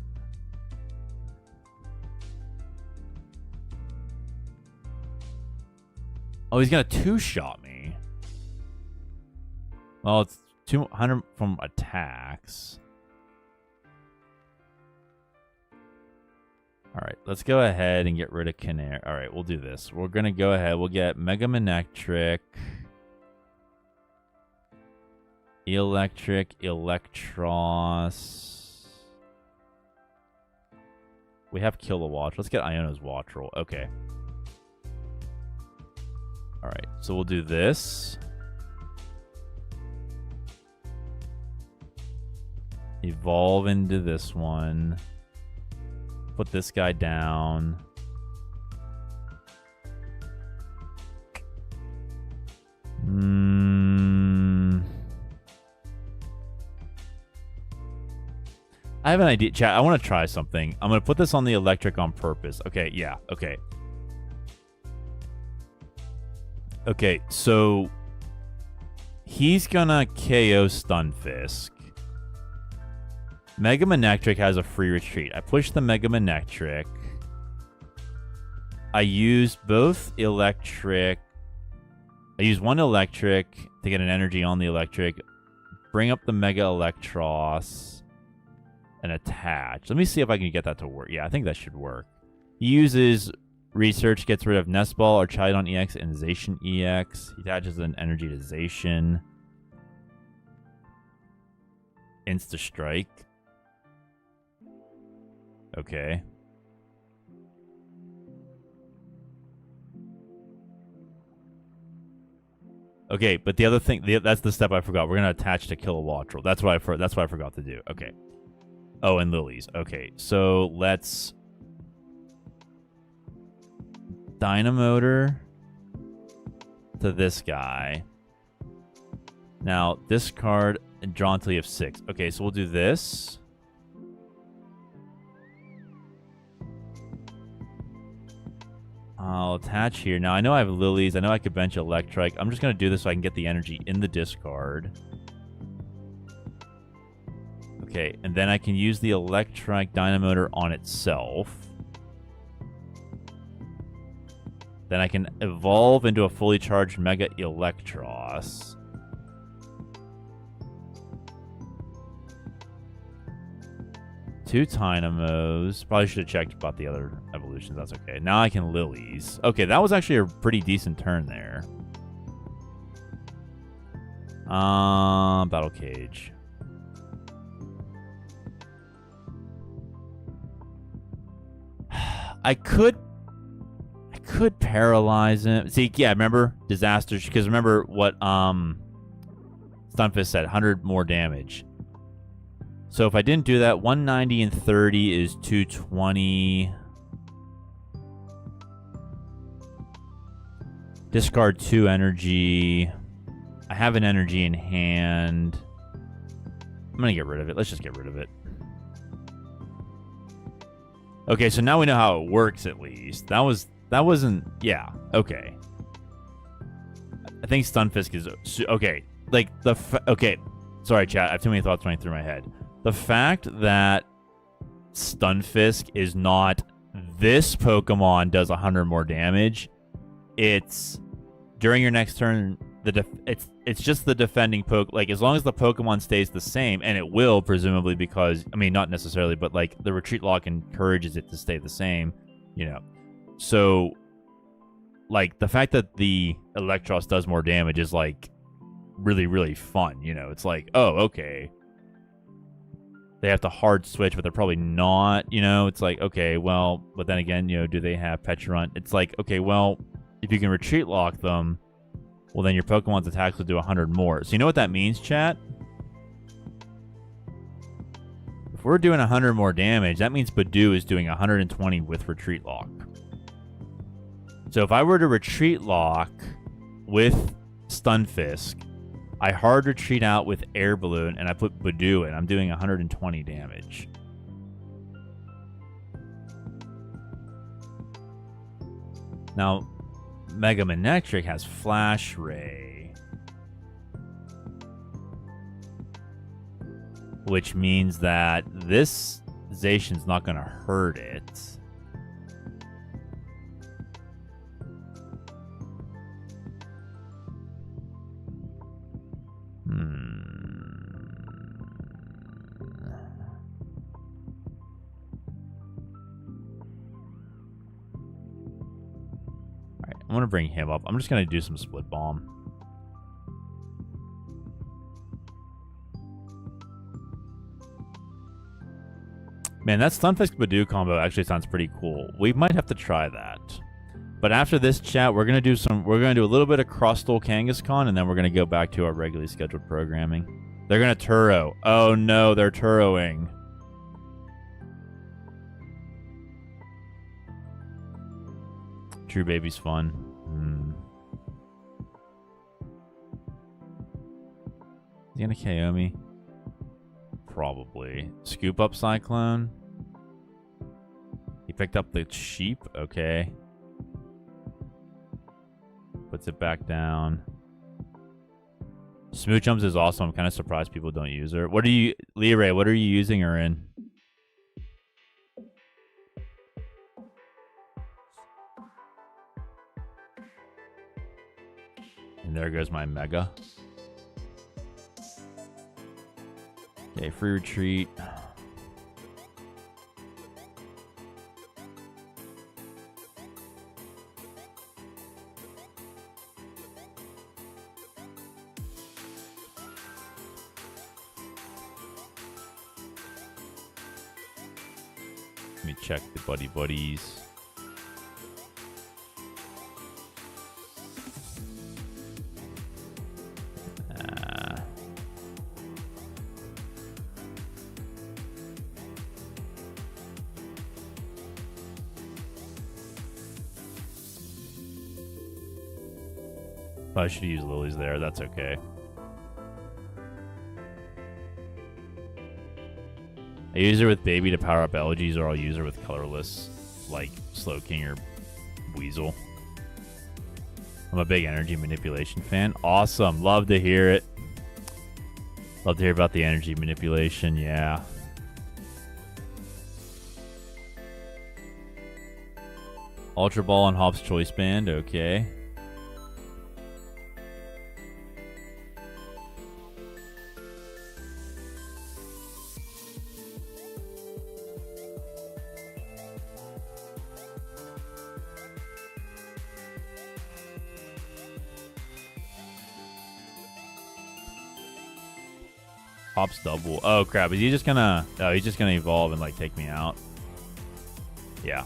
Oh, he's gonna two-shot me. Well, it's 200 from attacks. Alright, let's go ahead and get rid of Canary. Alright, we'll do this. We're going to go ahead. We'll get Mega Manectric, Eelektross. We have Kilowatch. Let's get Iono's Watch Roll. Okay. Alright, so we'll do this. Evolve into this one. Put this guy down. I have an idea. Chat, I want to try something. I'm going to put this on the electric on purpose. Okay, yeah, okay. Okay, so he's going to KO Stunfisk. Mega Manectric has a free retreat. I push the Mega Manectric. I use both electric. I use one electric to get an energy on the electric. Bring up the Mega Eelektross and attach. Let me see if I can get that to work. Yeah, I think that should work. He uses Research, gets rid of Nest Ball, Archaludon EX, and Zacian EX. He attaches an energy to Zacian. Insta Strike. Okay. Okay, but the other thing, that's the step I forgot. We're gonna attach to Kilowattrel. That's what I forgot to do. Okay. Oh, and Lilies. Okay, so let's Dynamotor to this guy. Now, discard and draw until you have 6. Okay, so we'll do this. I'll attach here. Now, I know I have Lilies. I know I could bench Electrike. I'm just going to do this so I can get the energy in the discard. Okay, and then I can use the Electrike Dynamotor on itself. Then I can evolve into a fully charged Mega Eelektross. Two Dynamos. Probably should have checked about the other evolutions. That's okay. Now I can Lilies. Okay, that was actually a pretty decent turn there. Battle Cage. I could paralyze him. See, yeah, remember disasters, because remember what Stunfisk said, 100 more damage. So if I didn't do that, 190 and 30 is 220. Discard 2 energy. I have an energy in hand. I'm going to get rid of it. Let's just get rid of it. Okay, so now we know how it works at least. That wasn't... Yeah, okay. I think Stunfisk is... Okay, like, okay. Sorry, chat. I have too many thoughts running through my head. The fact that Stunfisk is not this Pokemon does 100 more damage, it's during your next turn, it's just the defending like as long as the Pokemon stays the same, and it will presumably, because I mean not necessarily, but like the retreat lock encourages it to stay the same, you know. So like the fact that the Eelektross does more damage is like really, really fun, you know. It's like, oh, okay. They have to hard switch, but they're probably not, you know. It's like, okay, well, but then again, you know, do they have Pecharunt? It's like, okay, well, if you can retreat lock them, well, then your Pokemon's attacks will do 100 more. So you know what that means, chat? If we're doing 100 more damage, that means Badoo is doing 120 with retreat lock. So if I were to retreat lock with Stunfisk, I hard retreat out with Air Balloon, and I put Badoo in. I'm doing 120 damage. Now, Mega Manectric has Flash Ray, which means that this Zacian's not going to hurt it. I'm going to bring him up. I'm just going to do some Split Bomb. Man, that Stunfisk Badoo combo actually sounds pretty cool. We might have to try that. But after this chat, we're going to do a little bit of Crustal Kangaskhan, and then we're going to go back to our regularly scheduled programming. They're going to Turo. Oh no, they're Turoing. True Baby's fun. Is he gonna KO me? Probably. Scoop up Cyclone. He picked up the sheep. Okay. Puts it back down. Smoochums is awesome. I'm kind of surprised people don't use her. What are you, Lillie, what are you using her in? And there goes my Mega. Okay, free retreat. Let me check the buddies. I should use Lilies there. That's okay. I use her with Baby to power up Elegies, or I'll use her with Colorless, like Slowking or Weasel. I'm a big energy manipulation fan. Awesome. Love to hear it. Love to hear about the energy manipulation. Yeah. Ultra Ball and Hop's Choice Band. Okay. Hop's double. Oh crap! Is he just gonna? Oh, he's just gonna evolve and like take me out. Yeah.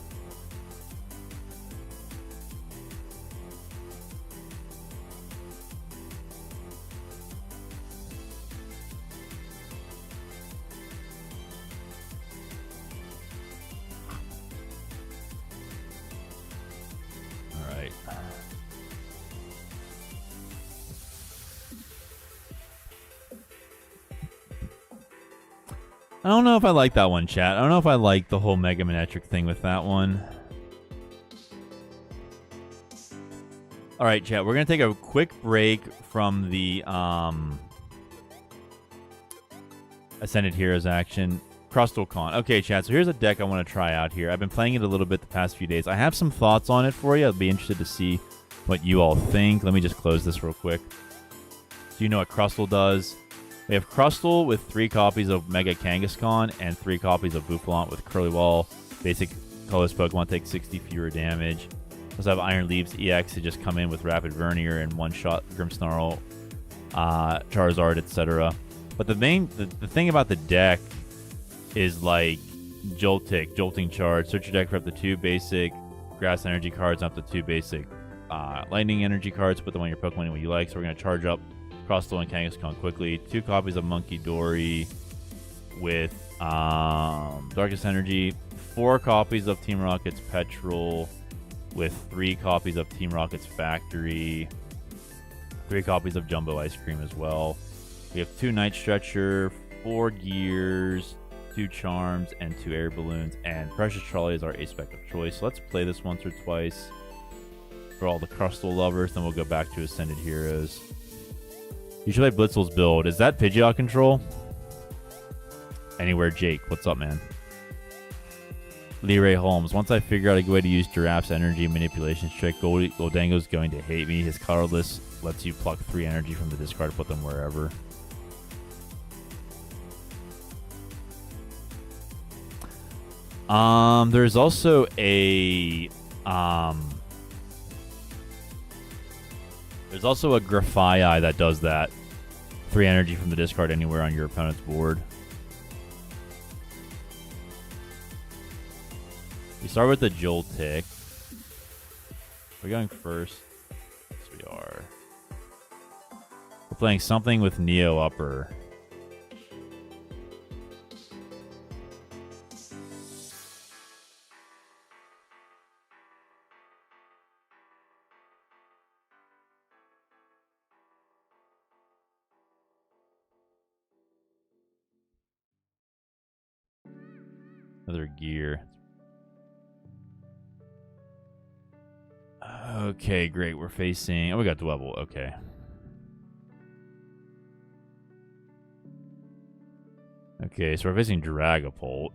All right. I don't know if I like that one, chat. I don't know if I like the whole Mega Manetric thing with that one. All right, chat. We're going to take a quick break from the Ascended Heroes action. Crustal Con. Okay, chat. So here's a deck I want to try out here. I've been playing it a little bit the past few days. I have some thoughts on it for you. I'd be interested to see what you all think. Let me just close this real quick. So you know what Crustal does. We have Crustal with 3 copies of Mega Kangaskhan and 3 copies of Bouffalant with Curly Wall. Basic colorless Pokemon take 60 fewer damage. Also have Iron Leaves EX to just come in with Rapid Vernier and one-shot Grimmsnarl, Charizard, etc. But the thing about the deck is like Jolting Charge. Search your deck for up to 2 basic Grass Energy cards and up to 2 basic Lightning Energy cards. Put them on your Pokemon any way you like. So we're going to charge up Crustal and Kangaskhan quickly. 2 copies of Munkidori with Darkest Energy. 4 copies of Team Rocket's Petrol with 3 copies of Team Rocket's Factory. 3 copies of Jumbo Ice Cream as well. We have 2 Night Stretcher, 4 Gears, 2 Charms, and 2 Air Balloons. And Precious Trolley is our aspect of choice. So let's play this once or twice for all the Crustal lovers. Then we'll go back to Ascended Heroes. You should play Blitzel's build. Is that Pidgeot control? Anywhere Jake. What's up, man? Lee Ray Holmes. Once I figure out a good way to use Giraffe's energy manipulation trick, Goldango's going to hate me. His colorless lets you pluck 3 energy from the discard and put them wherever. There's also a Grafaiai that does that. 3 energy from the discard anywhere on your opponent's board. We start with the Joltik. We're going first. Yes, we are. We're playing something with Neo Upper. Another gear. Okay, great. We're facing... Oh, we got Dwebble. Okay. Okay, so we're facing Dragapult.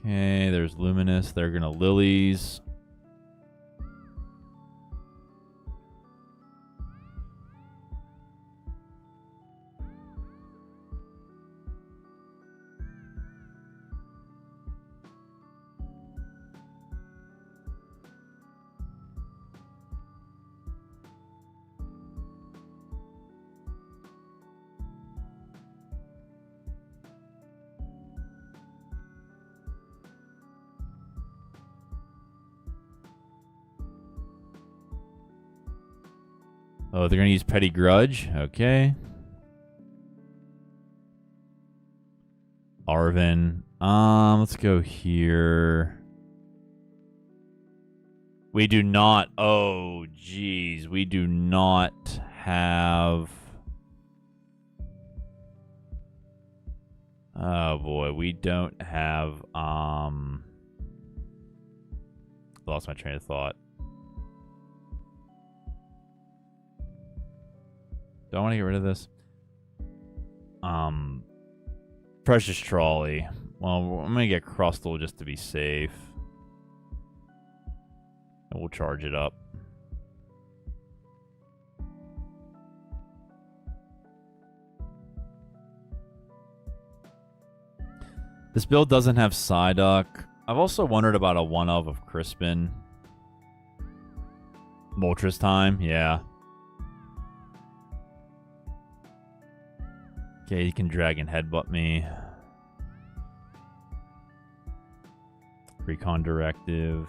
Okay, there's Luminous. They're going to Lilies. Oh, they're going to use Petty Grudge. Okay. Arven. Let's go here. We do not. Oh, geez. We do not have. Oh boy, we don't have. Lost my train of thought. Do I want to get rid of this? Precious Trolley. Well, I'm gonna get Crustle just to be safe. And we'll charge it up. This build doesn't have Psyduck. I've also wondered about a one-of Crispin. Moltres time, yeah. Okay, he can Dragon Headbutt me. Recon Directive.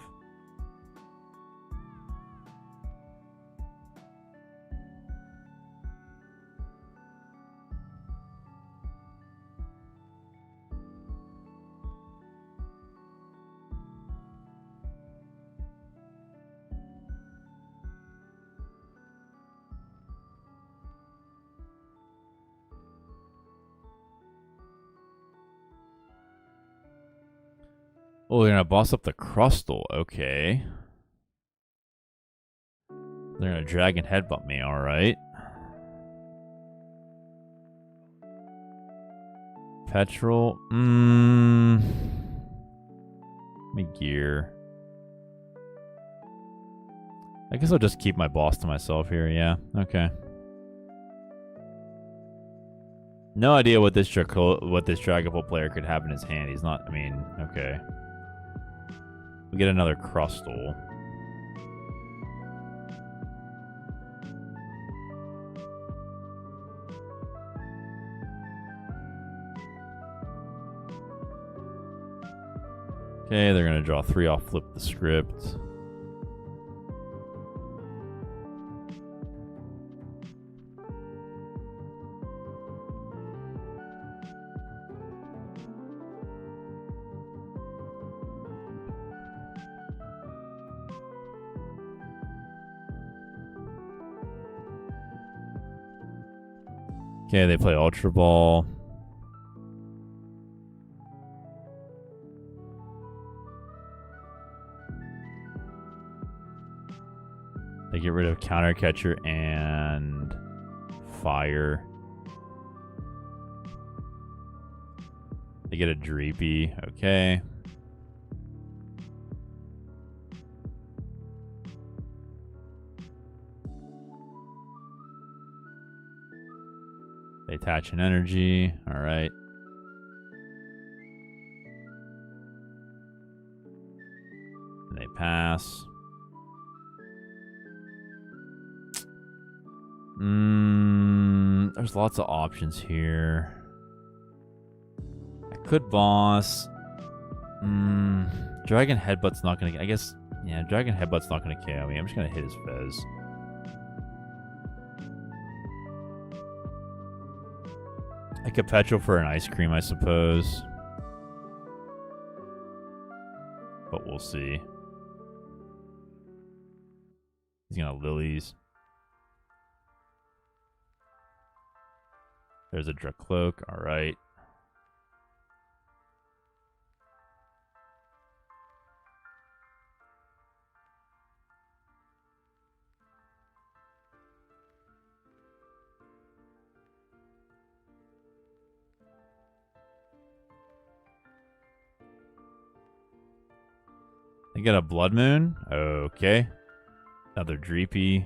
Oh, they're gonna boss up the Crustle. Okay. They're gonna Dragon Headbutt me, alright. Petrol. Me gear. I guess I'll just keep my boss to myself here, yeah. Okay. No idea what this Dragon Ball player could have in his hand. He's not, I mean, okay. We get another Crustle. Okay, they're gonna draw 3 off, flip the script. Okay, they play Ultra Ball. They get rid of Counter Catcher and Fire. They get a Dreepy. Okay. They attach an energy. All right. And they pass. There's lots of options here. I could boss. Dragon Headbutt's not gonna. I guess. Yeah, Dragon Headbutt's not gonna KO me. I'm just gonna hit his Fez. I could Petrol for an Ice Cream, I suppose. But we'll see. He's gonna Lilies. There's a Dracloak. All right. They get a Bloodmoon. Okay. Another Dreepy.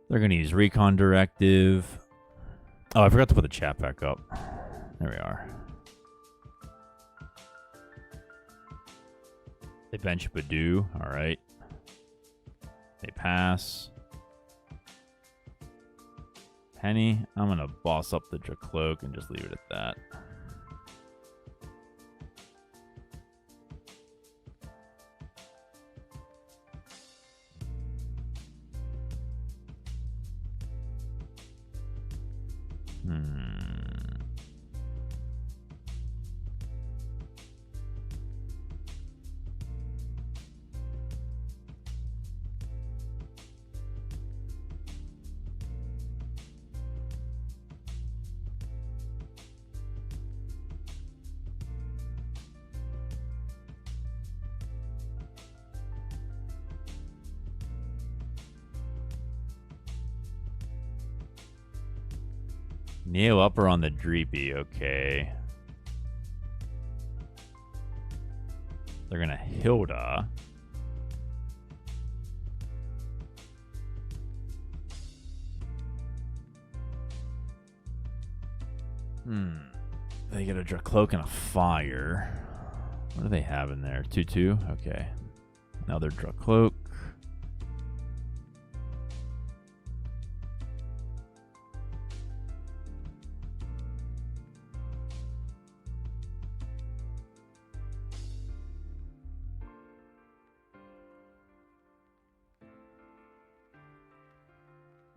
They're going to use Recon Directive. Oh, I forgot to put the chat back up. There we are. They bench Badoo. All right. They pass. Henny. I'm gonna boss up the Dracloak and just leave it at that. Neo upper on the Dreepy, okay. They're gonna Hilda. They get a Dracloak and a Fire. What do they have in there? 2/2? Okay. Another Dracloak.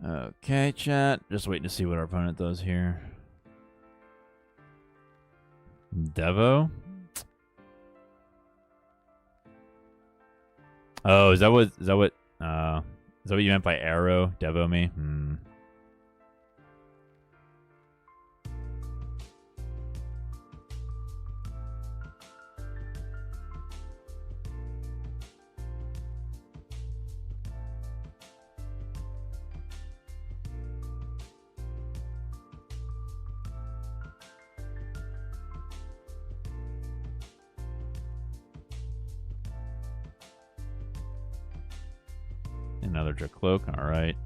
Okay, chat. Just waiting to see what our opponent does here. Devo? Oh, is that what you meant by arrow? Devo me? Another Dracloak, alright.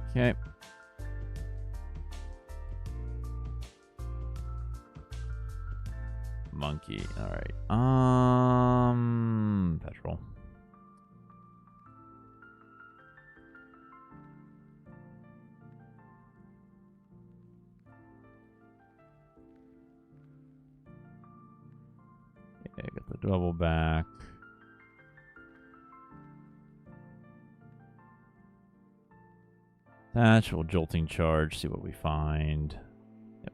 Okay. Monkey, alright. Petrol. Okay, get the double back. Actual jolting charge, see what we find. Yep.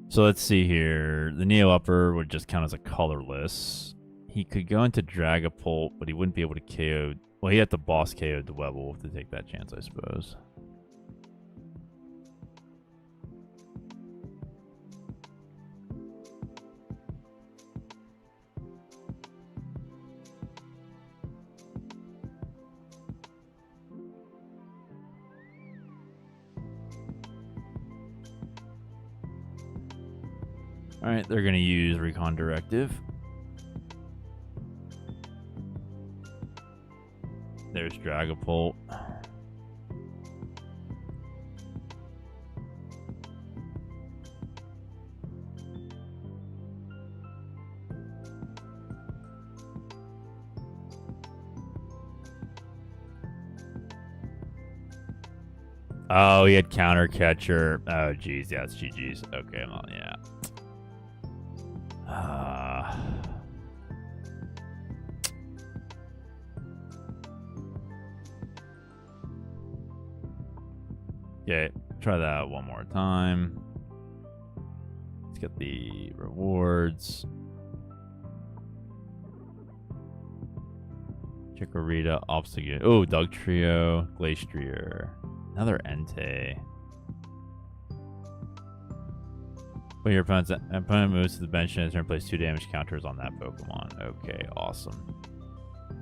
So let's see here. The Neo Upper would just count as a colorless. He could go into Dragapult, but he wouldn't be able to KO. Well, he had to boss KO Dwebble to take that chance, I suppose. Alright, they're going to use Recon Directive. There's Dragapult. Oh, he had Counter Catcher. Oh, geez. Yeah, it's GG's. Okay, well, yeah. Okay, try that one more time. Let's get the rewards. Chikorita, Obstagoon. Oh, Dug Trio, Glastrier. Another Entei. When your opponent moves to the bench and turn, place 2 damage counters on that Pokemon. Okay, awesome.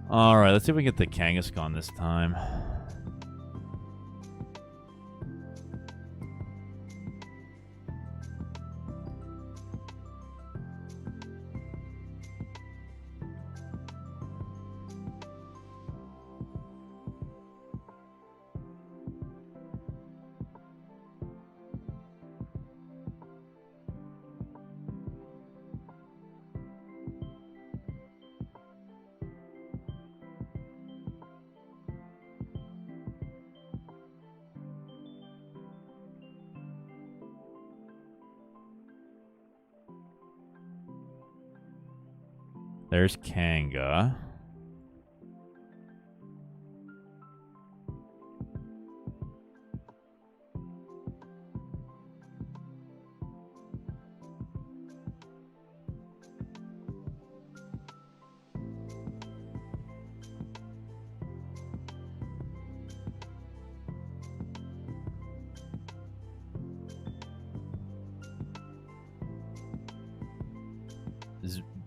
Alright, let's see if we can get the Kangaskhan this time. There's Kanga.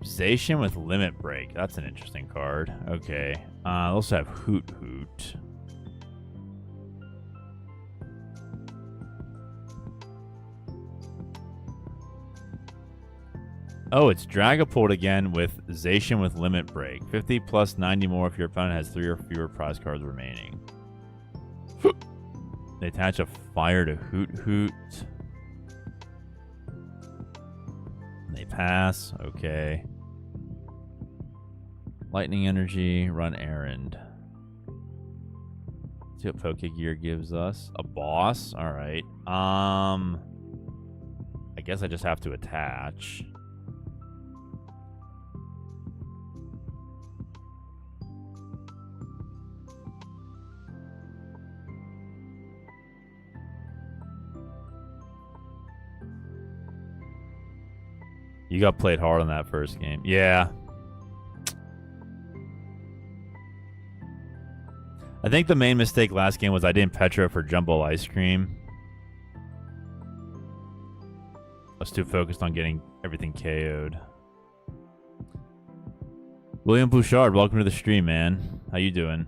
Zacian with Limit Break. That's an interesting card. Okay. I also have Hoot Hoot. Oh, it's Dragapult again with Zacian with Limit Break. 50 plus 90 more if your opponent has 3 or fewer prize cards remaining. They attach a fire to Hoot Hoot. They pass. Okay. Lightning Energy, run errand. Let's see what Pokegear gives us. A boss. All right. I guess I just have to attach. You got played hard on that first game. Yeah. I think the main mistake last game was I didn't Petra for Jumbo Ice Cream. I was too focused on getting everything KO'd. William Bouchard, welcome to the stream, man. How you doing?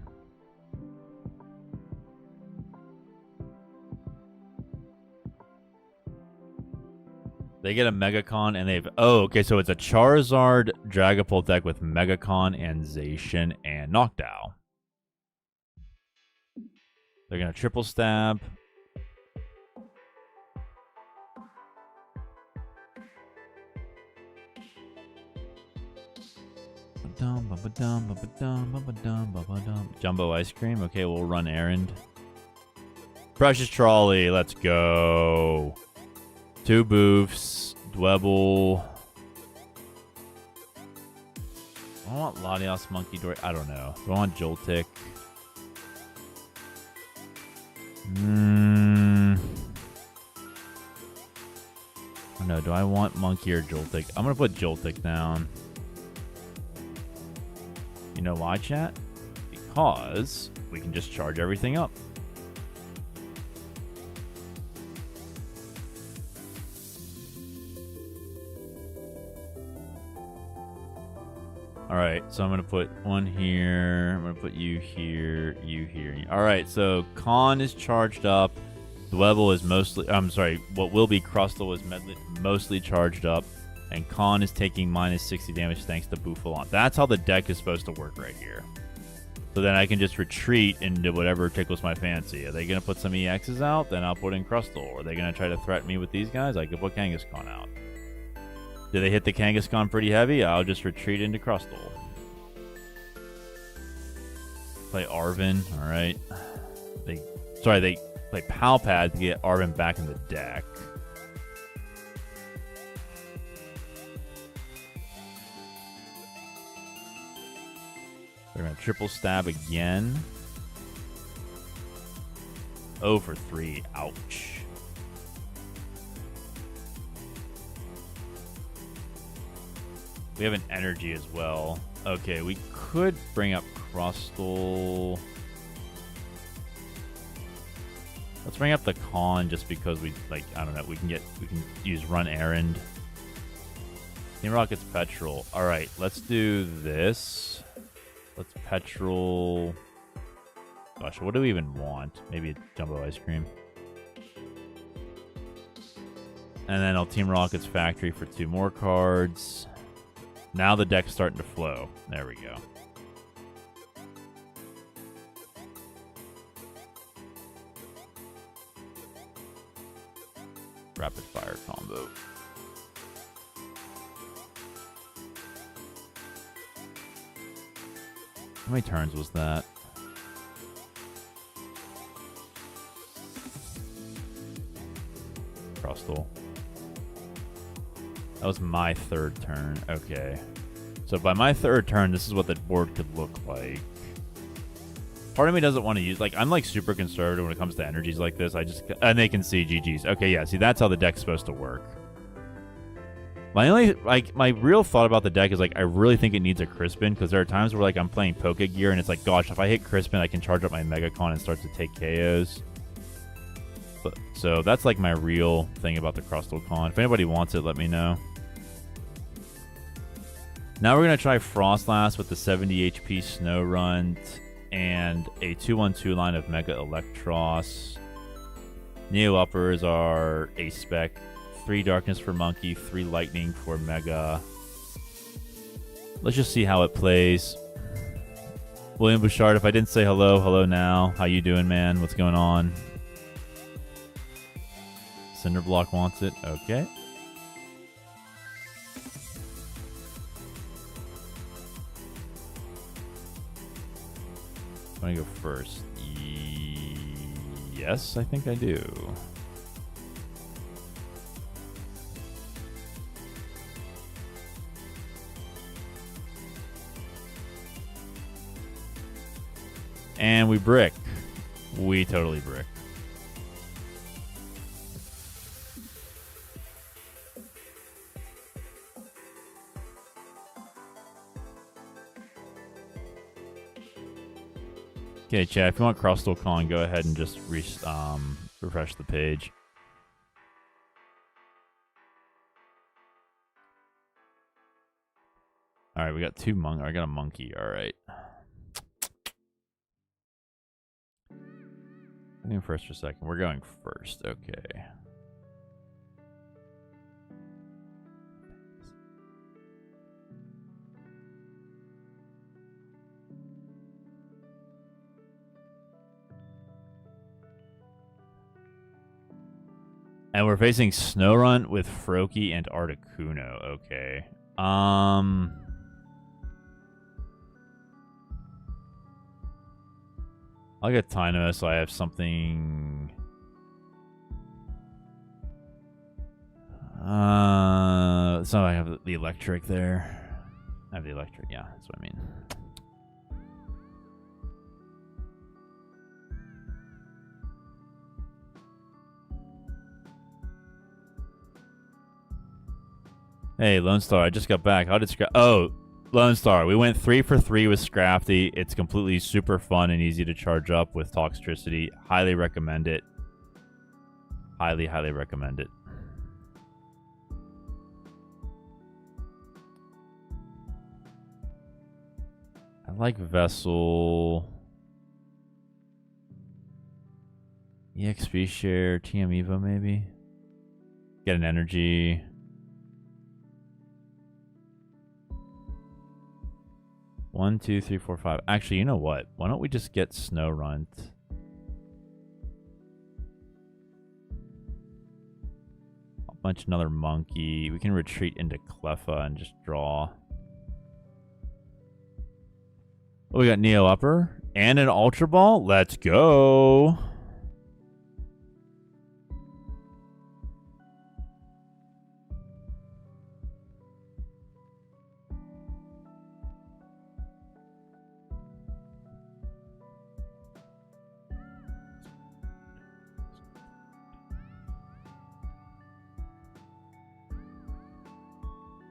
They get a Megacon and they've... Oh, okay, so it's a Charizard Dragapult deck with Megacon and Zacian and Noctowl. They're going to triple stab. Jumbo Ice Cream. Okay, we'll run errand. Precious Trolley. Let's go. 2 Boofs. Dwebble. I want Latios, Munkidori. I don't know. Do I want Joltik? Oh no, do I want Monkey or Joltik? I'm gonna put Joltik down. You know why, chat? Because we can just charge everything up. Alright, so I'm going to put one here. I'm going to put you here, you here. Alright, so Con is charged up. Dwebble is mostly... I'm sorry, what will be Crustle is mostly charged up. And Con is taking minus 60 damage thanks to Bouffalon. That's how the deck is supposed to work right here. So then I can just retreat into whatever tickles my fancy. Are they going to put some EXs out? Then I'll put in Crustle. Are they going to try to threaten me with these guys? I could put Kangaskhan out. Do they hit the Kangaskhan pretty heavy? I'll just retreat into Crustle. Play Arven. Alright. They play Poké Pad to get Arven back in the deck. They're going to triple stab again. 0 for 3. Ouch. We have an energy as well. Okay, we could bring up Crustle. Let's bring up the Con just because we, like, I don't know, we can use Run Errand. Team Rocket's Petrol. Alright, let's do this. Let's Petrol. Gosh, what do we even want? Maybe a Jumbo Ice Cream. And then I'll Team Rocket's Factory for 2 more cards. Now the deck's starting to flow. There we go. Rapid fire combo. How many turns was that? Crustle. That was my 3rd turn. Okay. So by my third turn, this is what the board could look like. Part of me doesn't want to use, like, I'm like super conservative when it comes to energies like this. And they can see GG's. Okay, yeah, see, that's how the deck's supposed to work. My only, like, my real thought about the deck is, like, I really think it needs a Crispin, because there are times where, like, I'm playing Poké Gear, and it's like, gosh, if I hit Crispin, I can charge up my Megacon and start to take KOs. But, so that's, like, my real thing about the Crustal Con. If anybody wants it, let me know. Now we're going to try Frostlass with the 70 HP Snow Runt and a 2-1-2 line of Mega Eelektross. Neo uppers are a spec. 3 Darkness for Monkey, 3 Lightning for Mega. Let's just see how it plays. William Bouchard, if I didn't say hello, hello now. How you doing, man? What's going on? Cinderblock wants it. Okay. I want to go first. Yes, I think I do. And we brick. We totally brick. Okay, chat, if you want Crustal Con, go ahead and just refresh the page. Alright, we got 2 monk. I got a monkey, alright. Going first for second. We're going first, okay. And we're facing Snorunt with Froakie and Articuno. Okay. I'll get Tino so I have something. So I have the electric there. I have the electric, yeah, that's what I mean. Hey, Lone Star, I just got back. How did oh, Lone Star, we went 3 for 3 with Scrafty. It's completely super fun and easy to charge up with Toxtricity. Highly recommend it. Highly, highly recommend it. I like Vessel. EXP share, TM Evo maybe. Get an energy. One, two, three, four, five. Actually, you know what? Why don't we just get Snorunt? I'll bunch another monkey. We can retreat into Cleffa and just draw. Oh, we got Neo Upper and an Ultra Ball. Let's go.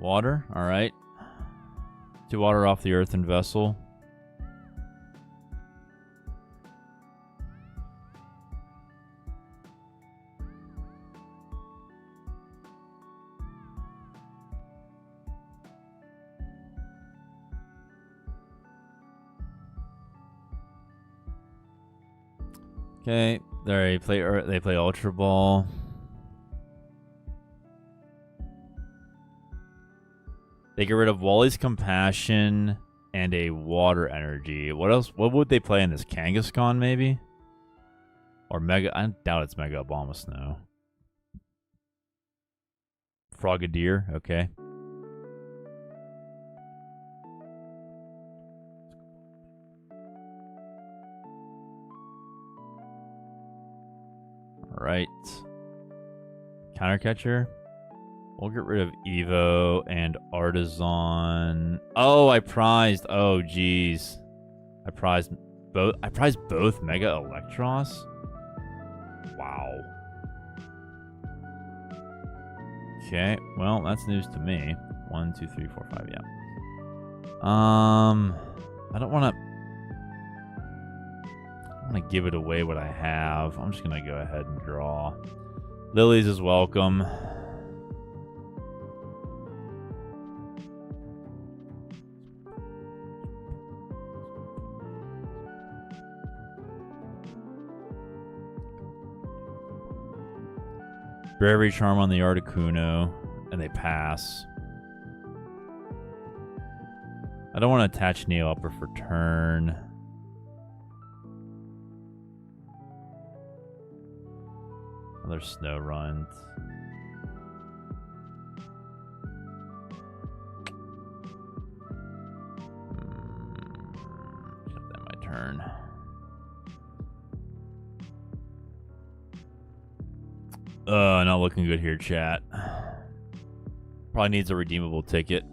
Water, all right. 2 water off the Earthen Vessel. Okay, they play Ultra Ball. They get rid of Wally's Compassion and a Water Energy. What else? What would they play in this? Kangaskhan, maybe? Or Mega... I doubt it's Mega Abomasnow. Frogadier, okay. Alright. Countercatcher. We'll get rid of Evo and Artisan. Oh, I prized. Oh, geez. I prized both. I prized both Mega Eelektross. Wow. Okay. Well, that's news to me. 1, 2, 3, 4, 5. Yeah. I don't want to. I'm gonna give it away what I have. I'm just gonna go ahead and draw. Lillie's is welcome. Bravery Charm on the Articuno, and they pass. I don't want to attach Neo Upper for turn. Another Snow Run. Get that my turn. Not looking good here, chat. Probably needs a redeemable ticket.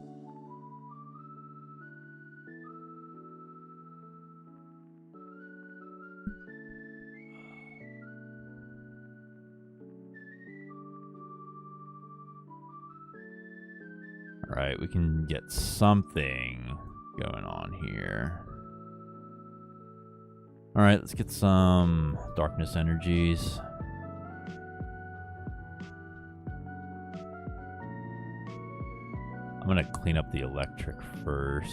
Alright, we can get something going on here. Alright, let's get some Darkness Energies. I'm gonna clean up the electric first.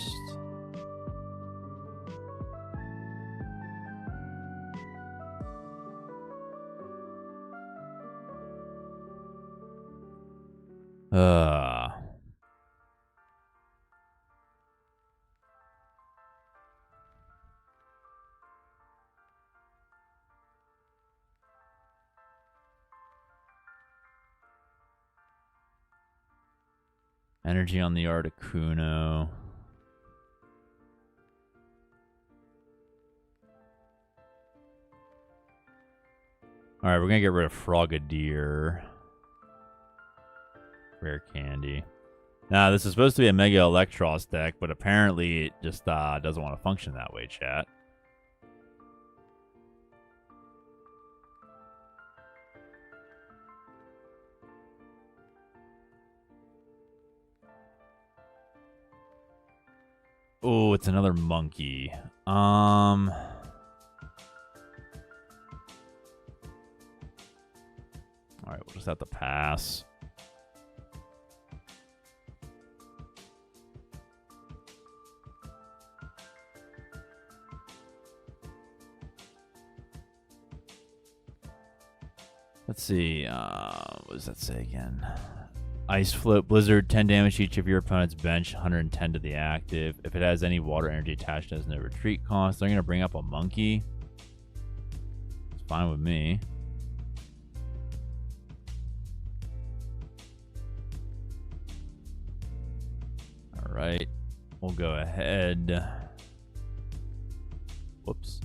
Energy on the Articuno. Alright, we're gonna get rid of Frogadier. Rare Candy. Now, this is supposed to be a Mega Eelektross deck, but apparently it just doesn't want to function that way, chat. Oh, it's another monkey. Alright, we'll just have to pass. Let's see, what does that say again? Ice Float, Blizzard, 10 damage to each of your opponent's bench, 110 to the active. If it has any water energy attached, it has no retreat cost. They're going to bring up a monkey. It's fine with me. Alright, we'll go ahead. Whoops.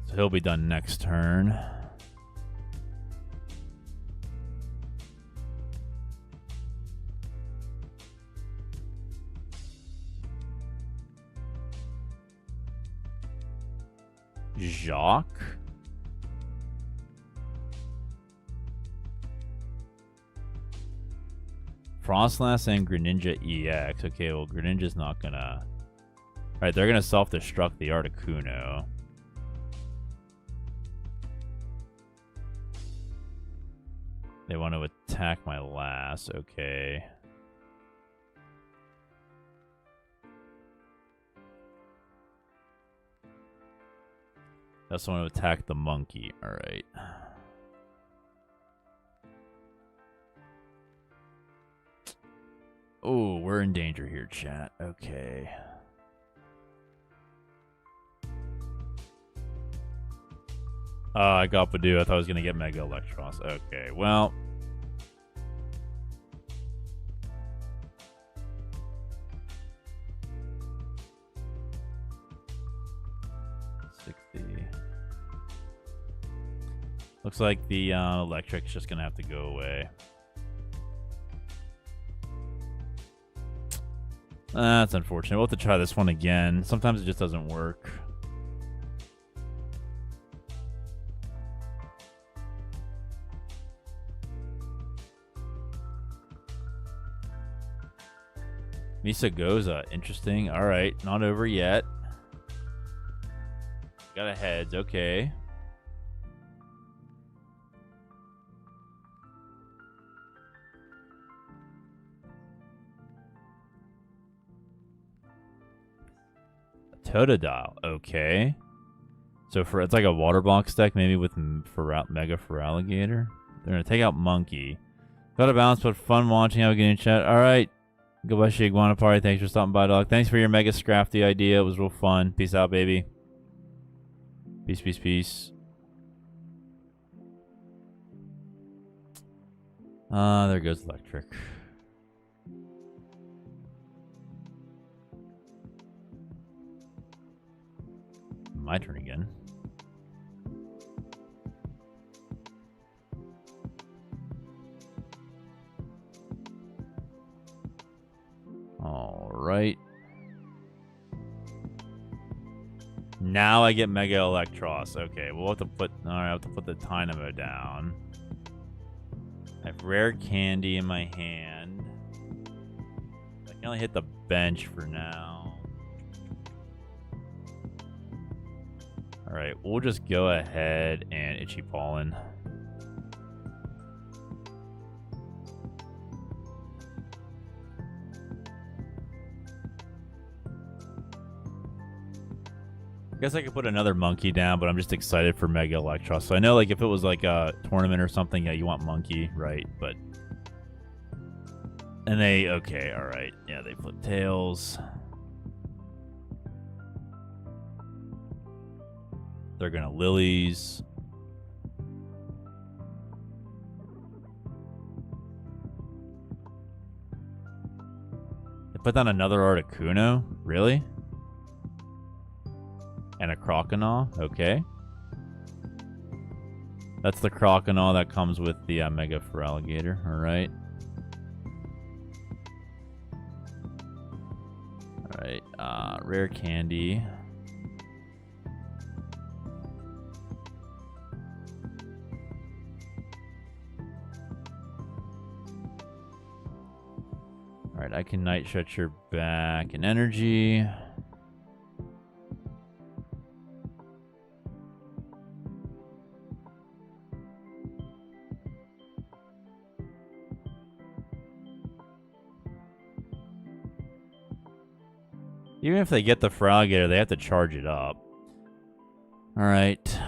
So he'll be done next turn. Jacques? Frostlass and Greninja EX. Okay, well, Greninja's not gonna... Alright, they're gonna self-destruct the Articuno. They want to attack my last. Okay. They also want to attack the monkey. All right. Oh, we're in danger here, chat. Okay. I got Badoo. I thought I was going to get Mega Eelektross. Okay, well. 60. Looks like the electric's just gonna have to go away. That's unfortunate. We'll have to try this one again. Sometimes it just doesn't work. Misa Goza, interesting. All right, not over yet. Got a heads, okay. Totodile, okay. So for it's like a water box deck, maybe with Mega Feraligatr. They're gonna take out Monkey. Got a balance, but fun watching. Have a good in chat. All right. Goodbye, Iguana Party. Thanks for stopping by, dog. Thanks for your Mega Scrafty idea. It was real fun. Peace out, baby. Peace, peace, peace. There goes Electric. My turn again. All right. Now I get Mega Eelektross. Okay, we'll have to put. All right, I have to put the Dynamo down. I have Rare Candy in my hand. I can only hit the bench for now. All right, we'll just go ahead and Itchy Pollen. I guess I could put another Monkey down, but I'm just excited for Mega Eelektross. So I know, like, if it was like a tournament or something, yeah, you want Monkey, right? But and they okay, all right, yeah, they flip tails. They're gonna Lilies. They put down another Articuno, really? And a Croconaw, okay. That's the Croconaw that comes with the Mega Feraligatr, alright. Alright, Rare Candy. Alright, I can Night Stretcher back in energy. Even if they get the Feraligatr, they have to charge it up. Alright.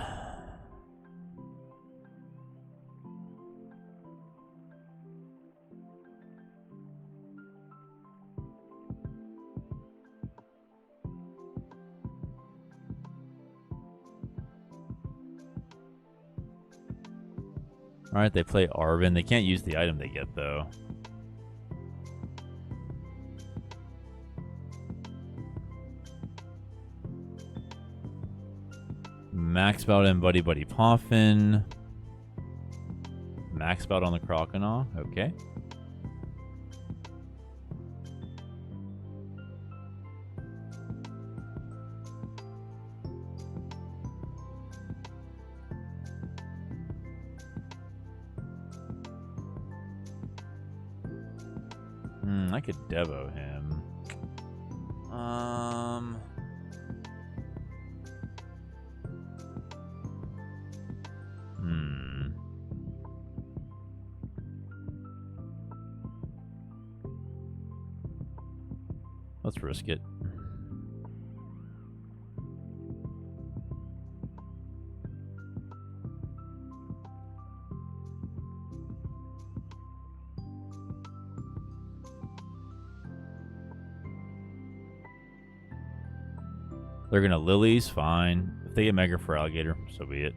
Alright, they play Arven. They can't use the item they get, though. Max Bout and Buddy Buddy Poffin. Max Bout on the Croconaw. Okay. I could Devo him. Let's risk it. They're gonna Lilies, fine. If they get Mega Feraligatr, so be it.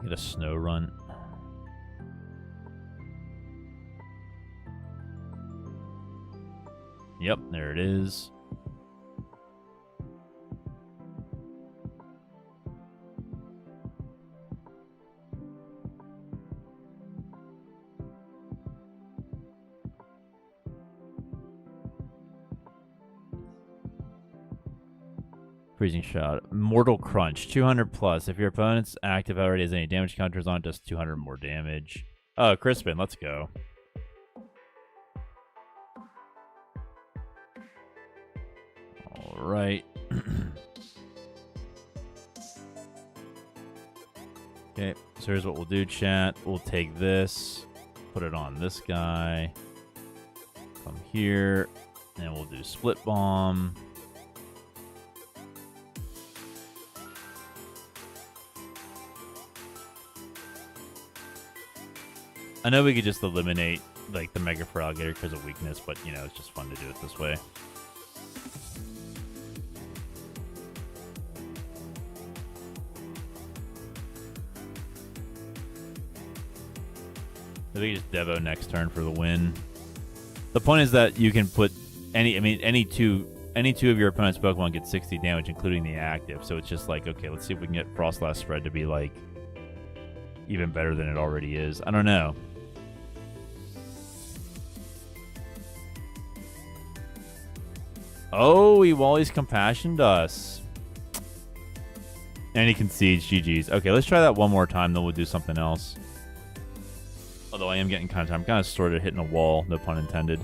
Get a Snow Run. Yep, there it is. Freezing Shot. Mortal Crunch. 200 plus. If your opponent's active already has any damage counters on it, does 200 more damage. Oh, Crispin, let's go. Alright. Okay, so here's what we'll do, chat. We'll take this, put it on this guy, come here, and we'll do Split Bomb. I know we could just eliminate like the Mega Feraligatr because of weakness, but you know, it's just fun to do it this way. I think just Devo next turn for the win. The point is that you can put any two of your opponent's Pokemon get 60 damage, including the active. So it's just like, okay, let's see if we can get Frostlass Spread to be like even better than it already is. I don't know. Oh, he Wally's Compassioned us. And he concedes. GG's. Okay, let's try that one more time, then we'll do something else. Although I am getting kind of time. I'm kind of sort of hitting a wall, no pun intended.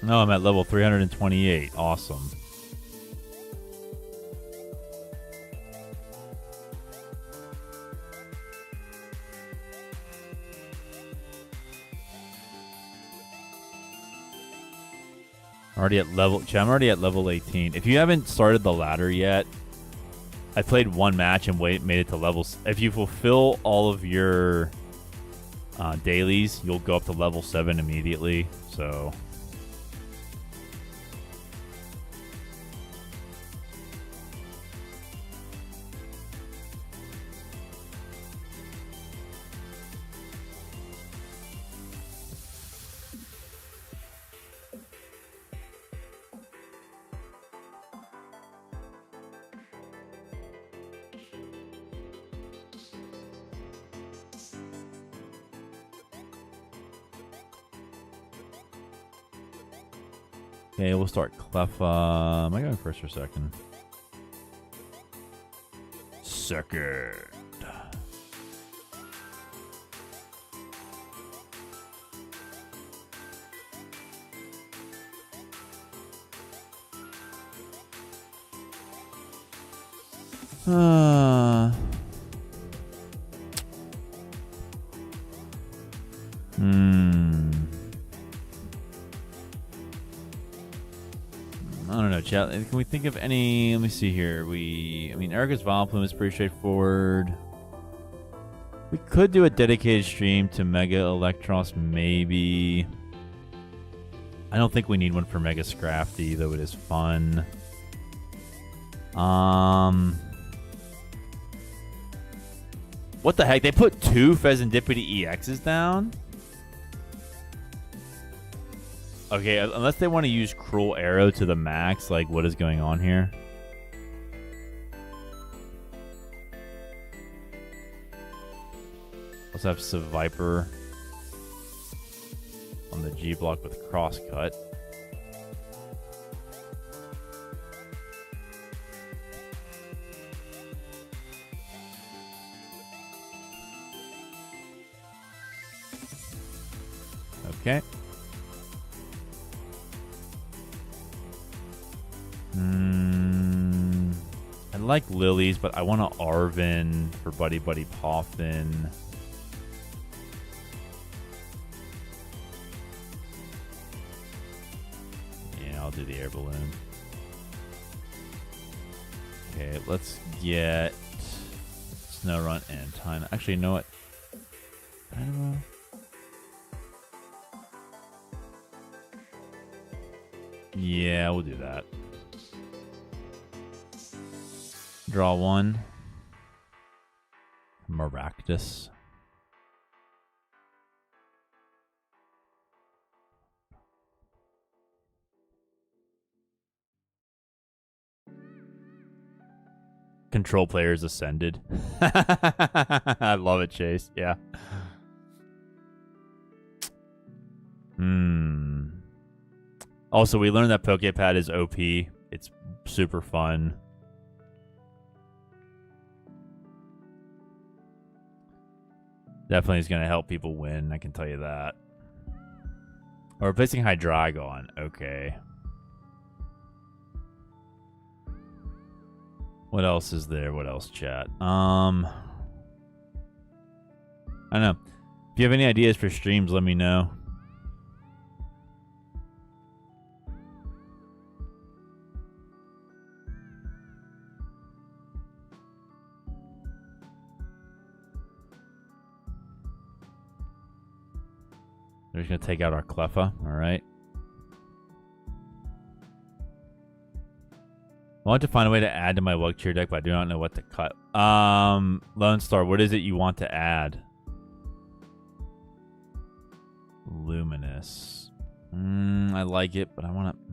No, I'm at level 328. Awesome. I'm already at level 18. If you haven't started the ladder yet, I played one match and made it to levels. If you fulfill all of your dailies, you'll go up to level 7 immediately. So okay, we'll start Cleffa. Am I going first or second? Second. I don't know, chat. Can we think of any? Let me see here. I mean, Erika's Vileplume is pretty straightforward. We could do a dedicated stream to Mega Eelektross, maybe. I don't think we need one for Mega Scrafty, though it is fun. What the heck? They put 2 Pheasantipity EXs down? Okay, unless they want to use Cruel Arrow to the max, like, what is going on here? Let's have Seviper on the G block with Crosscut. Okay. I like Lilies, but I want to Arven for Buddy Buddy Poffin. Yeah, I'll do the Air Balloon. Okay, let's get Snow and Time. Actually, you know what? Dynamo? Yeah, we'll do that. Draw 1. Maractus. Control players ascended. I love it, Chase. Yeah. Also, we learned that Poké Pad is OP. It's super fun. Definitely is going to help people win, I can tell you that. We're replacing Hydreigon. Okay. What else is there? What else, chat? I don't know. If you have any ideas for streams, let me know. We're just going to take out our Cleffa. All right. I want to find a way to add to my Wug Cheer deck, but I do not know what to cut. Lone Star, what is it you want to add? Luminous. I like it, but I want to...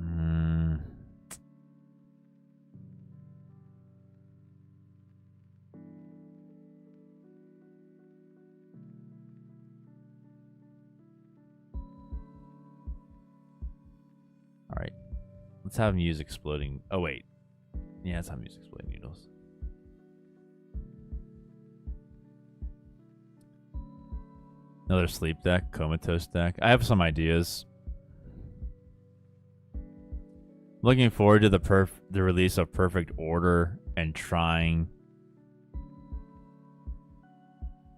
All right. Let's have him use Exploding... Oh, wait. Yeah, let's have him use Exploding Needles. Another sleep deck, comatose deck. I have some ideas. Looking forward to the release of Perfect Order and trying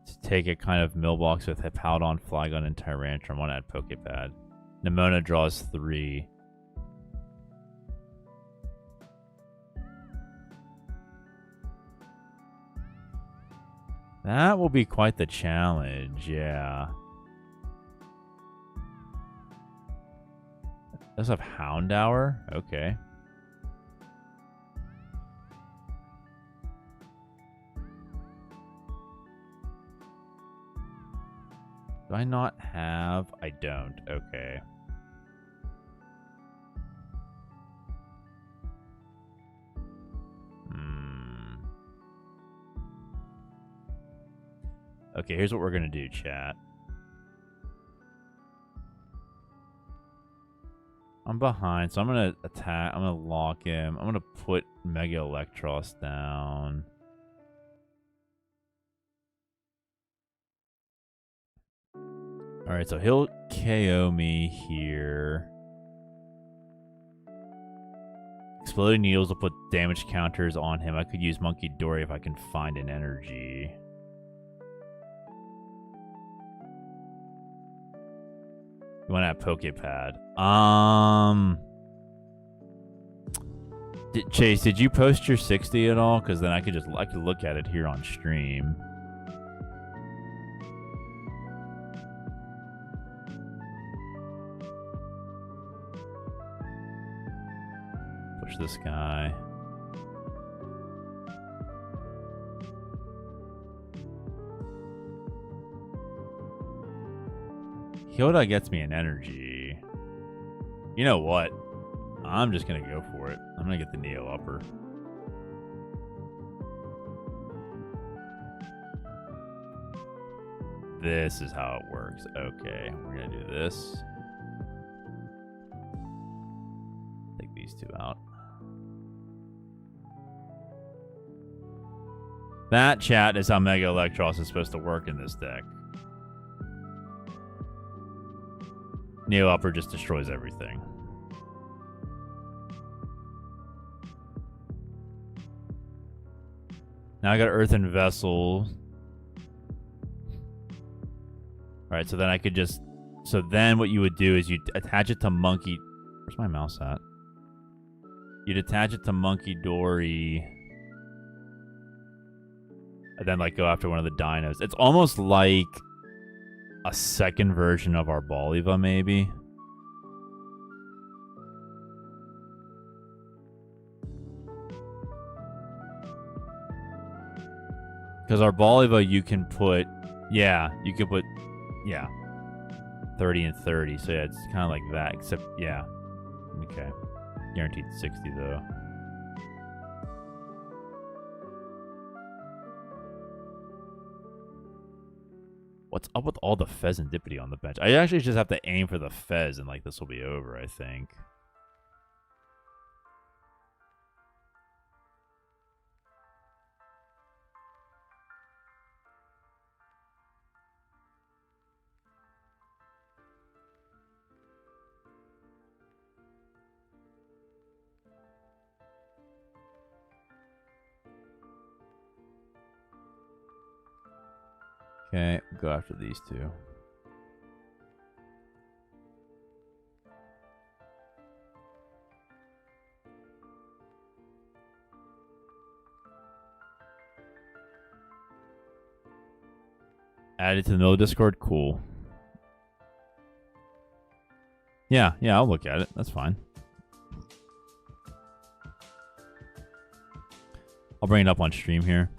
to take a kind of Millbox with Hippowdon, Flygon, and Tyrantrum. I want to add Poké Pad. Nemona draws 3. That will be quite the challenge, yeah. Does have Houndour? Okay. Do I not have? I don't. Okay. Okay, here's what we're gonna do, chat. I'm behind, so I'm gonna attack. I'm gonna lock him. I'm gonna put Mega Eelektross down. All right, so he'll KO me here. Exploding Needles will put damage counters on him. I could use Munkidori if I can find an energy. You want to have Poké Pad. Chase, did you post your 60 at all? Because then I could look at it here on stream. Push this guy. Hyoda gets me an energy. You know what? I'm just going to go for it. I'm going to get the Neo Upper. This is how it works. Okay, we're going to do this. Take these two out. That, chat, is how Mega Eelektross is supposed to work in this deck. Neo Upper just destroys everything. Now I got Earthen Vessel. Alright, so then I could just... So then what you would do is you'd attach it to Monkey... Where's my mouse at? You'd attach it to Munkidori. And then, like, go after one of the dinos. It's almost like a second version of our Boliva, maybe. Because our Boliva, you can put... Yeah, you can put... Yeah. 30 and 30. So, yeah, it's kind of like that. Except, yeah. Okay. Guaranteed 60, though. What's up with all the Pheasantipity on the bench? I actually just have to aim for the Fez, and like this will be over, I think. Okay, go after these two. Add it to the middle Discord? Cool. Yeah, I'll look at it. That's fine. I'll bring it up on stream here.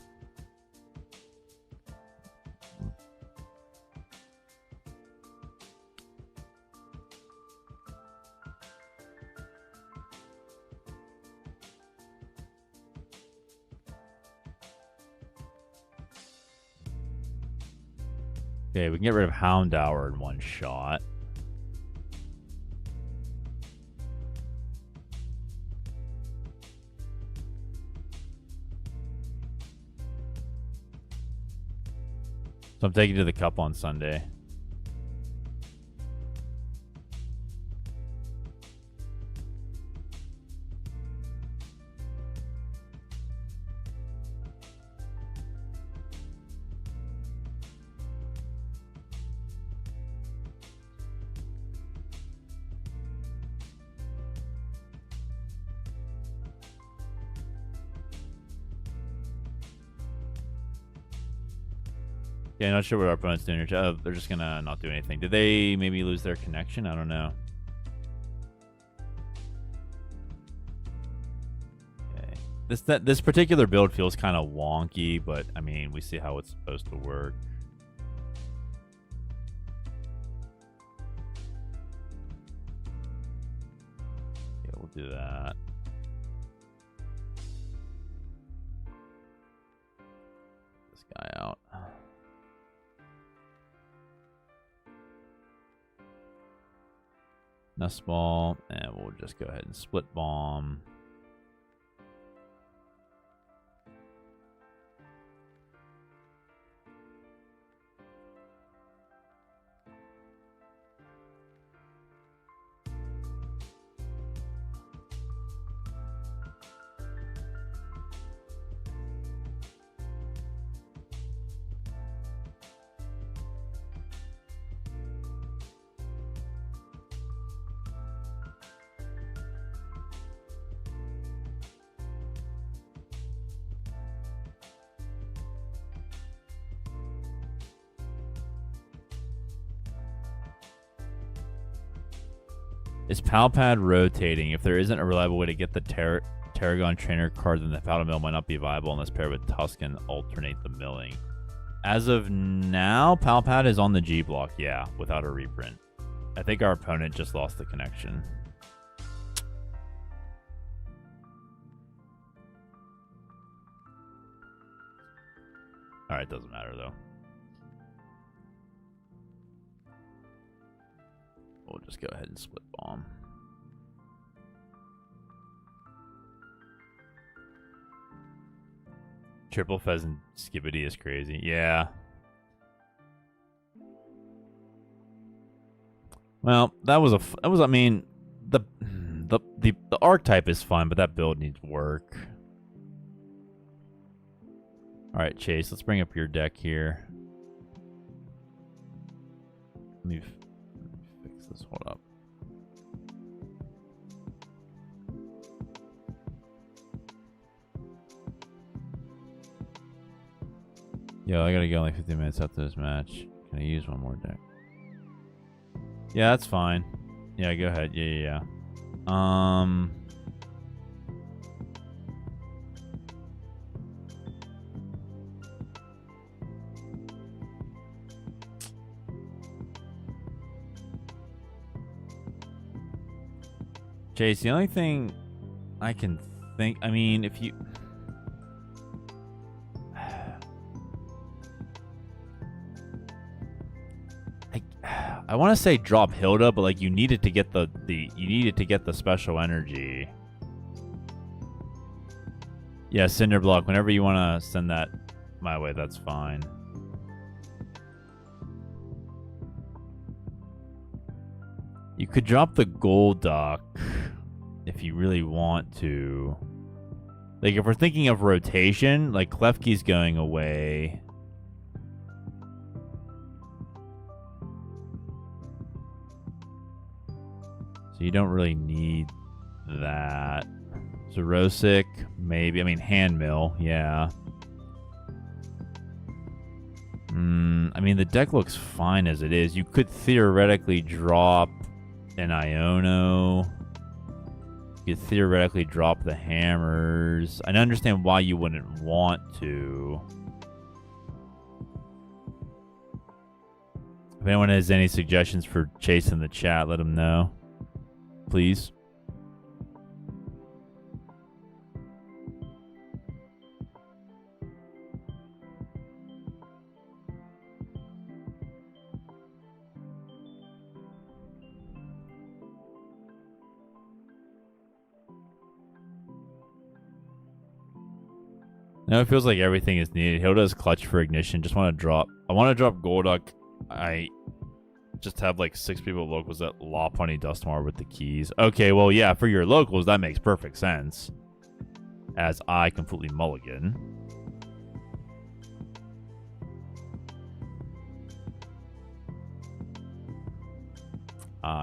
Okay, we can get rid of Houndour in one shot. So I'm taking to the cup on Sunday. Yeah, not sure what our opponent's doing here. Oh, they're just gonna not do anything. Did they maybe lose their connection? I don't know. Okay. This particular build feels kind of wonky, but I mean, we see how it's supposed to work. Yeah, we'll do that. This guy out. Nest Ball, and we'll just go ahead and split bomb. Is Palpad rotating? If there isn't a reliable way to get the Tarragon Trainer card, then the Powder Mill might not be viable unless paired with Tusk and alternate the milling. As of now, Palpad is on the G block, yeah, without a reprint. I think our opponent just lost the connection. Alright, doesn't matter though. We'll just go ahead and split bomb. Triple Pheasant Skibbity is crazy. Yeah. Well, I mean, the archetype is fine, but that build needs work. All right, Chase, let's bring up your deck here. Let me fix this. Hold up. Yo, I gotta go like 15 minutes after this match. Can I use one more deck? Yeah, that's fine. Yeah, go ahead. Yeah. Chase, the only thing I can think, I mean, if you... I want to say drop Hilda, but like you needed to get the special energy. Yeah, Cinder Block. Whenever you want to send that my way, that's fine. You could drop the Golduck if you really want to. Like, if we're thinking of rotation, like, Klefki's going away. So you don't really need that. Zerosic, maybe. I mean, Handmill, yeah. I mean, the deck looks fine as it is. You could theoretically drop an Iono. You could theoretically drop the Hammers. I understand why you wouldn't want to. If anyone has any suggestions for Chase in the chat, let them know. Please. No, it feels like everything is needed. Hilda's clutch for ignition. Just want to drop. I want to drop Golduck. I just have like 6 people locals that Lopunny Dusknoir with the keys. Okay, well, yeah, for your locals, that makes perfect sense. As I completely mulligan.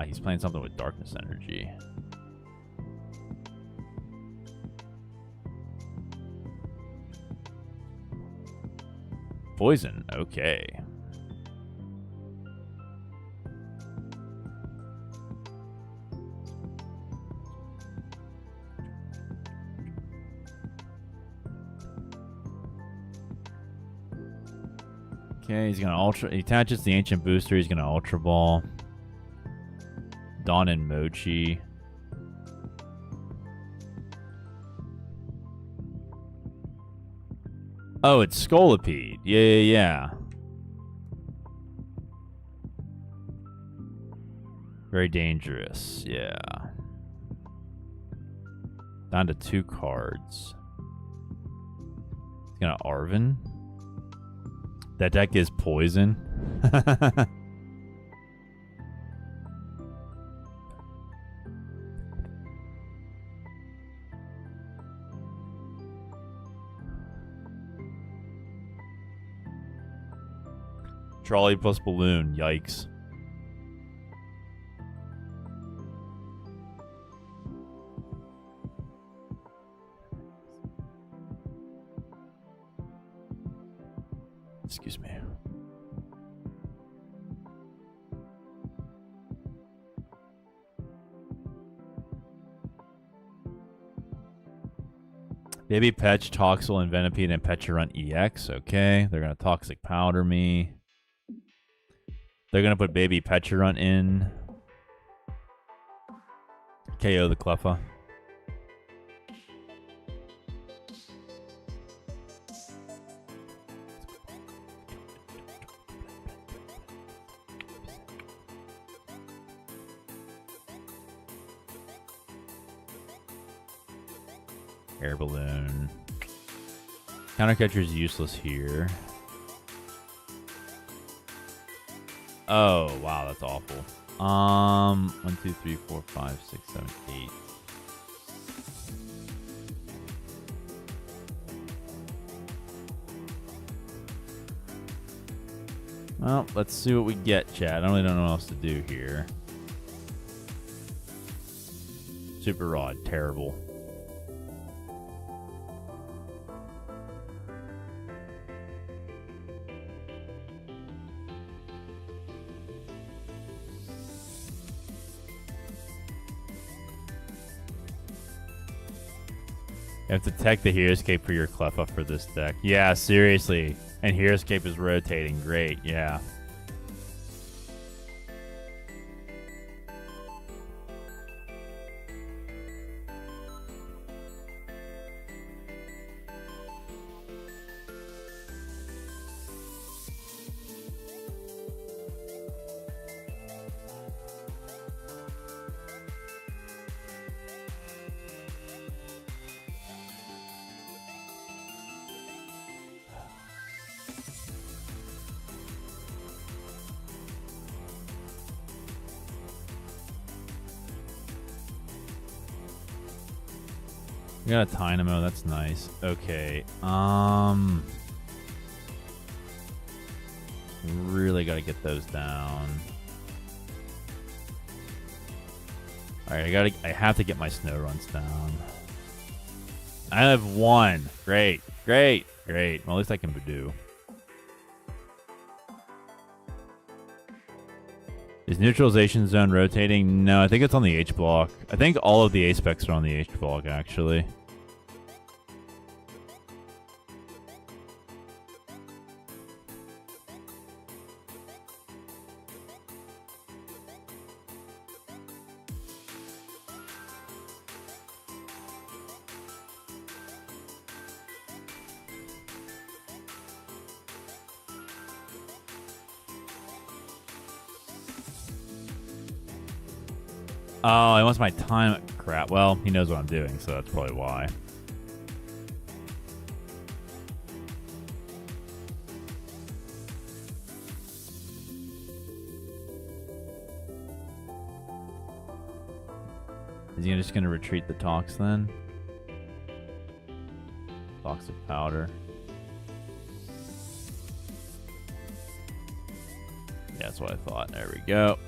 He's playing something with Darkness Energy. Poison, okay. Okay, he's gonna Ultra. He attaches the Ancient Booster. He's gonna Ultra Ball. Dawn and Mochi. Oh, it's Scolipede. Yeah. Very dangerous. Yeah. Down to 2 cards. He's gonna Arven. That deck is poison. Trolley plus balloon. Yikes. Excuse me. Baby Petch, Toxel, and Venipede, and Pecharunt EX. Okay, they're going to Toxic Powder me. They're going to put Baby Pecharunt in. KO the Cleffa. Air Balloon. Countercatcher is useless here. Oh, wow, that's awful. 1, 2, 3, 4, 5, 6, 7, 8. Well, let's see what we get, chat. I really don't know what else to do here. Super Rod, terrible. You have to tech the Heroescape for your Cleffa for this deck. Yeah, seriously. And Heroescape is rotating. Great, yeah. We got a Dynamo, that's nice. Okay. Really gotta get those down. Alright, I have to get my snow runs down. I have one. Great. Great. Great. Well, at least I can do. Is neutralization zone rotating? No, I think it's on the H block. I think all of the A specs are on the H block, actually. Oh, he wants my time. Crap. Well, he knows what I'm doing, so that's probably why. Is he just going to retreat the Tox then? Toxic powder. Yeah, that's what I thought. There we go.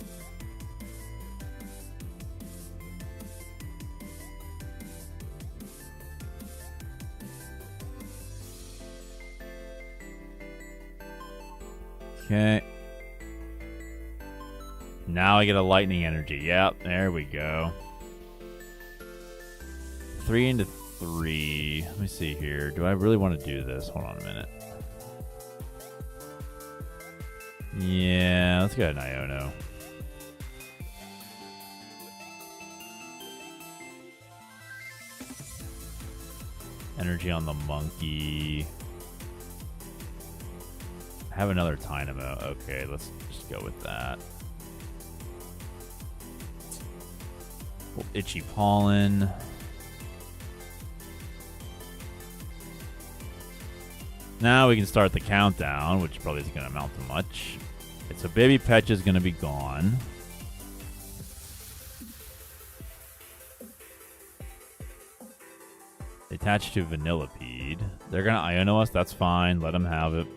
Okay. Now I get a lightning energy. Yep, there we go. 3 into 3. Let me see here. Do I really want to do this? Hold on a minute. Yeah, let's go an Iono. Energy on the monkey. Have another Dynamo. Okay, let's just go with that. Itchy Pollen. Now we can start the countdown, which probably isn't going to amount to much. Okay, so Baby Petch is going to be gone. Attached to Vanillipede. They're going to Iono us. That's fine. Let them have it.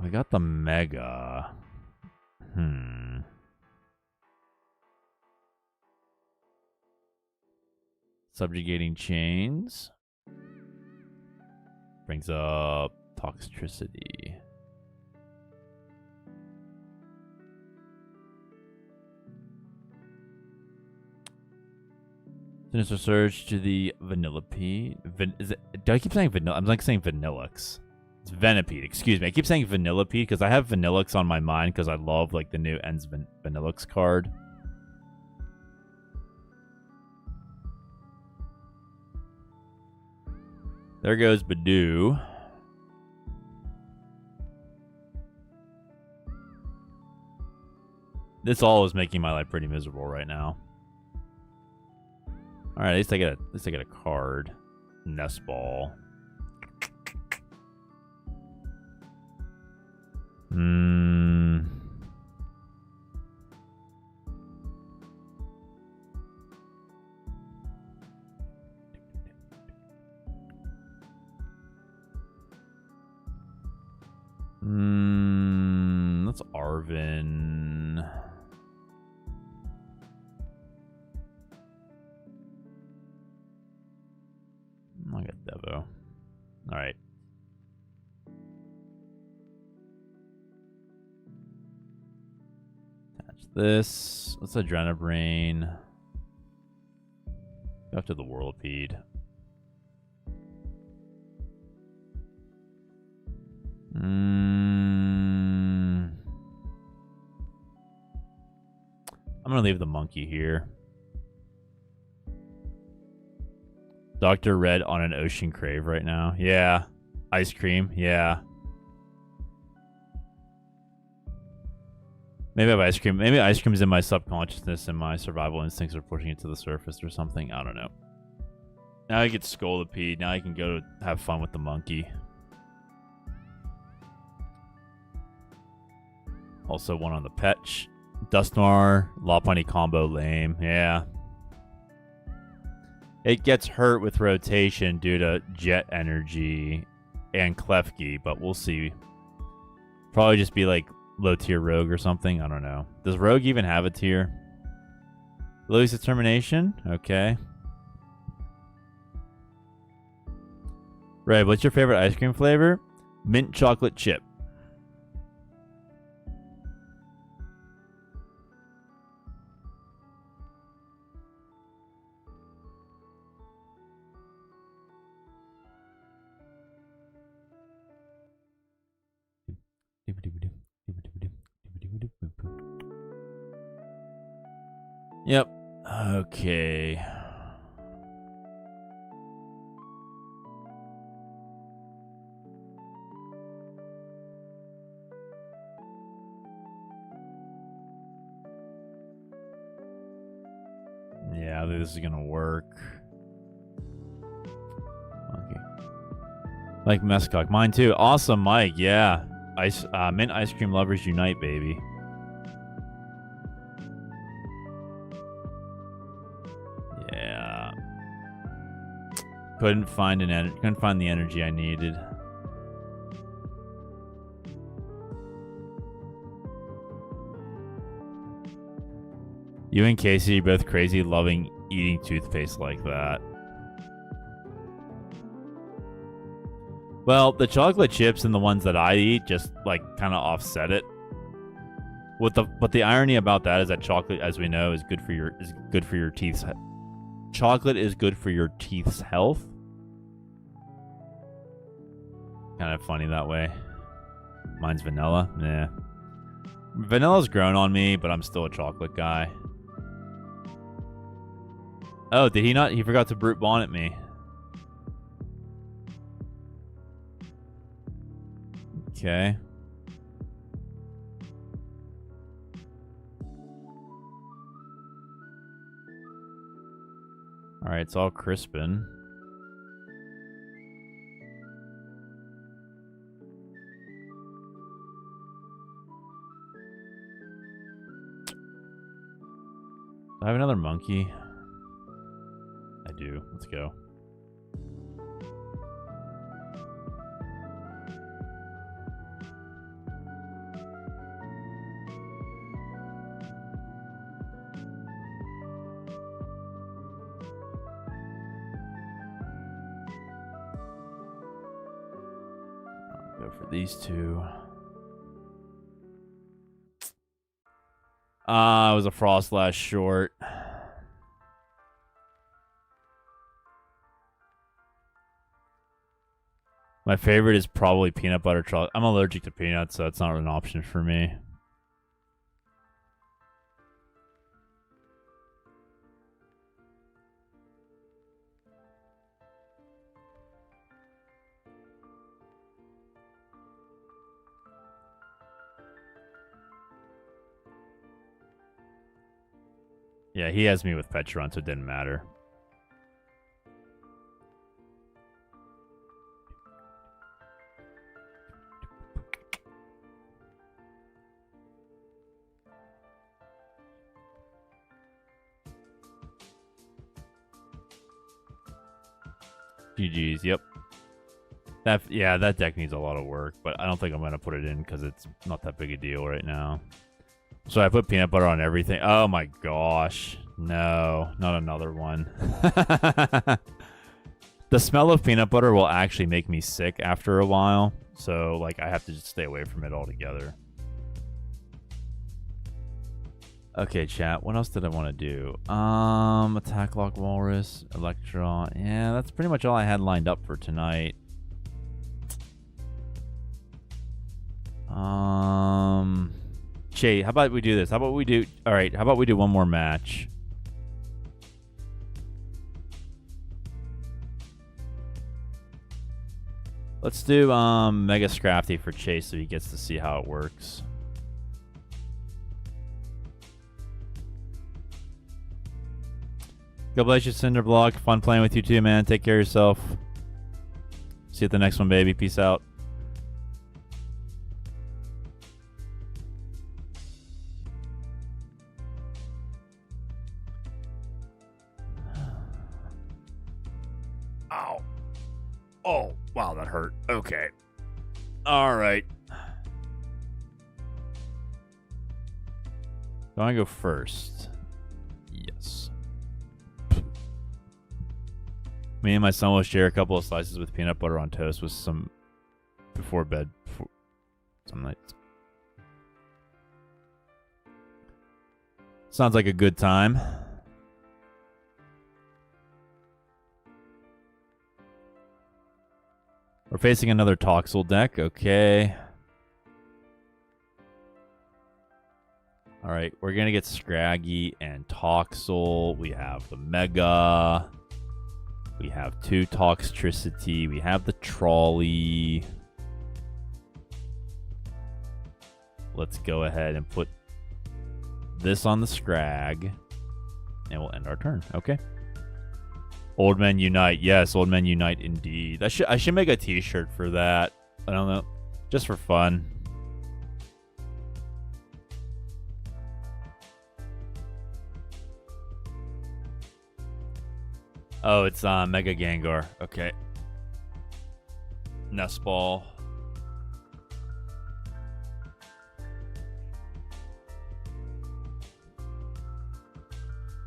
We got the Mega. Subjugating Chains. Brings up Toxicity. Sinister Surge to the Vanillipede. Do I keep saying Vanilla? I'm like saying Vanillux. It's Venipede, excuse me. I keep saying Vanillipede because I have Vanillux on my mind because I love like the new Ends Vanillux card. There goes Badoo. This all is making my life pretty miserable right now. All right, at least I get a card. Nest Ball. That's Arven. I got Devo. All right. This. Let's Adrenabrain. Go after the Whirlipede. I'm gonna leave the monkey here. Dr. Red on an Ocean Crave right now. Yeah. Ice cream. Yeah. Maybe I have ice cream. Maybe ice cream is in my subconsciousness and my survival instincts are pushing it to the surface or something. I don't know. Now I get Scolipede. Now I can go have fun with the monkey. Also one on the Petch. Dusknoir, Lopunny combo lame. Yeah. It gets hurt with rotation due to Jet Energy and Klefki, but we'll see. Probably just be like low tier Rogue or something. I don't know. Does Rogue even have a tier? Lillie's Determination? Okay. Red, what's your favorite ice cream flavor? Mint chocolate chip. Yep. Okay. Yeah, I think this is gonna work. Okay. Like Mescock. Mine too. Awesome, Mike. Yeah. Mint ice cream lovers unite, baby. Yeah. Couldn't find the energy I needed. You and Casey are both crazy loving eating toothpaste like that. Well, the chocolate chips and the ones that I eat just like kind of offset it. But the irony about that is that chocolate, as we know, is good for your teeth's. Chocolate is good for your teeth's health. Kind of funny that way. Mine's vanilla. Nah. Vanilla's grown on me, but I'm still a chocolate guy. Oh, did he not? He forgot to brute bonnet me. Okay. Alright, it's all Crispin. Do I have another monkey? I do. Let's go. Go for these two. It was a Frostlash short. My favorite is probably peanut butter chocolate. I'm allergic to peanuts, so it's not an option for me. Yeah, he has me with Petron, so it didn't matter. GG's, yep. That deck needs a lot of work, but I don't think I'm going to put it in because it's not that big a deal right now. So I put peanut butter on everything. Oh my gosh. No, not another one. The smell of peanut butter will actually make me sick after a while. So, like, I have to just stay away from it altogether. Okay, chat. What else did I want to do? Attack Lock Walrus, Electron. Yeah, that's pretty much all I had lined up for tonight. Shay, how about we do this? How about we do... Alright, how about we do one more match? Let's do Mega Scrafty for Chase so he gets to see how it works. God bless you, Cinderblock. Fun playing with you too, man. Take care of yourself. See you at the next one, baby. Peace out. Ow. Oh, wow, that hurt. Okay. All right. Do I go first? Yes. Me and my son will share a couple of slices with peanut butter on toast with some before bed some nights. Sounds like a good time. We're facing another Toxel deck. Okay. All right, we're going to get Scraggy and Toxel. We have the Mega. We have 2 Toxtricity. We have the Trolley. Let's go ahead and put this on the Scrag. And we'll end our turn. Okay. Old Men Unite. Yes, Old Men Unite indeed. I should make a t-shirt for that. I don't know. Just for fun. Oh, it's Mega Gengar. Okay. Nest Ball.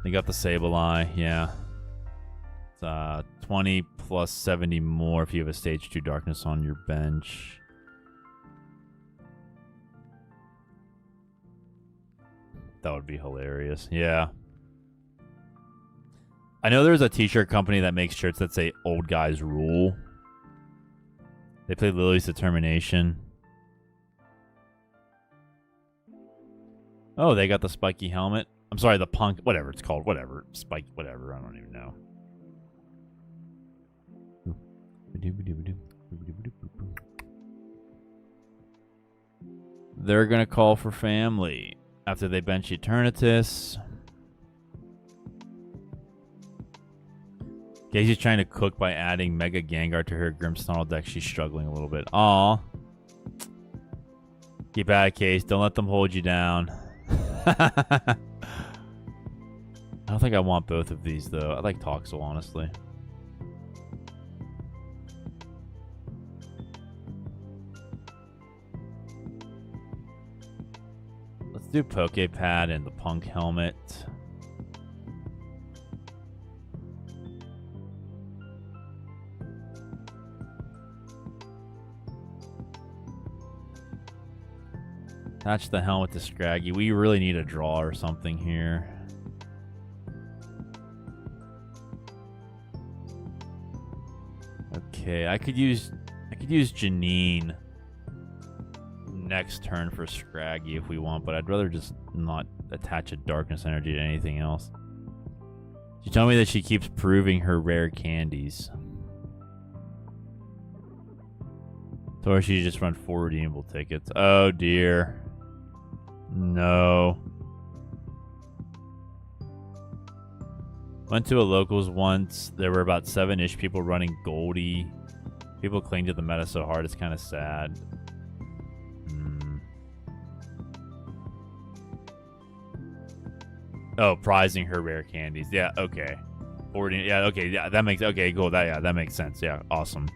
You got the Sableye, yeah. It's 20 plus 70 more if you have a stage 2 darkness on your bench. That would be hilarious. Yeah. I know there's a t-shirt company that makes shirts that say Old Guys Rule. They play Lily's Determination. Oh, they got the spiky helmet. I'm sorry, the punk, whatever it's called, whatever. Spike, whatever, I don't even know. They're going to call for family after they bench Eternatus. Casey's trying to cook by adding Mega Gengar to her Grimmsnarl deck. She's struggling a little bit. Aw. Keep at it, Case. Don't let them hold you down. I don't think I want both of these, though. I like Toxel, honestly. Let's do Poké Pad and the Punk Helmet. Attach the helmet to Scraggy. We really need a draw or something here. Okay, I could use Janine next turn for Scraggy if we want, but I'd rather just not attach a darkness energy to anything else. She told me that she keeps proving her rare candies. Or she just run 4 redeemable tickets. Oh dear. No. Went to a locals once. There were about 7-ish people running Goldie. People cling to the meta so hard, it's kind of sad. Oh, prizing her rare candies. Yeah, okay. 40, yeah, okay, yeah, that makes, okay, cool. That makes sense. Yeah, awesome.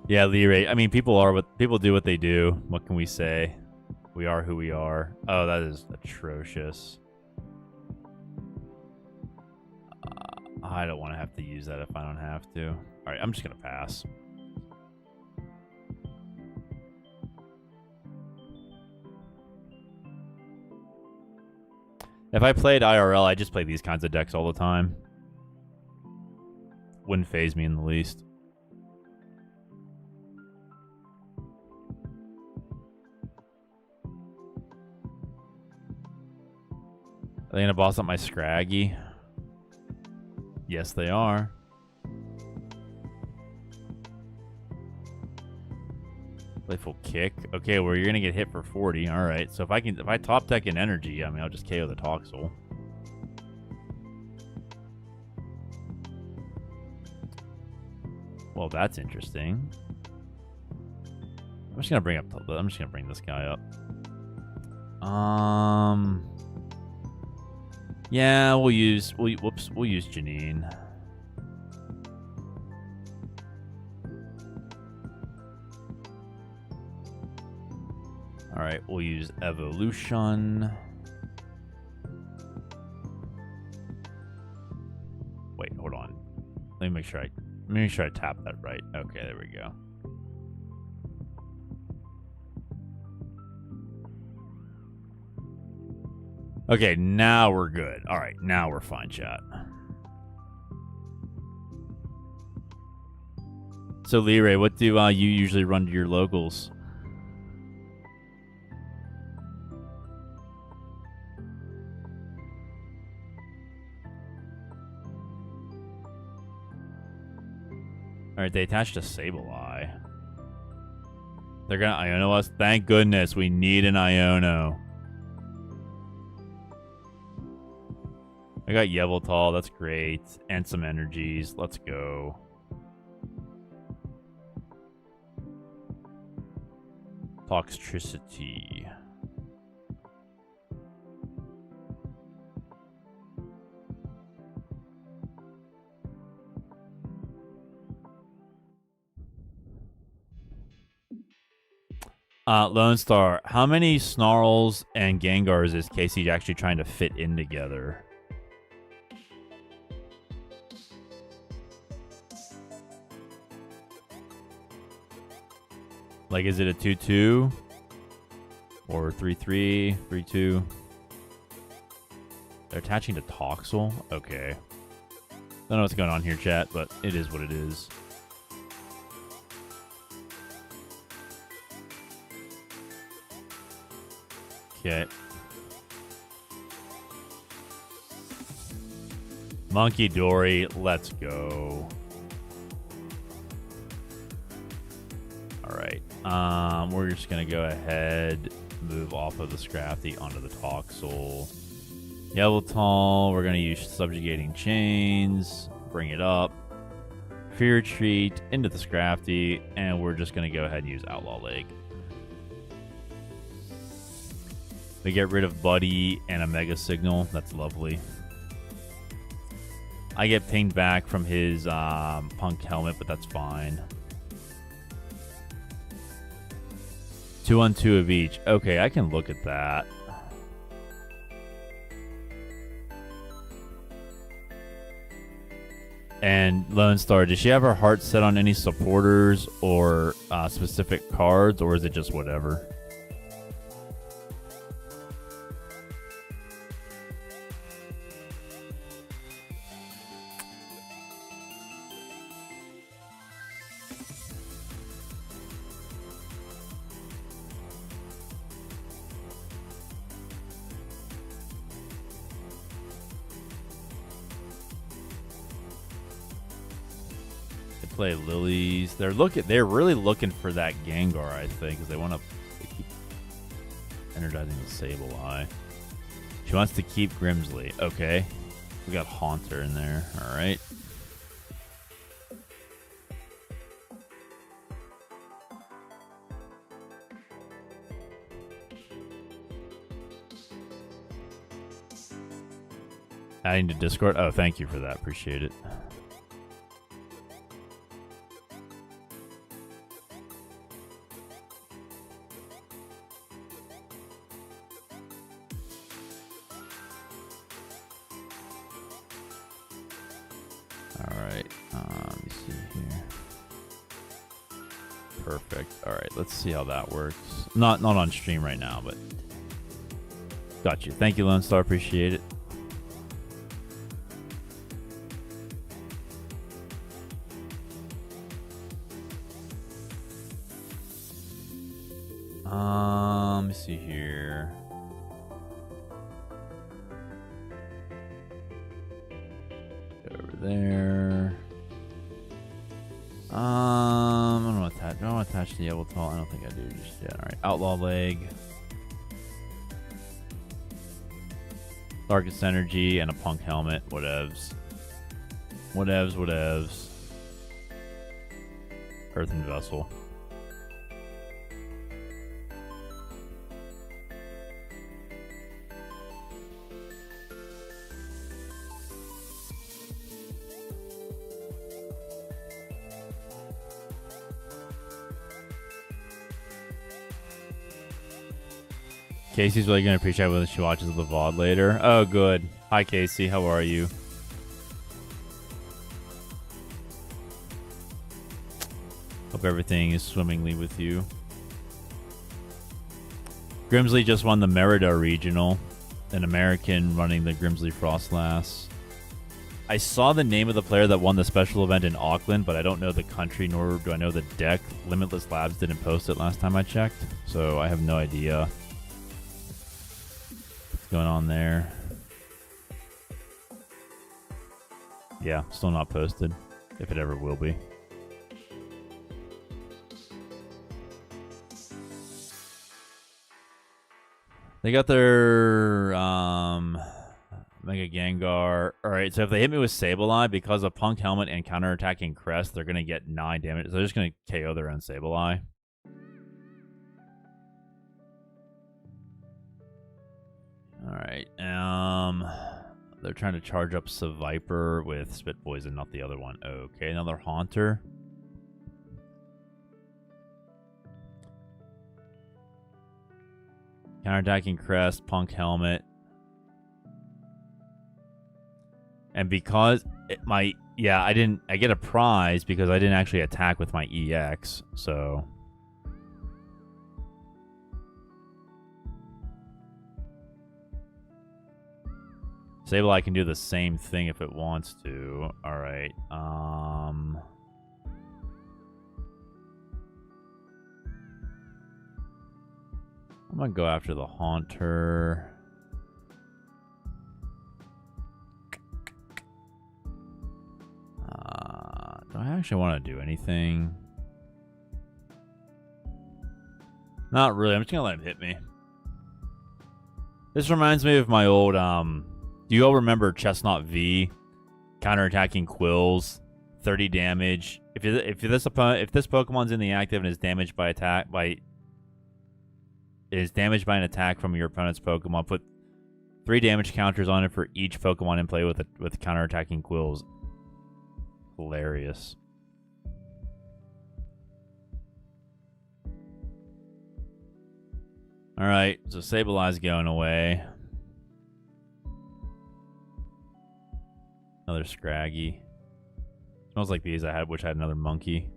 Yeah, Lee. I mean, people do what they do. What can we say? We are who we are. Oh, that is atrocious. I don't want to have to use that if I don't have to. All right, I'm just gonna pass. If I played IRL, I just play these kinds of decks all the time. Wouldn't faze me in the least. Are they gonna boss up my Scraggy? Yes, they are. Playful Kick. Okay, well, you're gonna get hit for 40. All right. So if I top deck an energy, I mean, I'll just KO the Toxel. Well, that's interesting. I'm just gonna bring this guy up. Yeah, we'll use Janine. All right, we'll use Evolution. Wait, hold on. Let me make sure I tap that right. Okay, there we go. Okay, now we're good. All right, now we're fine, chat. So, Lillie, what do you usually run to your locals? All right, they attached a Sableye. They're gonna Iono us. Thank goodness, we need an Iono. I got Yveltal, that's great. And some energies. Let's go. Toxicity. Lone Star, how many Snarls and Gengars is Casey actually trying to fit in together? Like, is it a 2-2? Or 3-3? 3-2? They're attaching to Toxel? Okay. Don't know what's going on here, chat, but it is what it is. Okay. Munkidori, let's go. Alright. We're just gonna go ahead, move off of the Scrafty onto the Toxel. Yveltal, we're gonna use Subjugating Chains, bring it up. Fear Retreat into the Scrafty, and we're just gonna go ahead and use Outlaw Lake. They get rid of Buddy and a Mega Signal. That's lovely. I get pinged back from his Punk Helmet, but that's fine. 2-on-2 of each. Okay, I can look at that. And Lone Star, does she have her heart set on any supporters or specific cards, or is it just whatever? Play Lilies. They're really looking for that Gengar, I think, because they want to keep energizing the Sableye. She wants to keep Grimsley. Okay. We got Haunter in there. All right. Adding to Discord. Oh, thank you for that. Appreciate it. Let's see how that works. Not on stream right now, but got you. Thank you, Lone Star. Appreciate it. Let me see here. Go over there. I don't want to attach the Yveltal. I don't think I do just yet. Alright, Outlaw Leg. Darkest Energy and a Punk Helmet. Whatevs. Whatevs. Earthen Vessel. Casey's really going to appreciate when she watches the VOD later. Oh, good. Hi, Casey. How are you? Hope everything is swimmingly with you. Grimsley just won the Merida Regional. An American running the Grimsley Frostlass. I saw the name of the player that won the special event in Auckland, but I don't know the country, nor do I know the deck. Limitless Labs didn't post it last time I checked, so I have no idea what's going on there. Yeah, still not posted, if it ever will be. They got their Mega Gengar. Alright, so if they hit me with Sableye, because of Punk Helmet and counterattacking Crest, they're going to get 9 damage. So they're just going to KO their own Sableye. Alright, they're trying to charge up Seviper with Spit Poison, not the other one. Okay, another Haunter. Counterattacking Crest, Punk Helmet. And because I get a prize because I didn't actually attack with my EX, so. Sableye can do the same thing if it wants to. Alright, I'm gonna go after the Haunter. Do I actually want to do anything? Not really. I'm just gonna let him hit me. This reminds me of my old, do you all remember Chestnut V? Counterattacking Quills, 30 damage. If this Pokemon's in the active and is damaged by an attack from your opponent's Pokemon, put 3 damage counters on it for each Pokemon in play with counterattacking Quills. Hilarious. Alright, so Sableye's going away. Another Scraggy. Smells like these I had, which had another Monkey.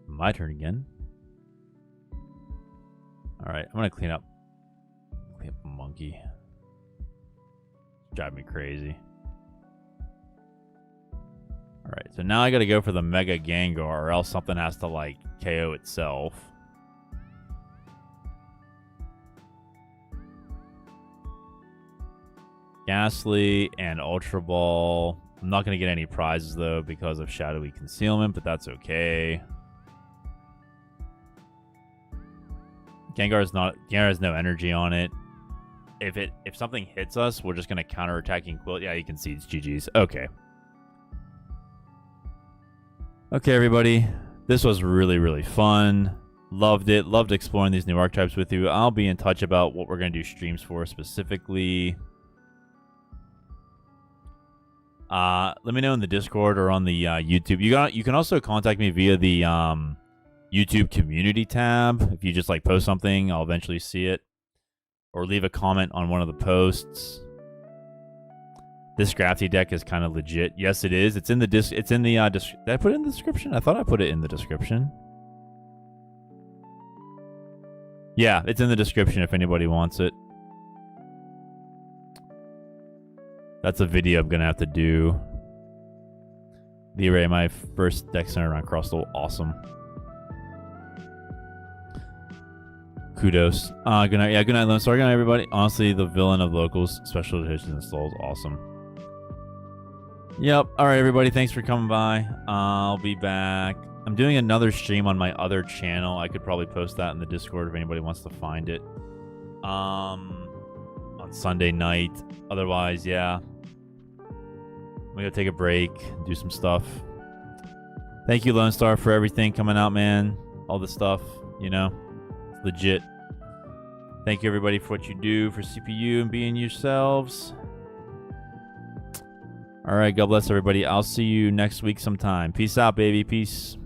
My turn again. Alright, I'm gonna clean up Monkey. Drive me crazy. Alright, so now I gotta go for the Mega Gengar, or else something has to, like, KO itself. Ghastly and Ultra Ball. I'm not gonna get any prizes, though, because of Shadowy Concealment, but that's okay. Gengar has no energy on it. If something hits us, we're just gonna counterattacking Quilt. Yeah, you can see it's GG's. Okay. Okay, everybody. This was really, really fun. Loved it. Loved exploring these new archetypes with you. I'll be in touch about what we're gonna do streams for specifically. Let me know in the Discord or on the YouTube. You can also contact me via the YouTube community tab. If you just like post something, I'll eventually see it. Or leave a comment on one of the posts. This Scrafty deck is kind of legit. Yes, it is. It's in the did I put it in the description? I thought I put it in the description. Yeah, it's in the description if anybody wants it. That's a video I'm gonna have to do. The array, my first deck center around Crustle, awesome. Kudos. Good night. Yeah, good night, Lone Star. Good night, everybody. Honestly, the villain of locals, special editions installs, awesome. Yep. All right, everybody. Thanks for coming by. I'll be back. I'm doing another stream on my other channel. I could probably post that in the Discord if anybody wants to find it. On Sunday night. Otherwise, yeah. I'm gonna take a break, do some stuff. Thank you, Lone Star, for everything coming out, man. All the stuff, you know, it's legit. Thank you, everybody, for what you do for CPU and being yourselves. All right, God bless everybody. I'll see you next week sometime. Peace out, baby. Peace.